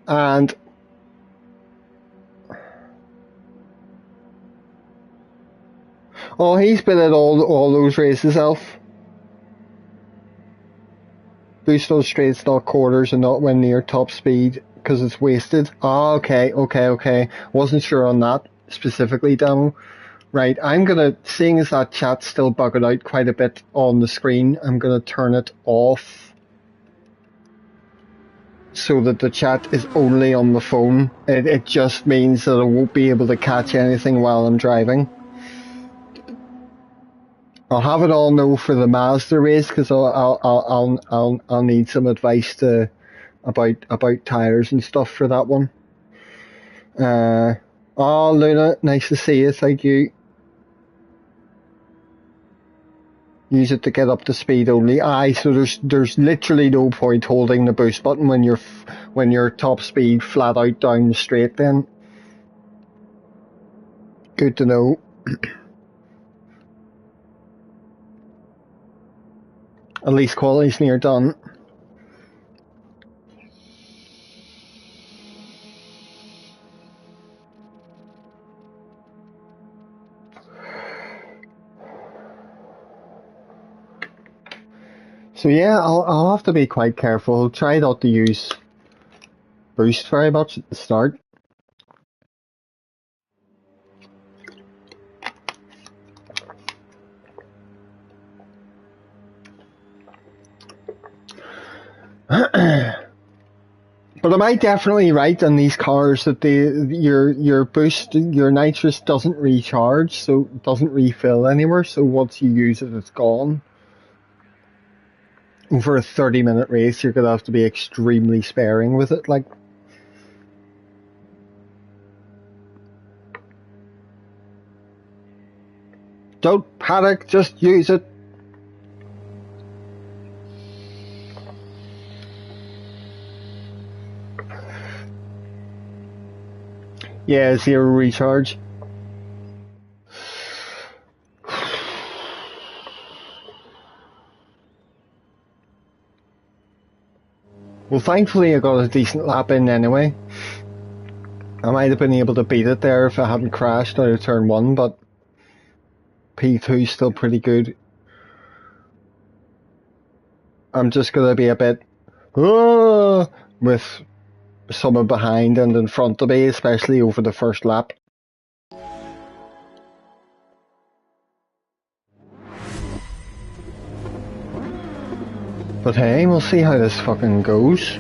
Speaker 1: And oh, he's been at all those races, Elf. Boost those straights, not quarters, and not when near top speed, because it's wasted. Ah, okay. Wasn't sure on that specifically, Damo. Right, I'm gonna, seeing as that chat's still bugging out quite a bit on the screen, I'm gonna turn it off so that the chat is only on the phone. It just means that I won't be able to catch anything while I'm driving. I'll have it all though for the Mazda race, because I'll need some advice about tires and stuff for that one. Oh, Luna, nice to see you. Thank you. Use it to get up to speed only. Aye, so there's literally no point holding the boost button when you're top speed flat out down the straight. Then good to know. At least quality's near done. So yeah, I'll have to be quite careful. Try not to use boost very much at the start. But am I definitely right on these cars that your boost, your nitrous doesn't recharge, so it doesn't refill anywhere, so once you use it, it's gone? Over a 30-minute race, you're going to have to be extremely sparing with it, like. Don't panic, just use it. Yeah, 0 recharge. Well, thankfully I got a decent lap in anyway. I might have been able to beat it there if I hadn't crashed out of turn 1, but P2's still pretty good. I'm just going to be a bit with someone behind and in front of me, especially over the first lap. But hey, we'll see how this fucking goes.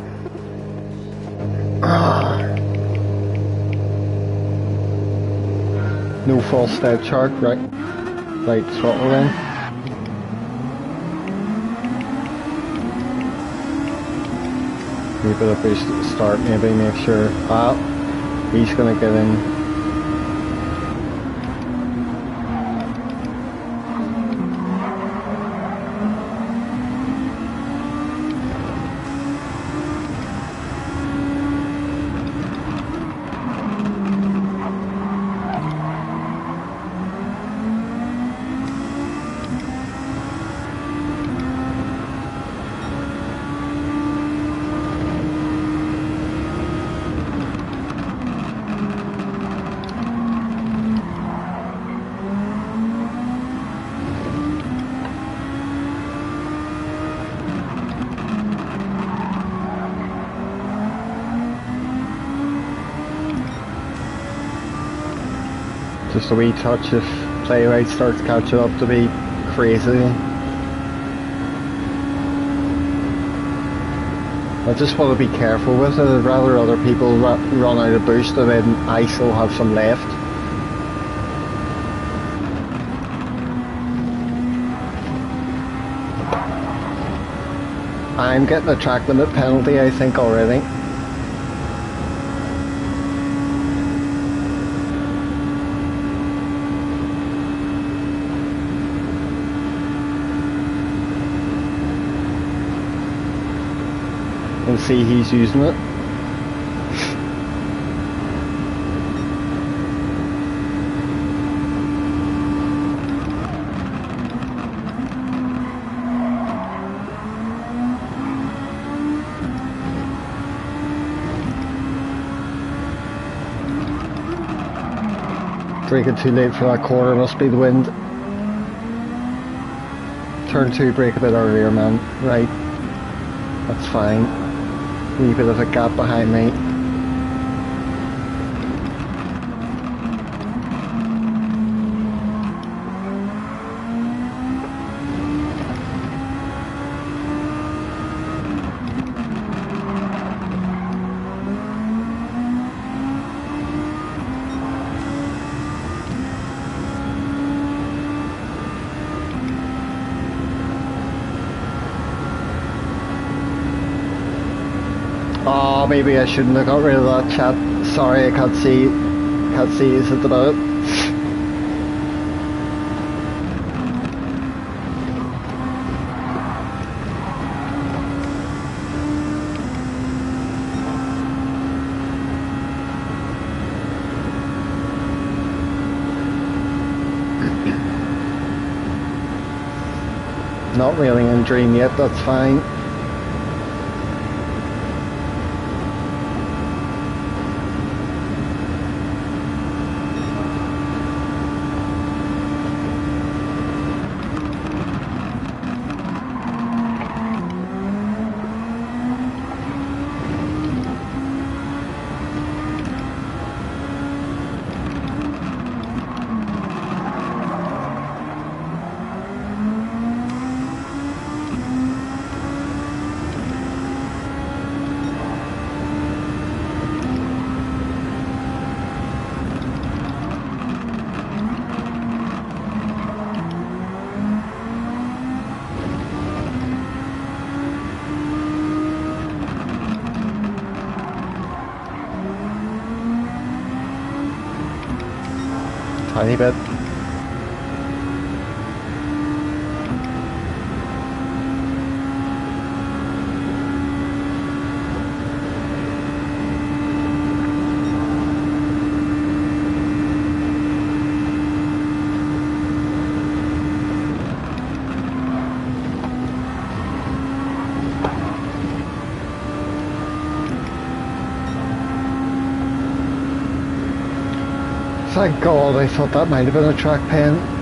Speaker 1: No false step chart, right? Right, throttle then. a bit of boost at the start, maybe make sure. Ah, he's going to get in. Just a wee touch if playwright starts catching up to be crazy. I just want to be careful with it. I'd rather other people run out of boost and then I still have some left. I'm getting a track limit penalty, I think, already. And see, he's using it. Braking too late for that corner, must be the wind. Turn 2, brake a bit earlier, man. Right, that's fine. Wee bit of a gap behind me. Oh, maybe I shouldn't have got rid of that chat. Sorry, I can't see is it about it? Not really in dream yet, that's fine. Tiny bit. Thank God, I thought that might have been a track pen.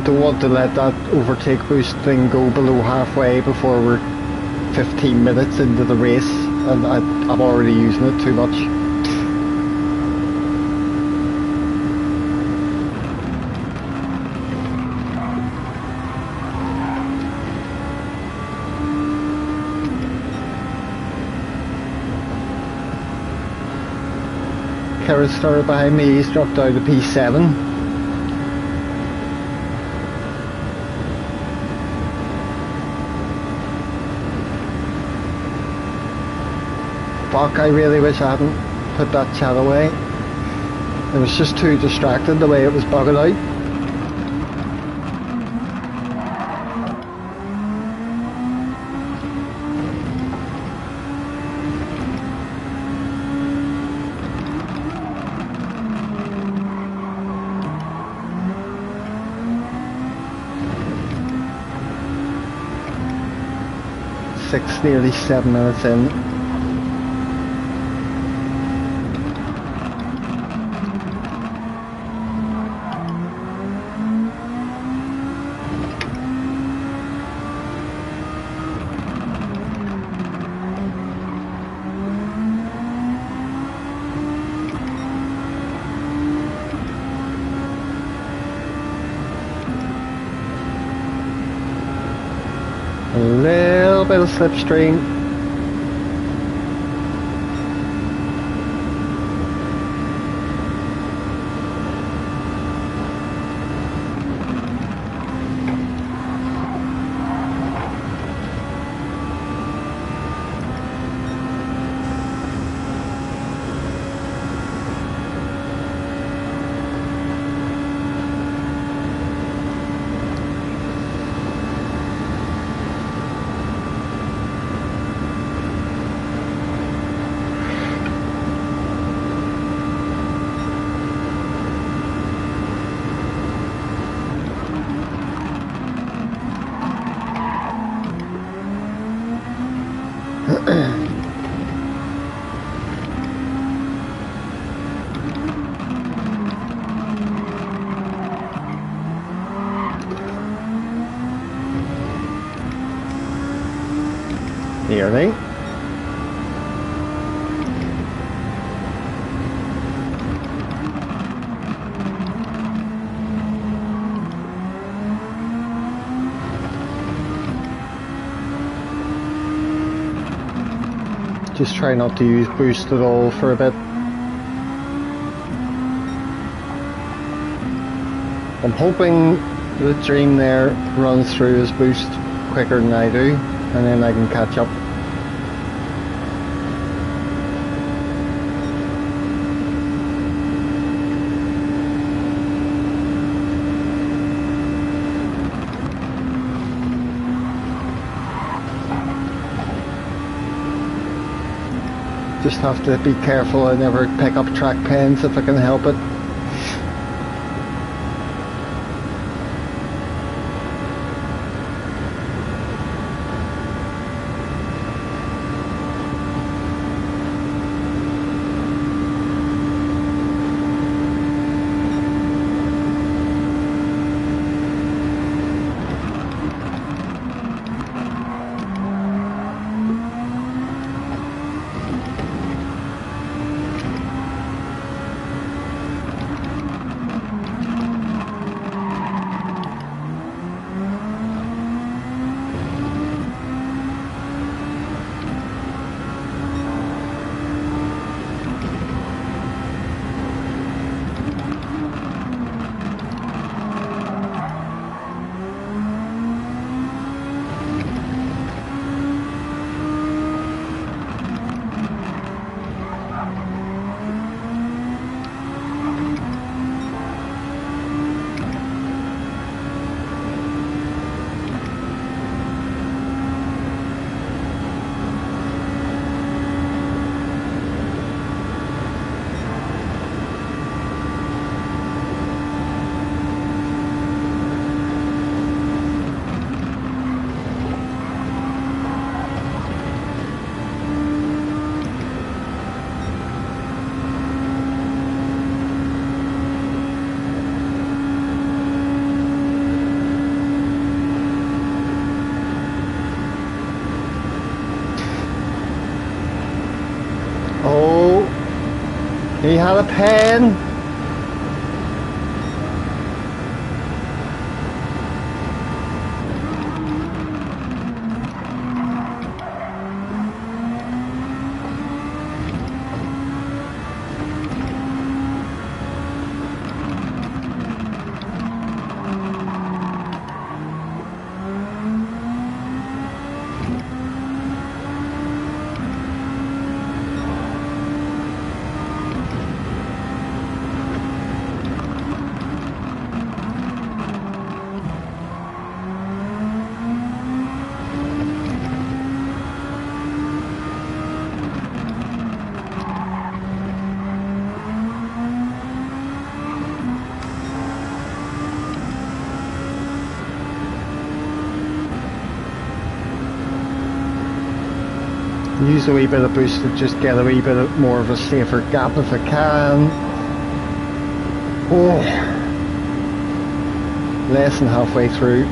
Speaker 1: don't want to let that overtake boost thing go below halfway before we're 15 minutes into the race, and I'm already using it too much. Kara started behind me, he's dropped down to P7. Fuck, I really wish I hadn't put that chat away. I was just too distracted the way it was bugging out. Nearly 7 minutes in. A little bit of slipstream. Nearly. Just try not to use boost at all for a bit. I'm hoping the Dream there runs through his boost quicker than I do, and then I can catch up. Just have to be careful I never pick up track pens if I can help it. He had a pen. Use a wee bit of boost to just get a wee bit more of a safer gap if I can. Oh, less than halfway through.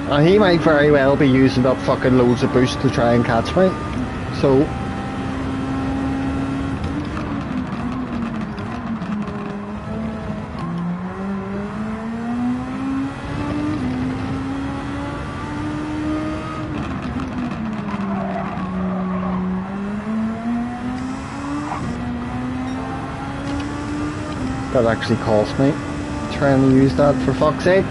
Speaker 1: And he might very well be using up fucking loads of boost to try and catch me. So that actually cost me trying to use that, for fuck's sake.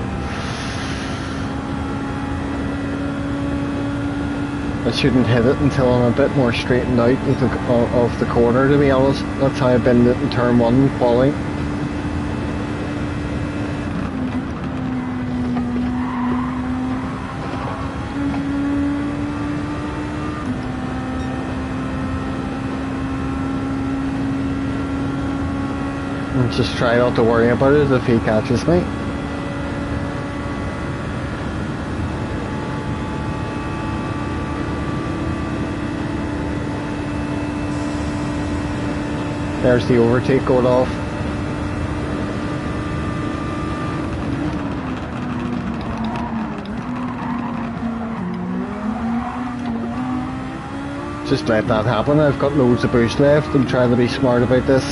Speaker 1: I shouldn't hit it until I'm a bit more straightened out of the corner, to be honest. That's how I've been in turn 1 quality. And just try not to worry about it if he catches me. There's the overtake going off. Just let that happen. I've got loads of boost left. I'm trying to be smart about this.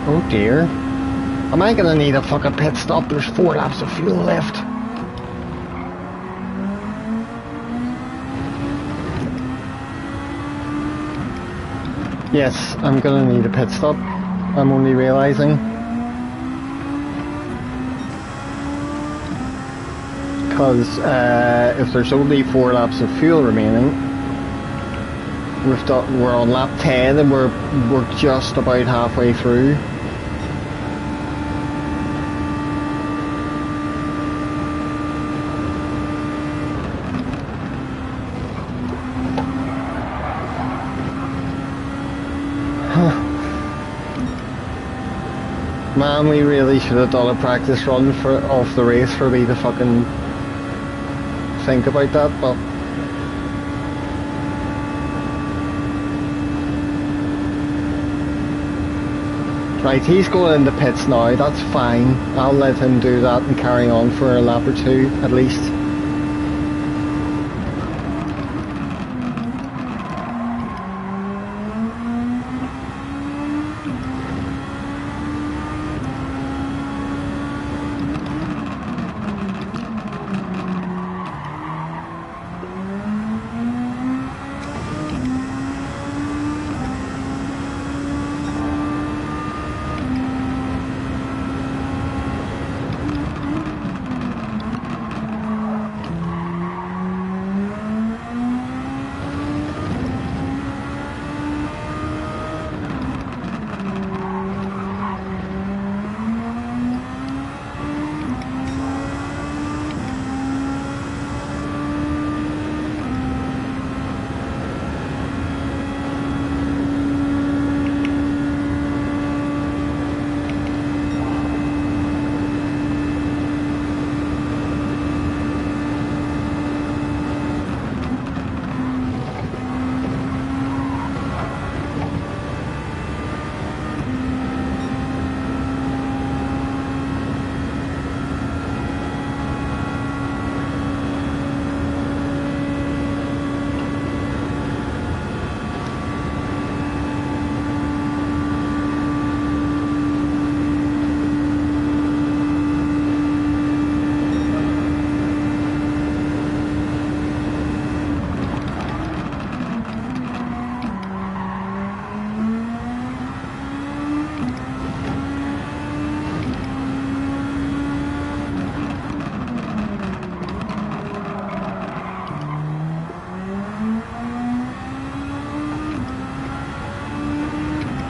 Speaker 1: Oh dear. Am I gonna need a fucking pit stop? There's 4 laps of fuel left. Yes, I'm gonna need a pit stop. I'm only realising. Because if there's only 4 laps of fuel remaining, we're on lap 10 and we're just about halfway through. Man, we really should have done a practice run off the race for me to fucking think about that, but right, he's going into pits now, that's fine. I'll let him do that and carry on for a lap or 2 at least.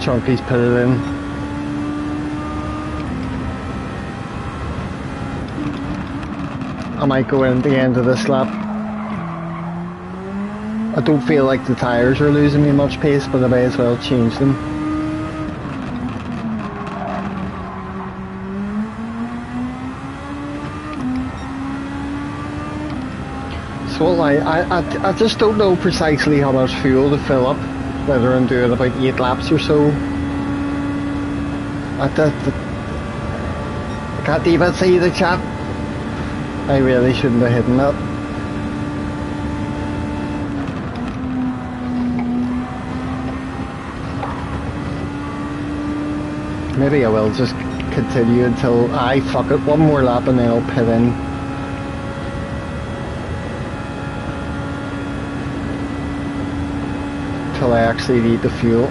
Speaker 1: Chunky's put it in. I might go in at the end of this lap. I don't feel like the tyres are losing me much pace, but I may as well change them. So I just don't know precisely how much fuel to fill up, whether I'm doing about 8 laps or so. I can't even see the chat. I really shouldn't have hidden that. Maybe I will just continue until fuck it, one more lap and then I'll pit in. Till I actually need the fuel.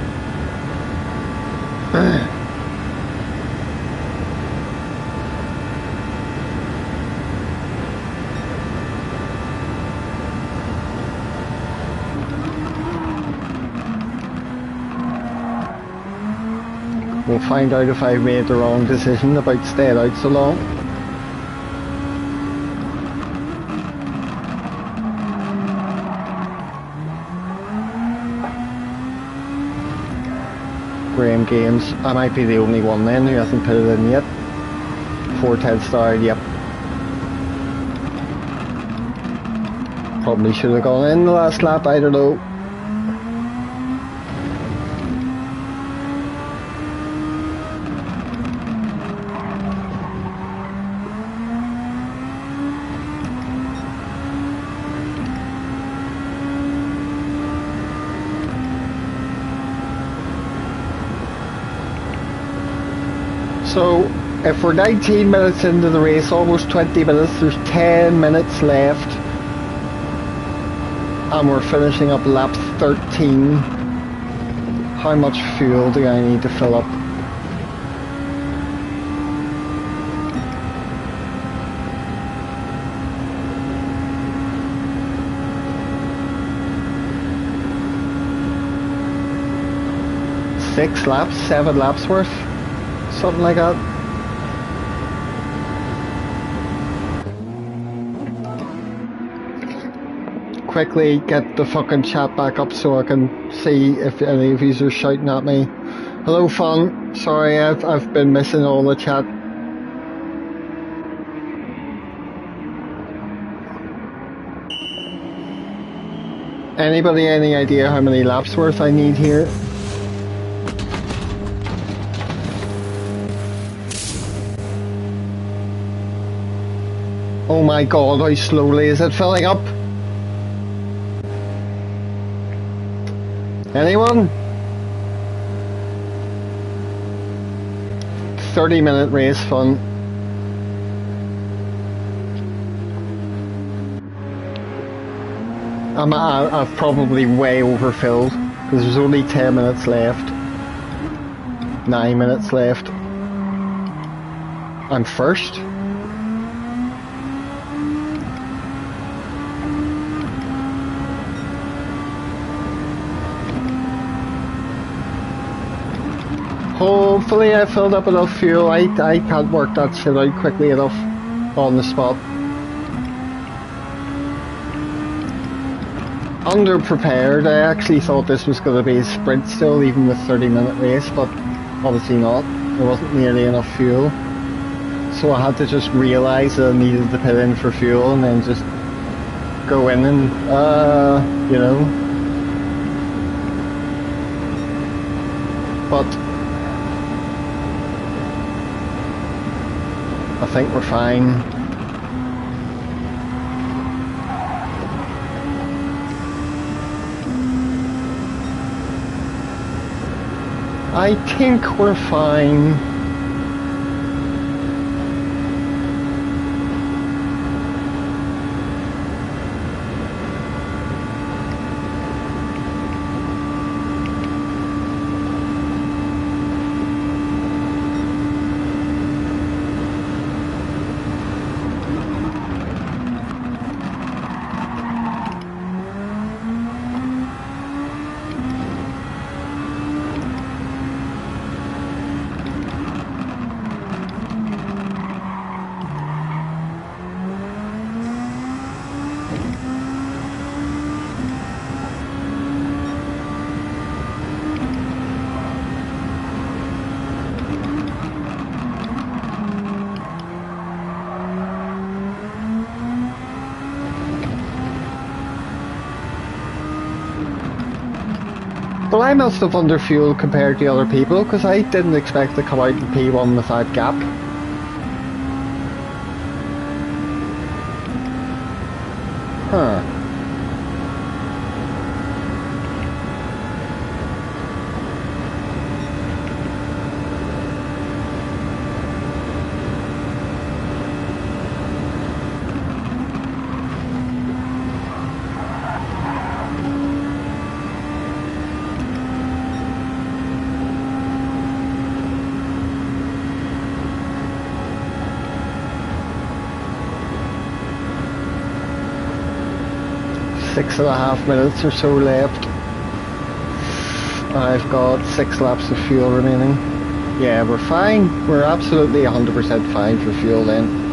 Speaker 1: We'll find out if I've made the wrong decision about staying out so long. Graham Games, I might be the only one then who hasn't put it in yet. 410 star, yep. Probably should have gone in the last lap, I don't know. So, if we're 19 minutes into the race, almost 20 minutes, there's 10 minutes left. And we're finishing up lap 13. How much fuel do I need to fill up? Six laps, 7 laps worth? Something like that. Quickly get the fucking chat back up so I can see if any of you are shouting at me. Hello Fun, sorry I've been missing all the chat. Anybody any idea how many laps worth I need here? Oh my god, how slowly is it filling up? Anyone? 30-minute race Fun. I've probably way overfilled because there's only 10 minutes left. 9 minutes left. I'm first. Hopefully I filled up enough fuel. I can't work that shit out quickly enough on the spot. Underprepared. I actually thought this was going to be a sprint still, even with 30-minute race, but obviously not. There wasn't nearly enough fuel. So I had to just realise that I needed to put in for fuel and then just go in and, you know. But I think we're fine. I think we're fine. Well, I must have underfueled compared to other people because I didn't expect to come out in P1 with that gap. Huh. Six and a half minutes or so left. I've got 6 laps of fuel remaining. Yeah, we're fine. We're absolutely 100% fine for fuel then.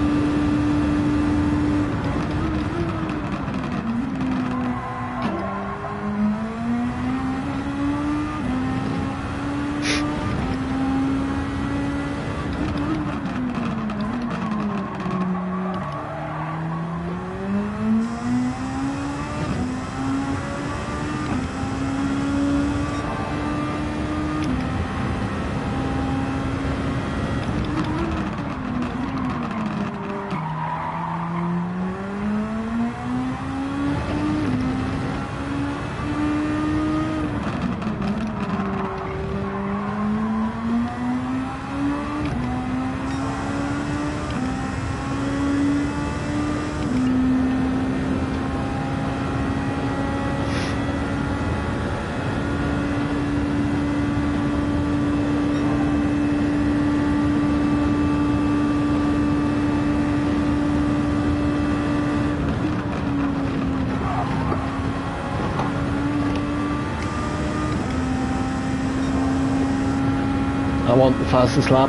Speaker 1: I want the fastest lap.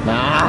Speaker 1: Nah.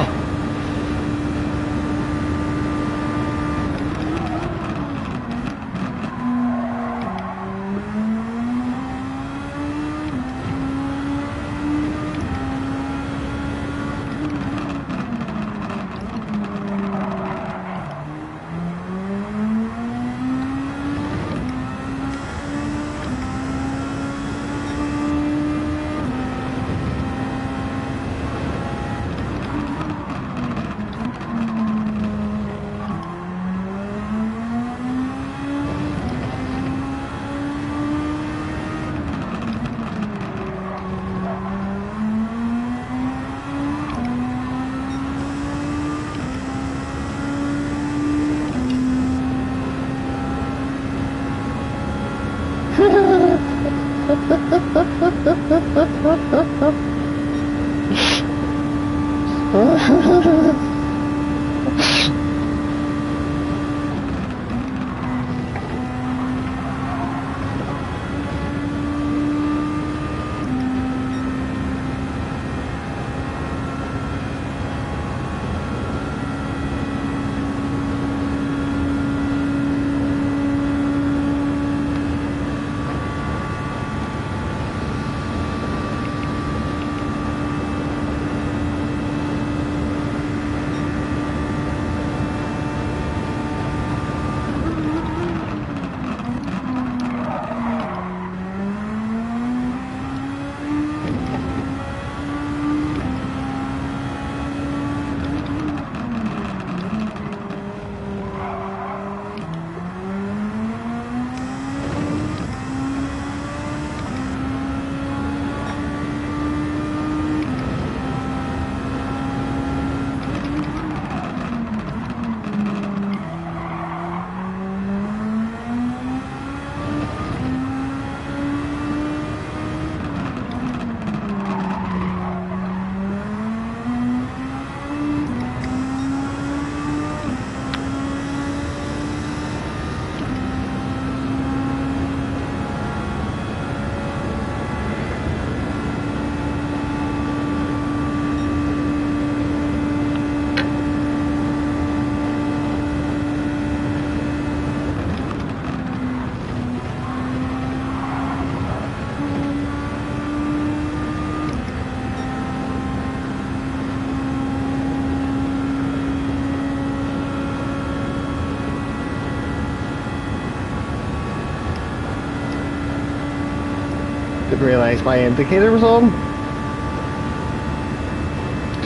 Speaker 1: Didn't realise my indicator was on.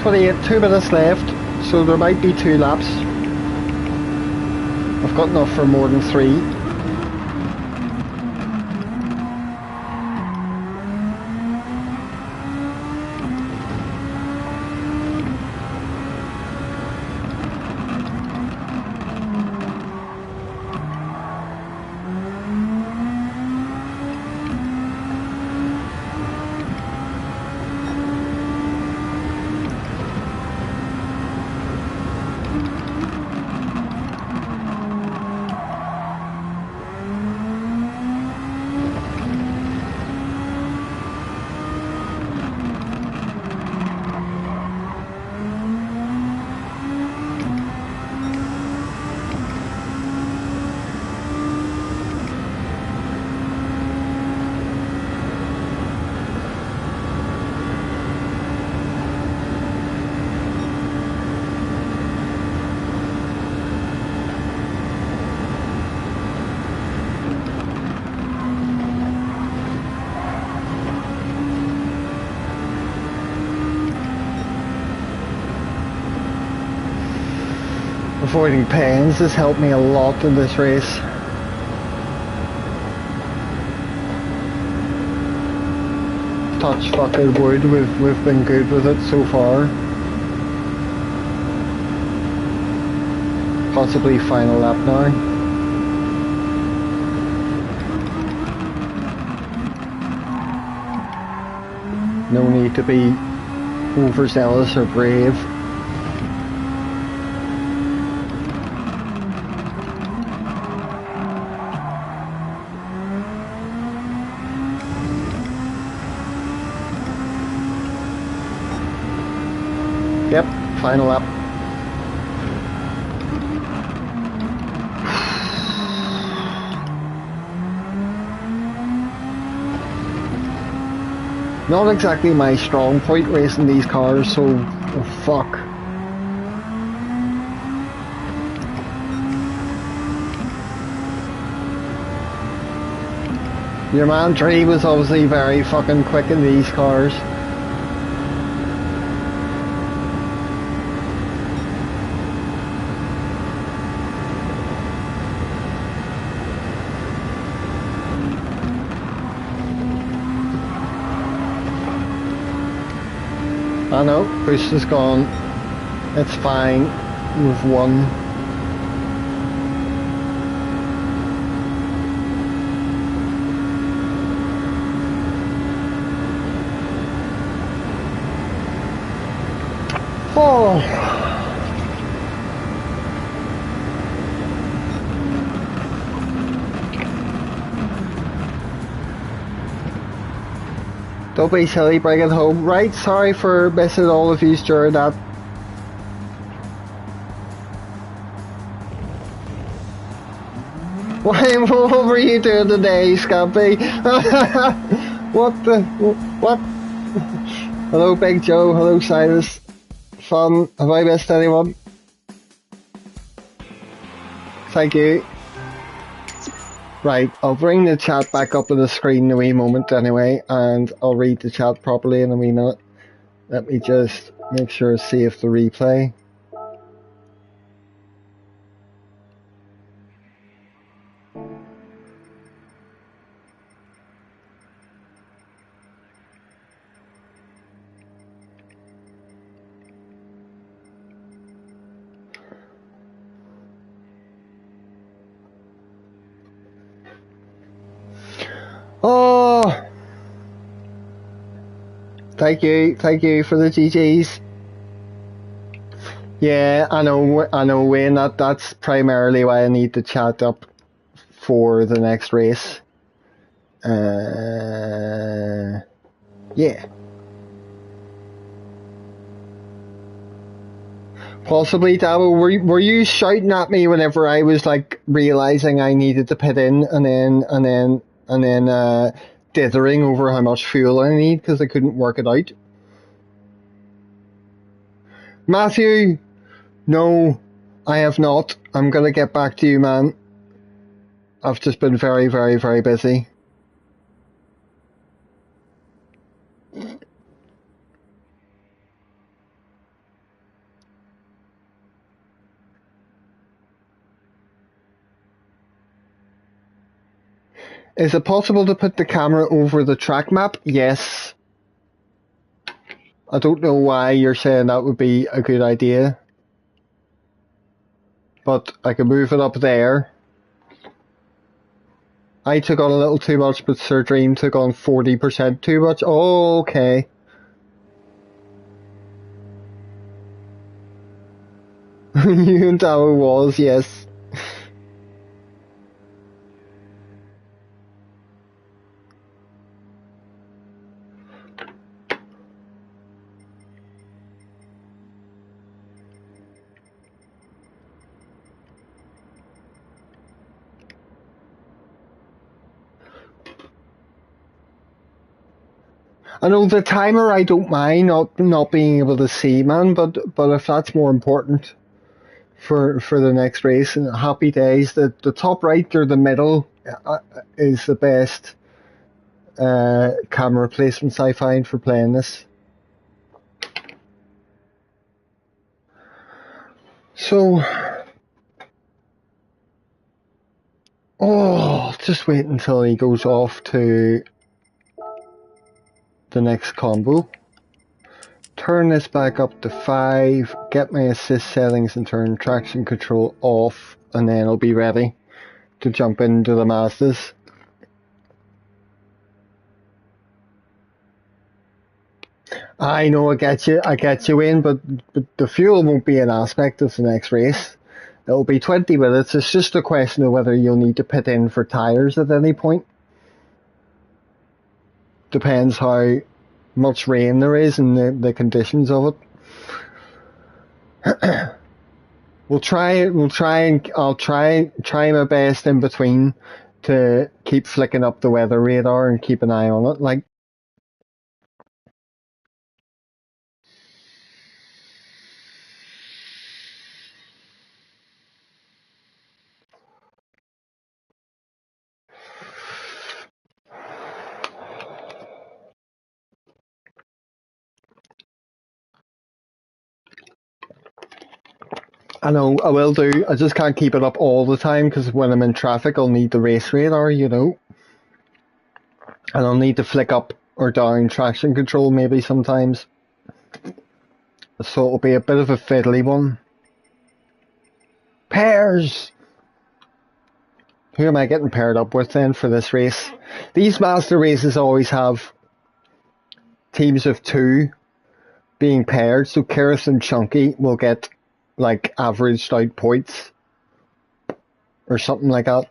Speaker 1: 28, 2 minutes left, so there might be 2 laps. I've got enough for more than 3. Avoiding pens has helped me a lot in this race. Touch fucking wood, we've been good with it so far. Possibly final lap now. No need to be overzealous or brave. Yep, final lap. Not exactly my strong point racing these cars, so oh fuck. Your man Tree was obviously very fucking quick in these cars. I know, boost is gone. It's fine. We've won. Oh. Don't be silly, bring it home. Right, sorry for missing all of you during that. What were you doing today, Scampy? What the... what? Hello, Big Joe. Hello, Silas. Fun. Have I missed anyone? Thank you. Right, I'll bring the chat back up on the screen in a wee moment anyway, and I'll read the chat properly in a wee minute. Let me just make sure to save the replay. Oh, thank you for the GGs. Yeah, I know, Wayne. That's primarily why I need the chat up for the next race. Yeah. Possibly, Dabo. Were you shouting at me whenever I was like realizing I needed to pit in, and then dithering over how much fuel I need because I couldn't work it out? Matthew, no, I have not. I'm gonna get back to you, man. I've just been very, very, very busy. Is it possible to put the camera over the track map? Yes. I don't know why you're saying that would be a good idea. But I can move it up there. I took on a little too much, but Sir Dream took on 40% too much. Oh, okay. You and how it was, yes. I know the timer I don't mind not being able to see, man, but if that's more important for the next race, and happy days. The top right or the middle is the best camera placements I find for playing this. So, just wait until he goes off to the next combo. Turn this back up to 5, get my assist settings and turn traction control off, and then I'll be ready to jump into the Mazdas. I know, I get you in, but the fuel won't be an aspect of the next race. It'll be 20 minutes. It's just a question of whether you'll need to pit in for tyres at any point. Depends how much rain there is and the conditions of it. I'll try my best in between to keep flicking up the weather radar and keep an eye on it. Like, I know, I will do. I just can't keep it up all the time because when I'm in traffic, I'll need the race radar, you know. And I'll need to flick up or down traction control maybe sometimes. So it'll be a bit of a fiddly one. Pairs! Who am I getting paired up with then for this race? These master races always have teams of 2 being paired, so Kirith and Chunky will get like averaged out points or something like that.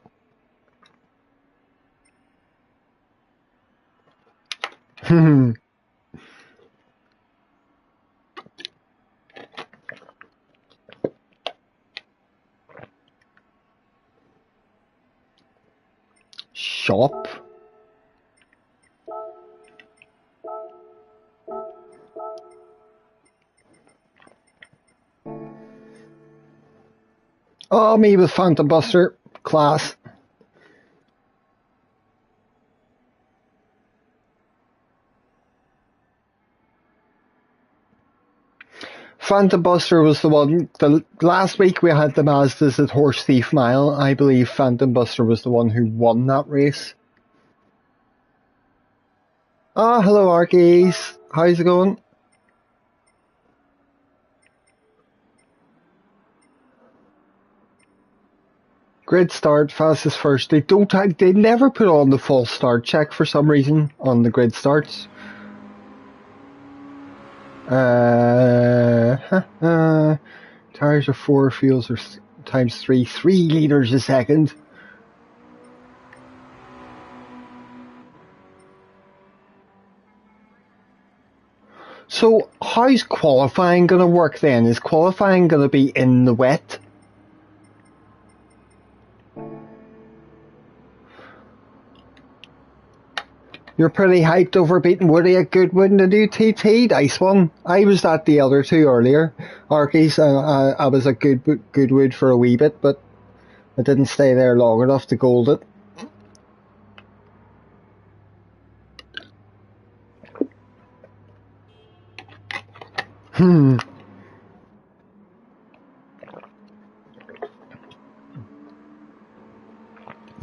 Speaker 1: Shop? Oh, me with Phantom Buster. Class. Phantom Buster was the one. Last week we had the Mazdas at Horse Thief Mile. I believe Phantom Buster was the one who won that race. Ah, hello Arkies. How's it going? Grid start, fastest first. They never put on the false start check for some reason on the grid starts. Tires are 4, fuels are times 3 liters a second. So how's qualifying going to work then? Is qualifying going to be in the wet? You're pretty hyped over beating Woody at Goodwood in the new TT. Nice one. I was at the other 2 earlier. Arkies, I was at Goodwood for a wee bit, but I didn't stay there long enough to gold it.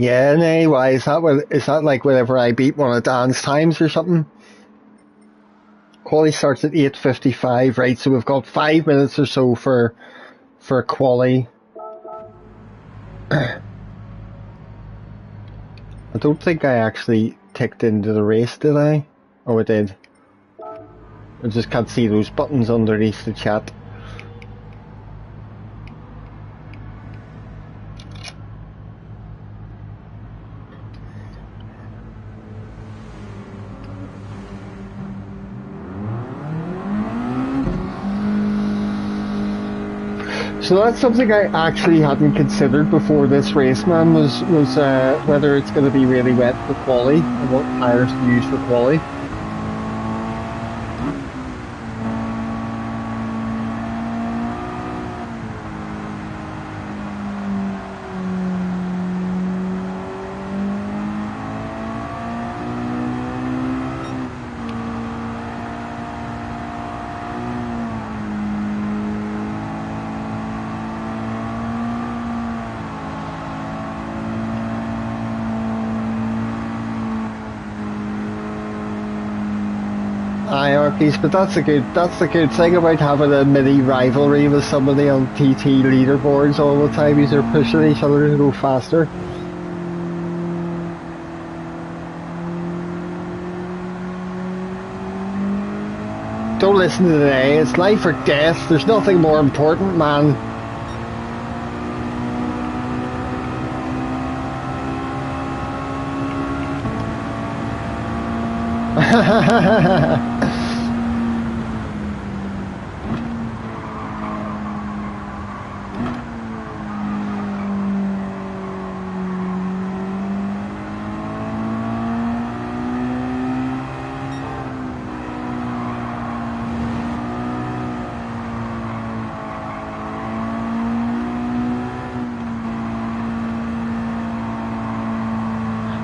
Speaker 1: Yeah, nay, why is that? Is that like whenever I beat one of Dan's times or something? Quali starts at 8:55, right? So we've got 5 minutes or so for quali. I don't think I actually ticked into the race, did I? Oh, I did. I just can't see those buttons underneath the chat. So that's something I actually hadn't considered before this race, man, was whether it's going to be really wet for quali and what tyres to use for quali. Hierarchies, but that's the good thing about having a mini rivalry with somebody on TT leaderboards all the time. They're pushing each other to go faster. Don't listen to today. It's life or death. There's nothing more important, man.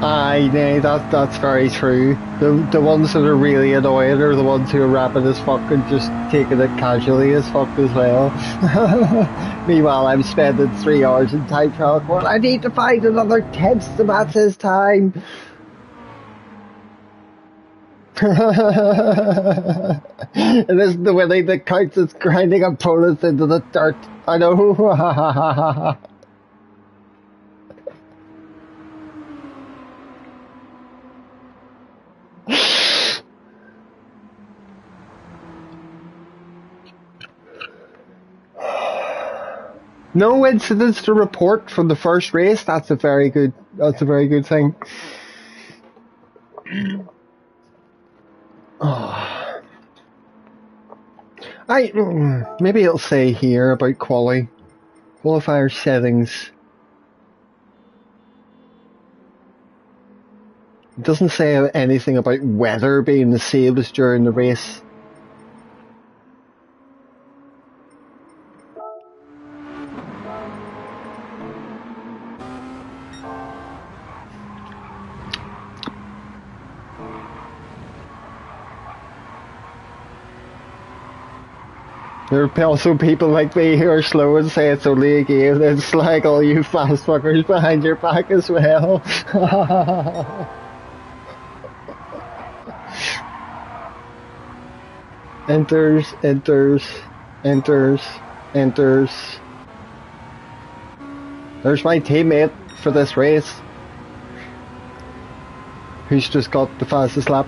Speaker 1: Aye, nay, that's very true. The ones that are really annoying are the ones who are rapid as fuck and just taking it casually as fuck as well. Meanwhile, I'm spending 3 hours in time trial going, I need to find another tenth to match his time. It isn't the winning that counts, it's grinding opponents into the dirt. I know. No incidents to report from the first race. That's a very good thing. Oh. Maybe it'll say here about qualifier settings. It doesn't say anything about weather being the same as during the race. There are also people like me who are slow and say it's only a game and slag all you fast fuckers behind your back as well. Enters. There's my teammate for this race, who's just got the fastest lap.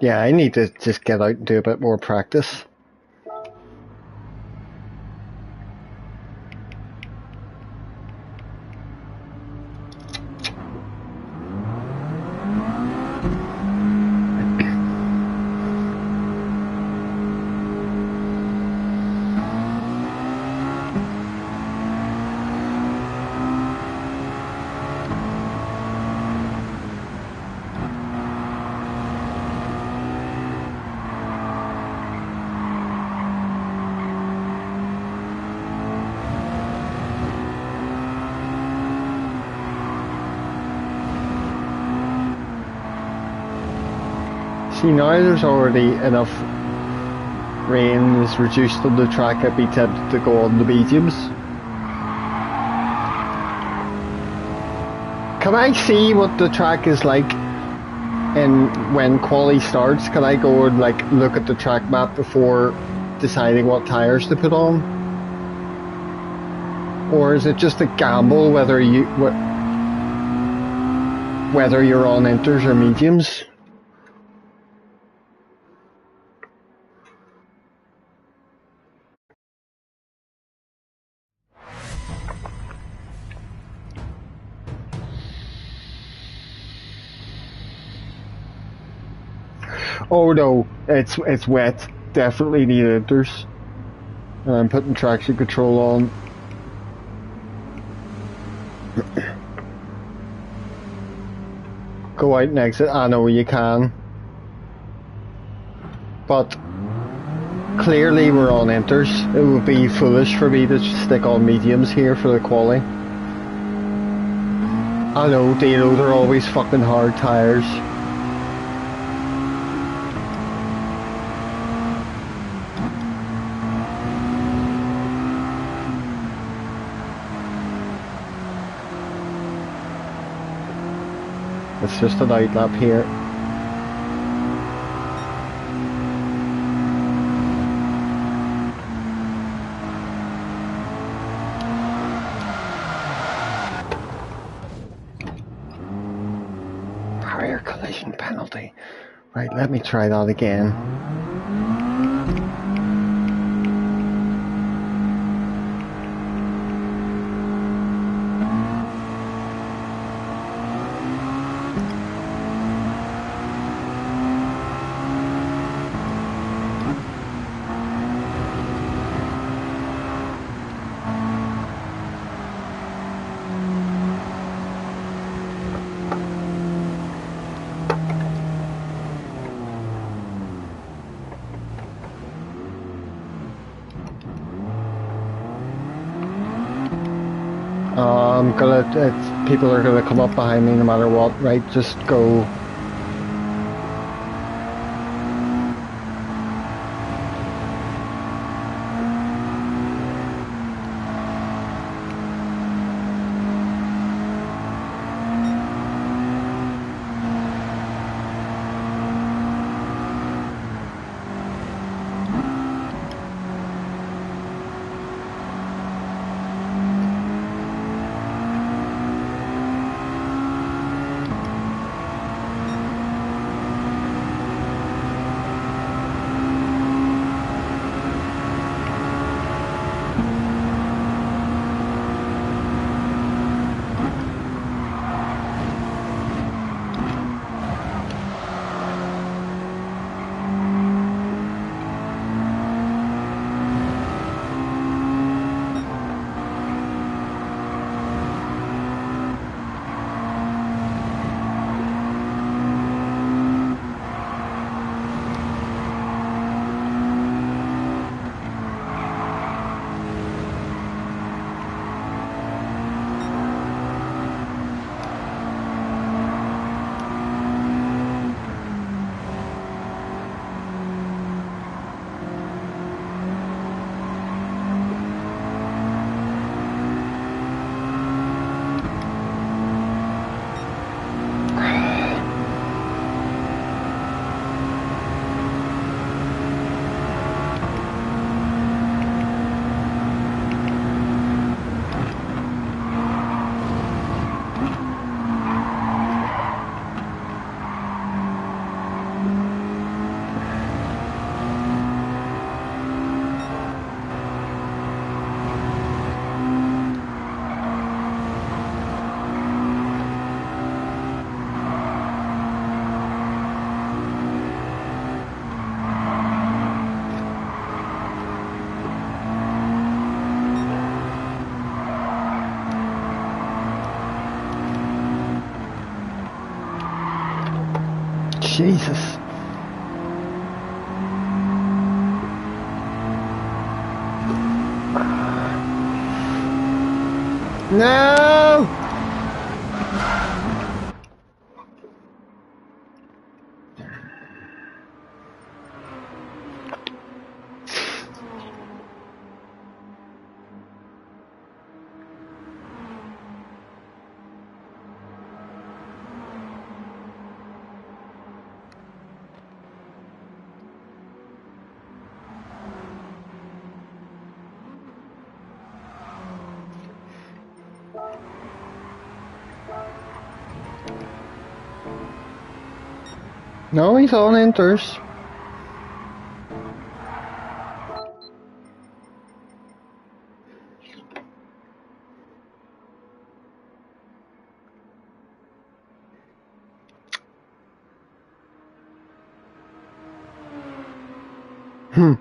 Speaker 1: Yeah, I need to just get out and do a bit more practice. See, now there's already enough rain is reduced on the track. I'd be tempted to go on the mediums. Can I see what the track is like and when quali starts? Can I go and like look at the track map before deciding what tyres to put on? Or is it just a gamble whether you're on inters or mediums? Oh no, it's wet. Definitely need inters. And I'm putting traction control on. Go out and exit. I know you can. But clearly we're on inters. It would be foolish for me to stick on mediums here for the quali. I know, Dino, they're always fucking hard tyres. It's just an out lap here. Barrier collision penalty. Right, let me try that again. People are gonna come up behind me no matter what, right? Just go. Jesus. No! No, he's on enters. Hmm.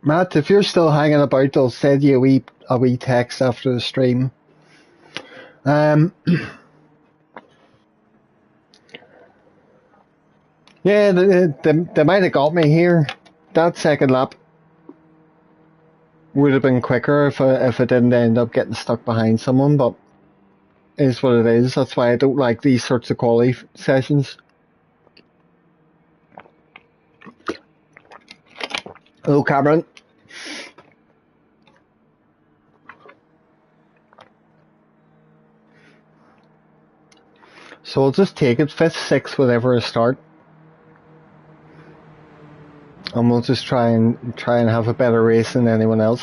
Speaker 1: Matt, if you're still hanging about, I'll send you a wee text after the stream. Yeah, they might have got me here. That second lap would have been quicker if I didn't end up getting stuck behind someone, but it is what it is. That's why I don't like these sorts of quali sessions. Hello, Cameron. So I'll just take it 5th, 6th, whatever I start, and we'll just try and have a better race than anyone else.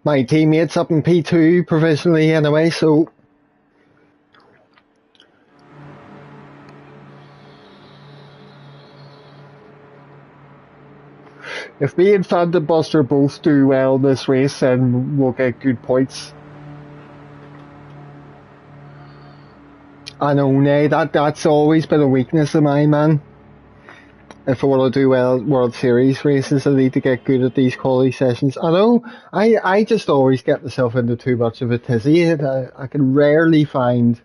Speaker 1: My teammates up in P2 provisionally anyway, so if me and Phantom Buster both do well in this race, then we'll get good points. I know, Nay, that's always been a weakness of mine, man. If I want to do well at World Series races, I need to get good at these quality sessions. I know, I just always get myself into too much of a tizzy. I can rarely find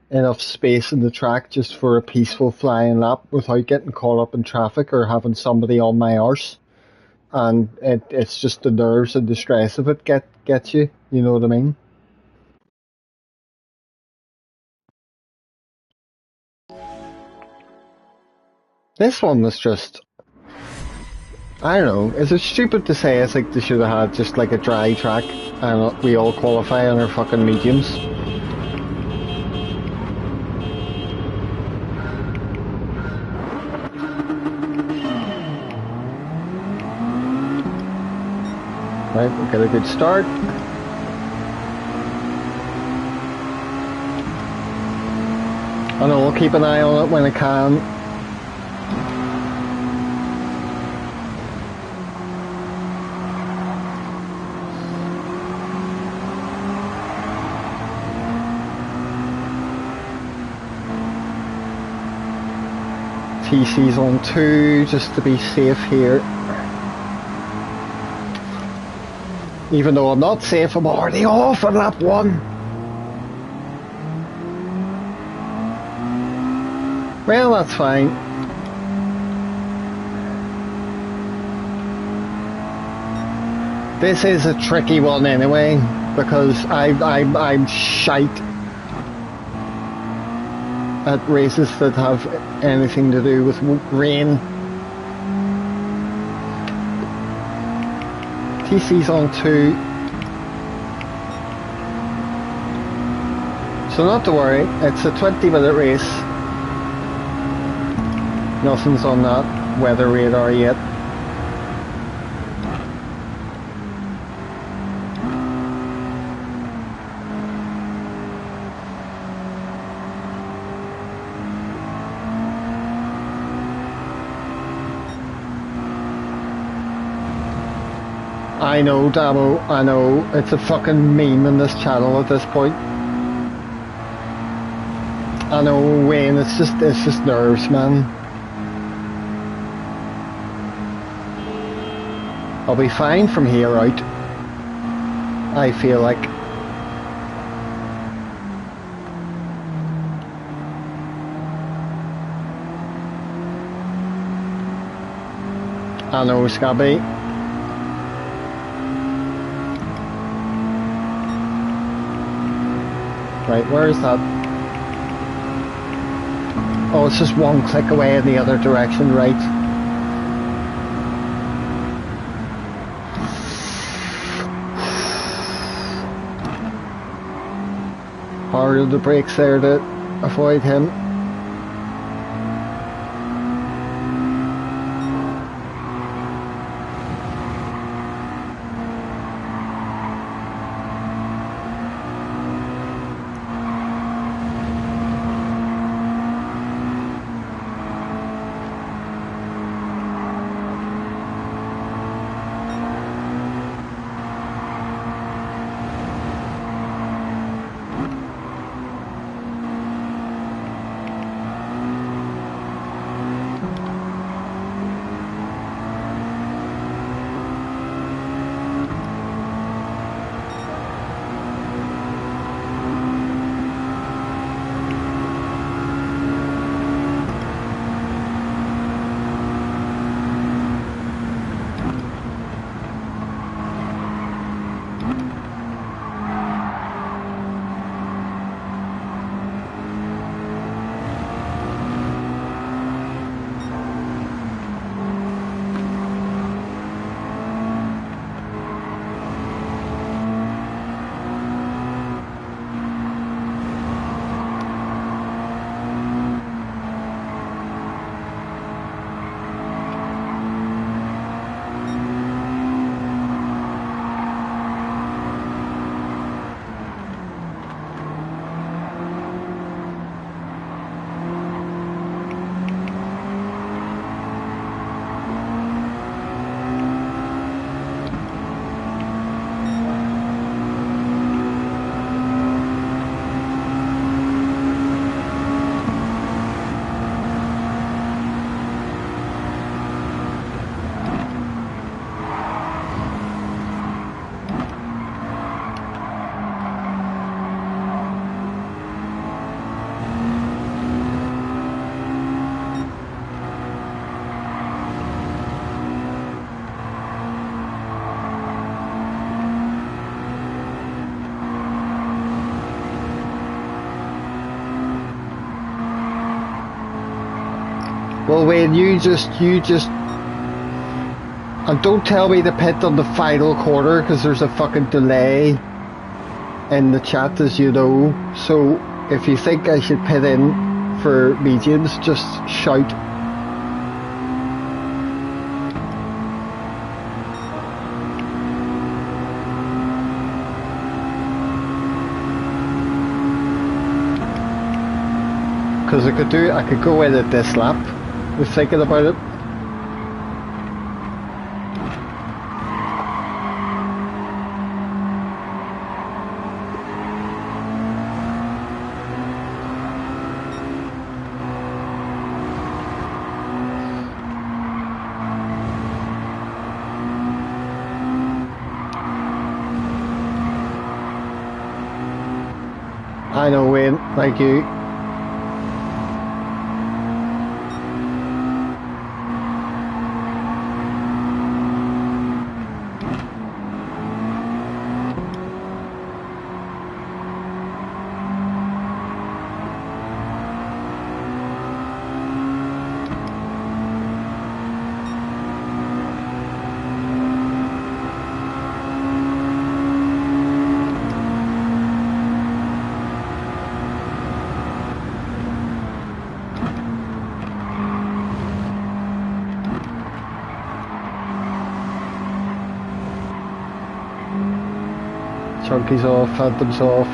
Speaker 1: enough space in the track just for a peaceful flying lap without getting caught up in traffic or having somebody on my arse. And it's just the nerves and the stress of it gets you, you know what I mean? This one was just, I don't know, is it stupid to say I think they should have had just like a dry track and we all qualify on our fucking mediums? Right, we'll get a good start. I know, I'll keep an eye on it when I can. TC's on 2, just to be safe here. Even though I'm not safe, I'm already off on lap 1. Well, that's fine. This is a tricky one anyway, because I'm shite at races that have anything to do with rain. TC's on 2. So not to worry, it's a 20-minute race. Nothing's on that weather radar yet. I know, Damo, I know. It's a fucking meme in this channel at this point. I know, Wayne, it's just nerves, man. I'll be fine from here out. I feel like. I know, Scabby. Right, where is that? Oh, it's just one click away in the other direction, right? Hard on the brakes there to avoid him. Well, Wayne, you just, and don't tell me to pit on the final corner, because there's a fucking delay in the chat, as you know. So, if you think I should pit in for mediums, just shout. Because I could go in at this lap. Was thinking about it. I know, Wayne, thank you. Chunky's off, Phantom's off.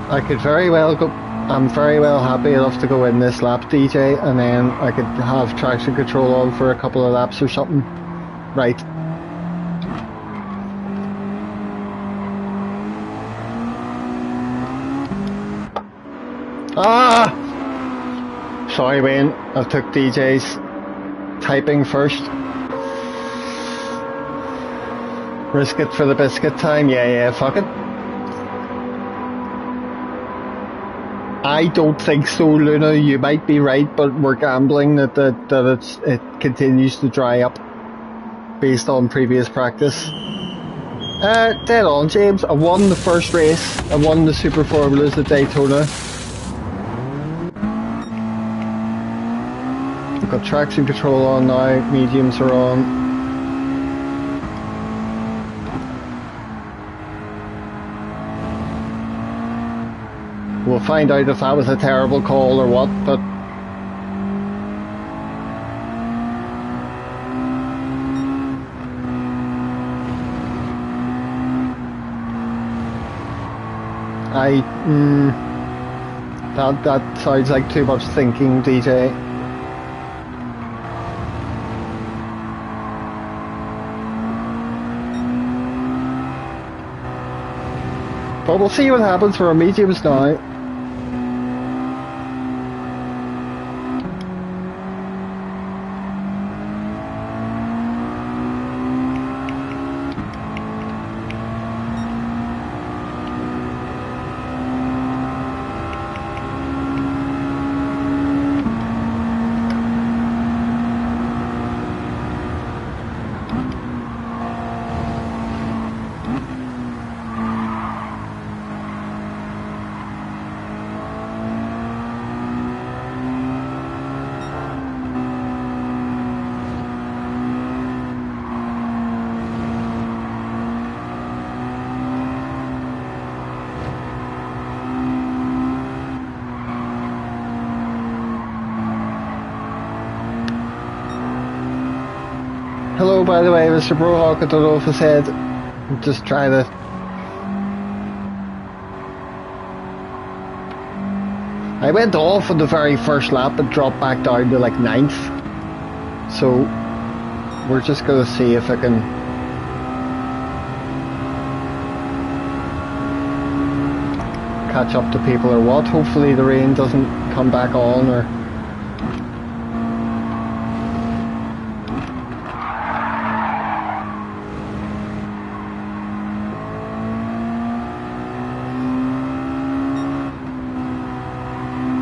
Speaker 1: I could very well go, I'm very well happy enough to go in this lap, DJ, and then I could have traction control on for a couple of laps or something. Right. Ah! Sorry, Wayne. I took DJ's typing first. Risk it for the biscuit time? Yeah, fuck it. I don't think so, Luna. You might be right, but we're gambling that it continues to dry up based on previous practice. Dead on, James. I won the first race. I won the Super Formulas at Daytona. I've got traction control on now. Mediums are on. We'll find out if that was a terrible call or what, but that sounds like too much thinking, DJ. But we'll see what happens for our mediums now. Hello, by the way, Mr. Brohawk. I don't know if I said. I'm just trying to. I went off on the very first lap and dropped back down to like 9th. So we're just going to see if I can. Catch up to people or what. Hopefully the rain doesn't come back on or.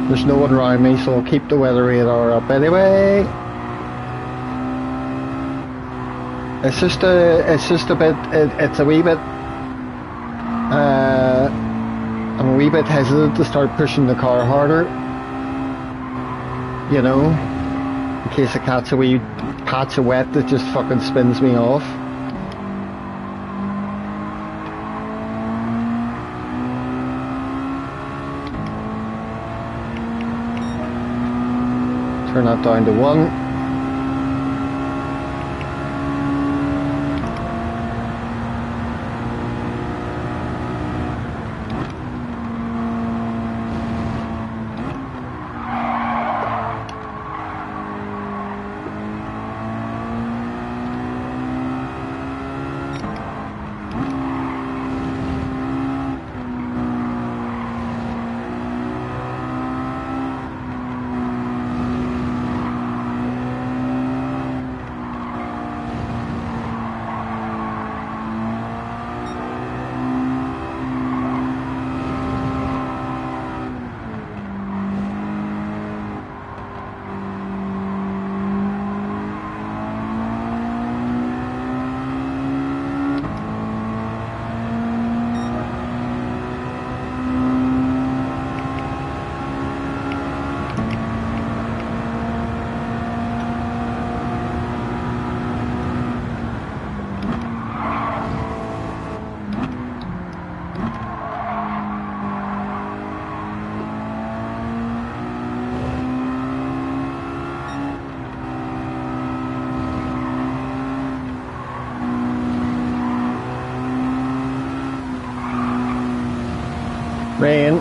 Speaker 1: There's no one around me, so I'll keep the weather radar up anyway. It's just a bit, it's a wee bit, I'm a wee bit hesitant to start pushing the car harder, you know, in case I catch a wee patch of wet that just fucking spins me off. Turn that down to 1. Rain.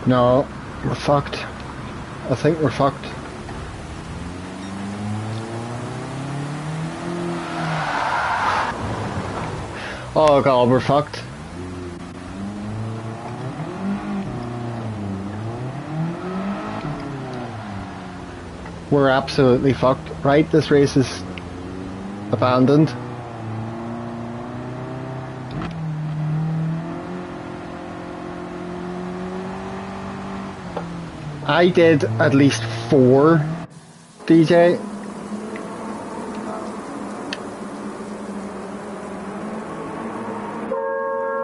Speaker 1: No, we're fucked. I think we're fucked. Oh god, we're fucked. We're absolutely fucked. Right, this race is abandoned. I did at least 4, DJ.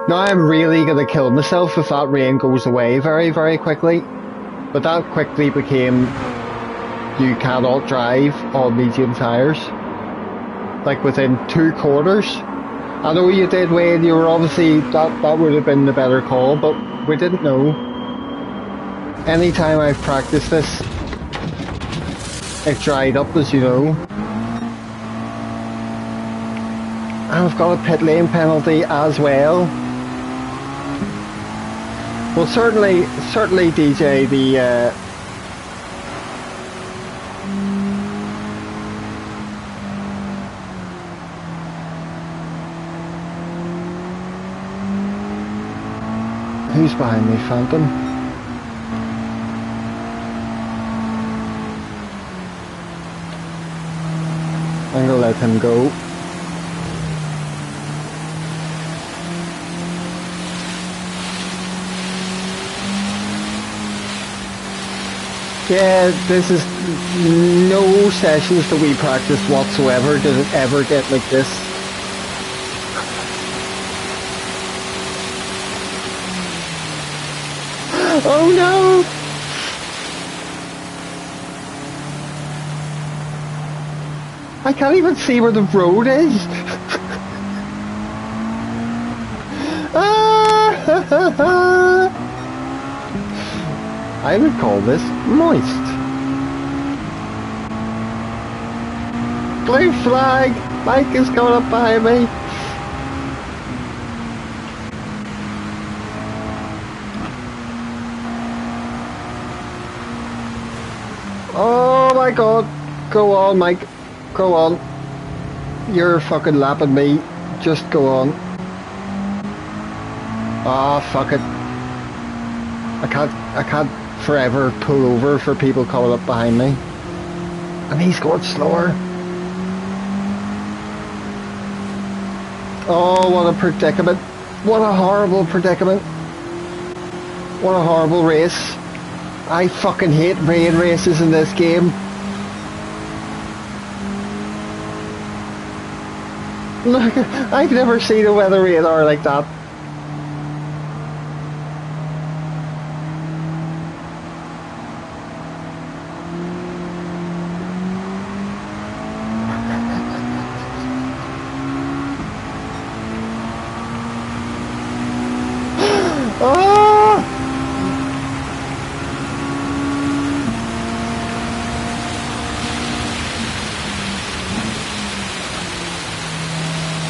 Speaker 1: Now I'm really gonna kill myself if that rain goes away very, very quickly. But that quickly became you cannot drive on medium tyres. Like within 2 quarters. I know you did, Wayne, you were obviously, that would have been the better call, but we didn't know. Anytime I've practiced this, it dried up, as you know. And I've got a pit lane penalty as well. Well, certainly, DJ, who's behind me, Phantom? I'm gonna let him go. Yeah, this is no sessions that we practice whatsoever. Does it ever get like this? Oh no! I can't even see where the road is. I would call this moist. Blue flag! Mike is coming up behind me. Oh my god. Go on, Mike. Go on. You're fucking lapping me. Just go on. Ah, fuck it. I can't forever pull over for people coming up behind me. And he's going slower. Oh, what a predicament. What a horrible predicament. What a horrible race. I fucking hate rain races in this game. Look, I've never seen a weather radar like that.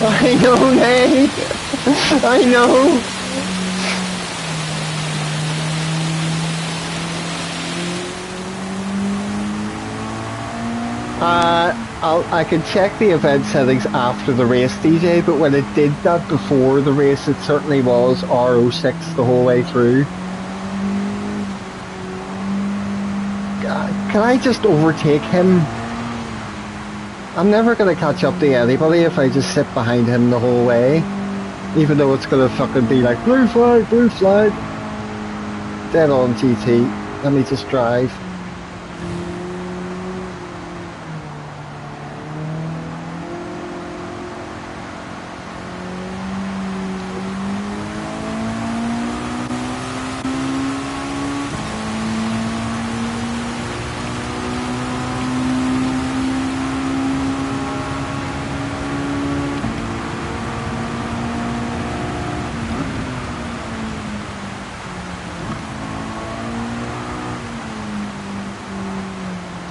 Speaker 1: I know, Nate. I know. I can check the event settings after the race, DJ, but when it did that before the race, it certainly was R06 the whole way through. Can I just overtake him? I'm never going to catch up to anybody if I just sit behind him the whole way. Even though it's going to fucking be like, blue flag, blue flag. Dead on GT. Let me just drive.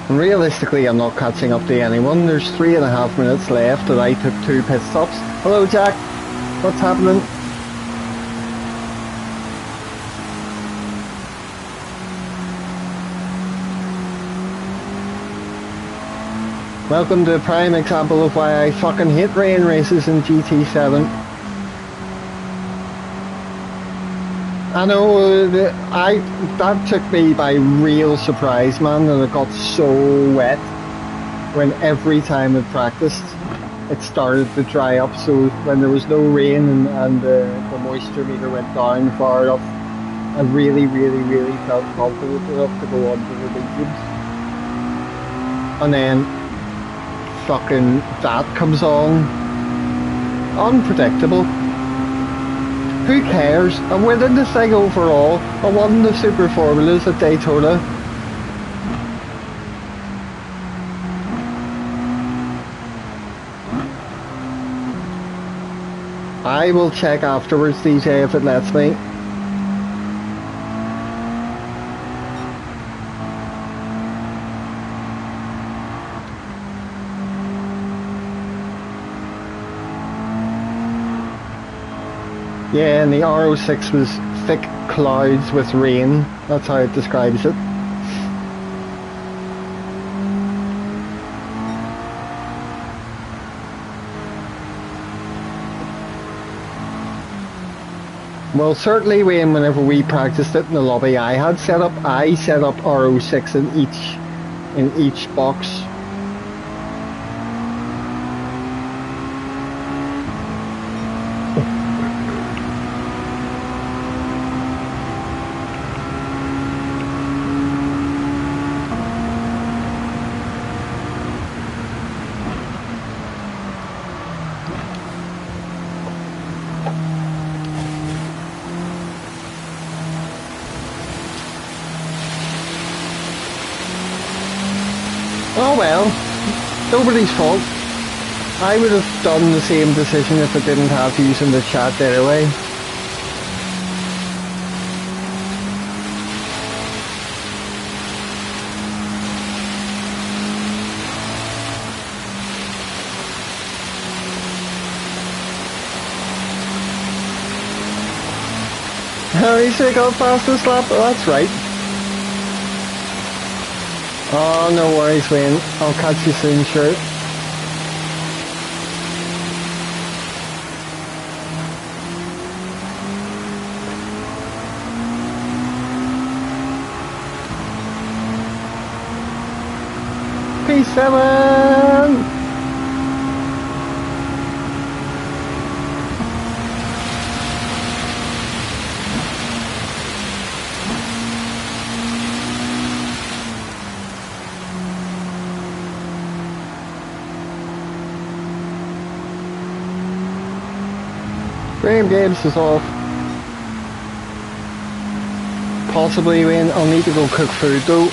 Speaker 1: Realistically, I'm not catching up to anyone. There's 3.5 minutes left and I took 2 pit stops. Hello, Jack. What's happening? Welcome to a prime example of why I fucking hate rain races in GT7. I know, that took me by real surprise, man, and it got so wet when every time it practiced it started to dry up. So when there was no rain and the moisture meter went down far enough, I really, really, really felt confident enough to go on to the mediums. And then fucking that comes on. Unpredictable. Who cares? I'm winning this thing overall. I won the Super Formulas at Daytona. I will check afterwards, DJ, if it lets me. Yeah, and the R06 was thick clouds with rain. That's how it describes it. Well, certainly whenever we practiced it in the lobby I set up R06 in each box. Oh well, nobody's fault. I would have done the same decision if I didn't have to use in the chat anyway. Harry said got fastest lap, oh, that's right. Oh, no worries, Wayne. I'll catch you soon, sure. P7! Graham Games is off. Possibly Wayne. I'll need to go cook food though.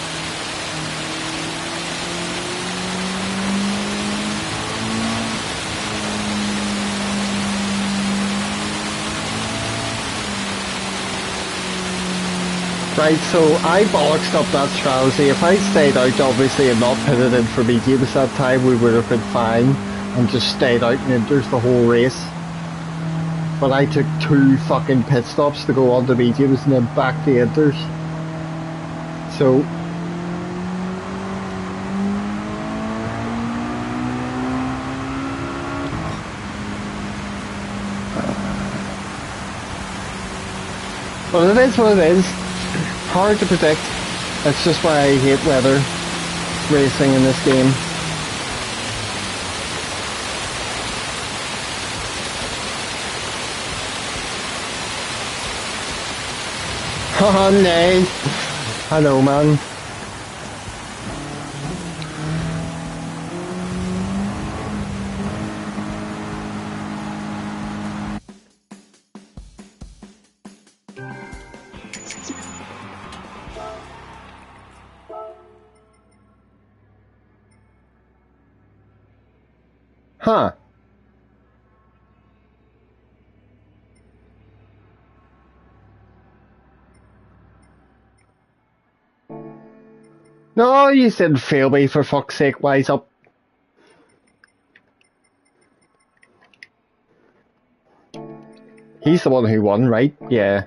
Speaker 1: Right, so I bollocks up that strategy. If I stayed out obviously and not pitted in for mediums that time, we would have been fine and just stayed out and inters the whole race. But I took 2 fucking pit stops to go on to mediums and then back to inters. So well, it is what it is. Hard to predict. That's just why I hate weather racing in this game. Oh, nay. Hello, man. Huh. No, you said fail me for fuck's sake, wise up. He's the one who won, right? Yeah.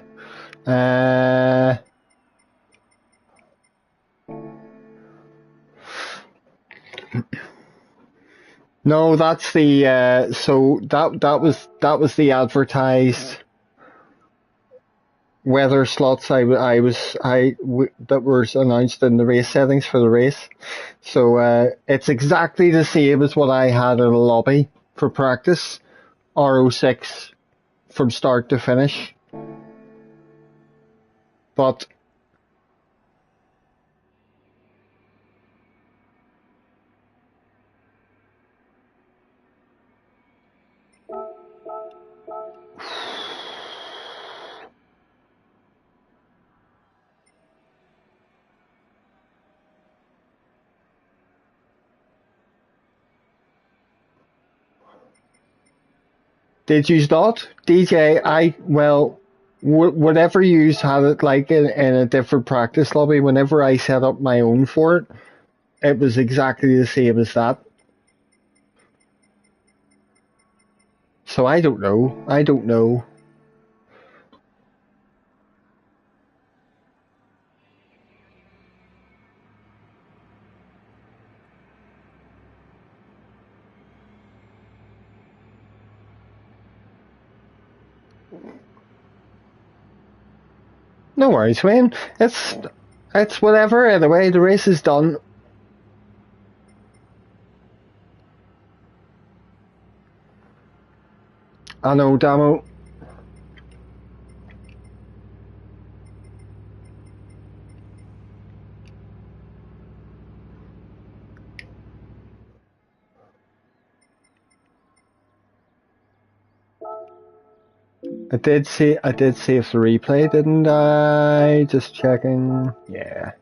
Speaker 1: No, that's the so that was the advertised weather slots that was announced in the race settings for the race. So it's exactly the same as what I had in a lobby for practice. R06 from start to finish. But did you not? DJ, well, whatever you had it like in a different practice lobby, whenever I set up my own for it, it was exactly the same as that. So I don't know. I don't know. No worries, Wayne. It's whatever. Anyway, the race is done. I know, Damo. I did save the replay, didn't I? Just checking. Yeah.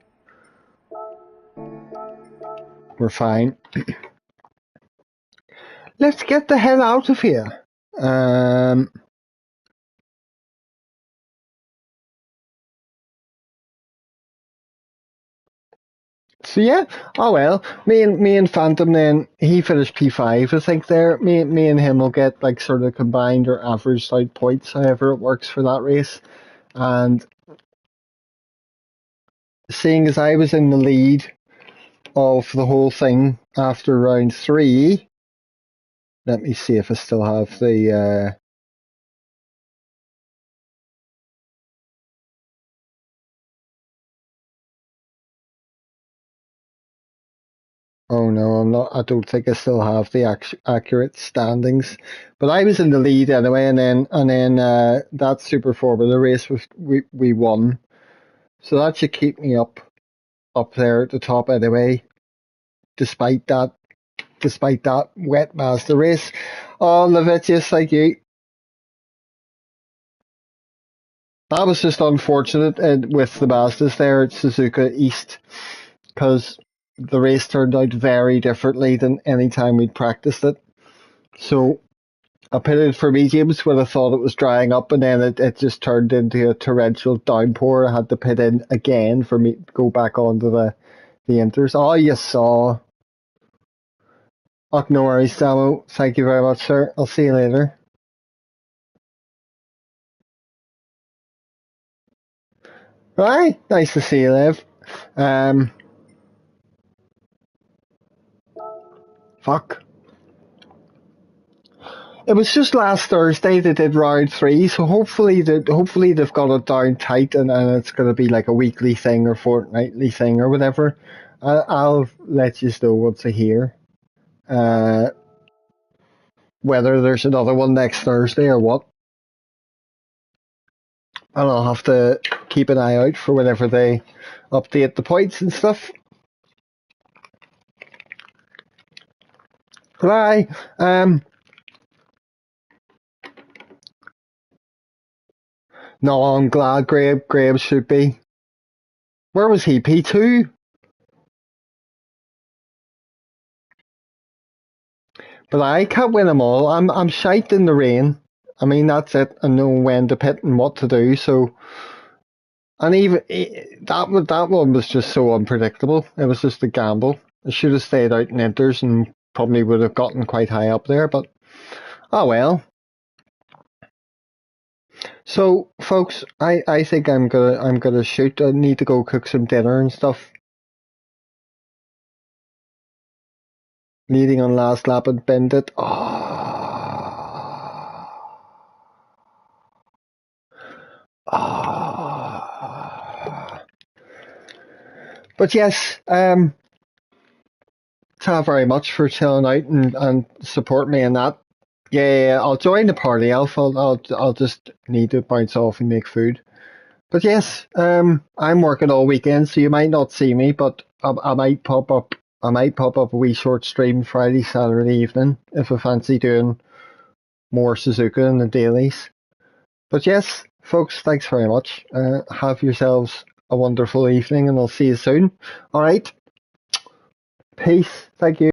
Speaker 1: We're fine. Let's get the hell out of here. So yeah, oh well. Me and Phantom then he finished P5, I think there. Me and him will get like sort of combined or averaged out points, however it works for that race. And seeing as I was in the lead of the whole thing after round 3, let me see if I still have the oh no, I'm not. I don't think I still have the accurate standings, but I was in the lead anyway, and then that Super Formula race we won, so that should keep me up there at the top anyway. Despite that wet Mazda race, oh Levitius, like you, that was just unfortunate with the Mazdas there at Suzuka East, because the race turned out very differently than any time we'd practiced it. So I pitted for mediums when I thought it was drying up, and then it just turned into a torrential downpour. I had to pit in again for me to go back onto the inters. Oh, you saw. Oh, no worries, Samo. Thank you very much, sir. I'll see you later. Right, nice to see you, Liv. Fuck. It was just last Thursday they did round 3, so hopefully they've got it down tight, and it's going to be like a weekly thing or fortnightly thing or whatever. I'll let you know once I hear whether there's another one next Thursday or what. And I'll have to keep an eye out for whenever they update the points and stuff. But no, I'm glad Graham should be. Where was he? P2? But I can't win them all. I'm shite in the rain. I mean, that's it. I know when to pit and what to do. So, and even that one was just so unpredictable. It was just a gamble. I should have stayed out in inters and probably would have gotten quite high up there. But oh well. So, folks, I think I'm gonna shoot. I need to go cook some dinner and stuff. Leading on last lap and bend it. But yes, ta very much for chilling out and support me in that. Yeah, I'll join the party. I'll just need to bounce off and make food. But yes, I'm working all weekend, so you might not see me, but I might pop up. I might pop up a wee short stream Friday, Saturday evening if I fancy doing more Suzuka in the dailies. But yes, folks, thanks very much. Have yourselves a wonderful evening, and I'll see you soon. All right, peace. Thank you.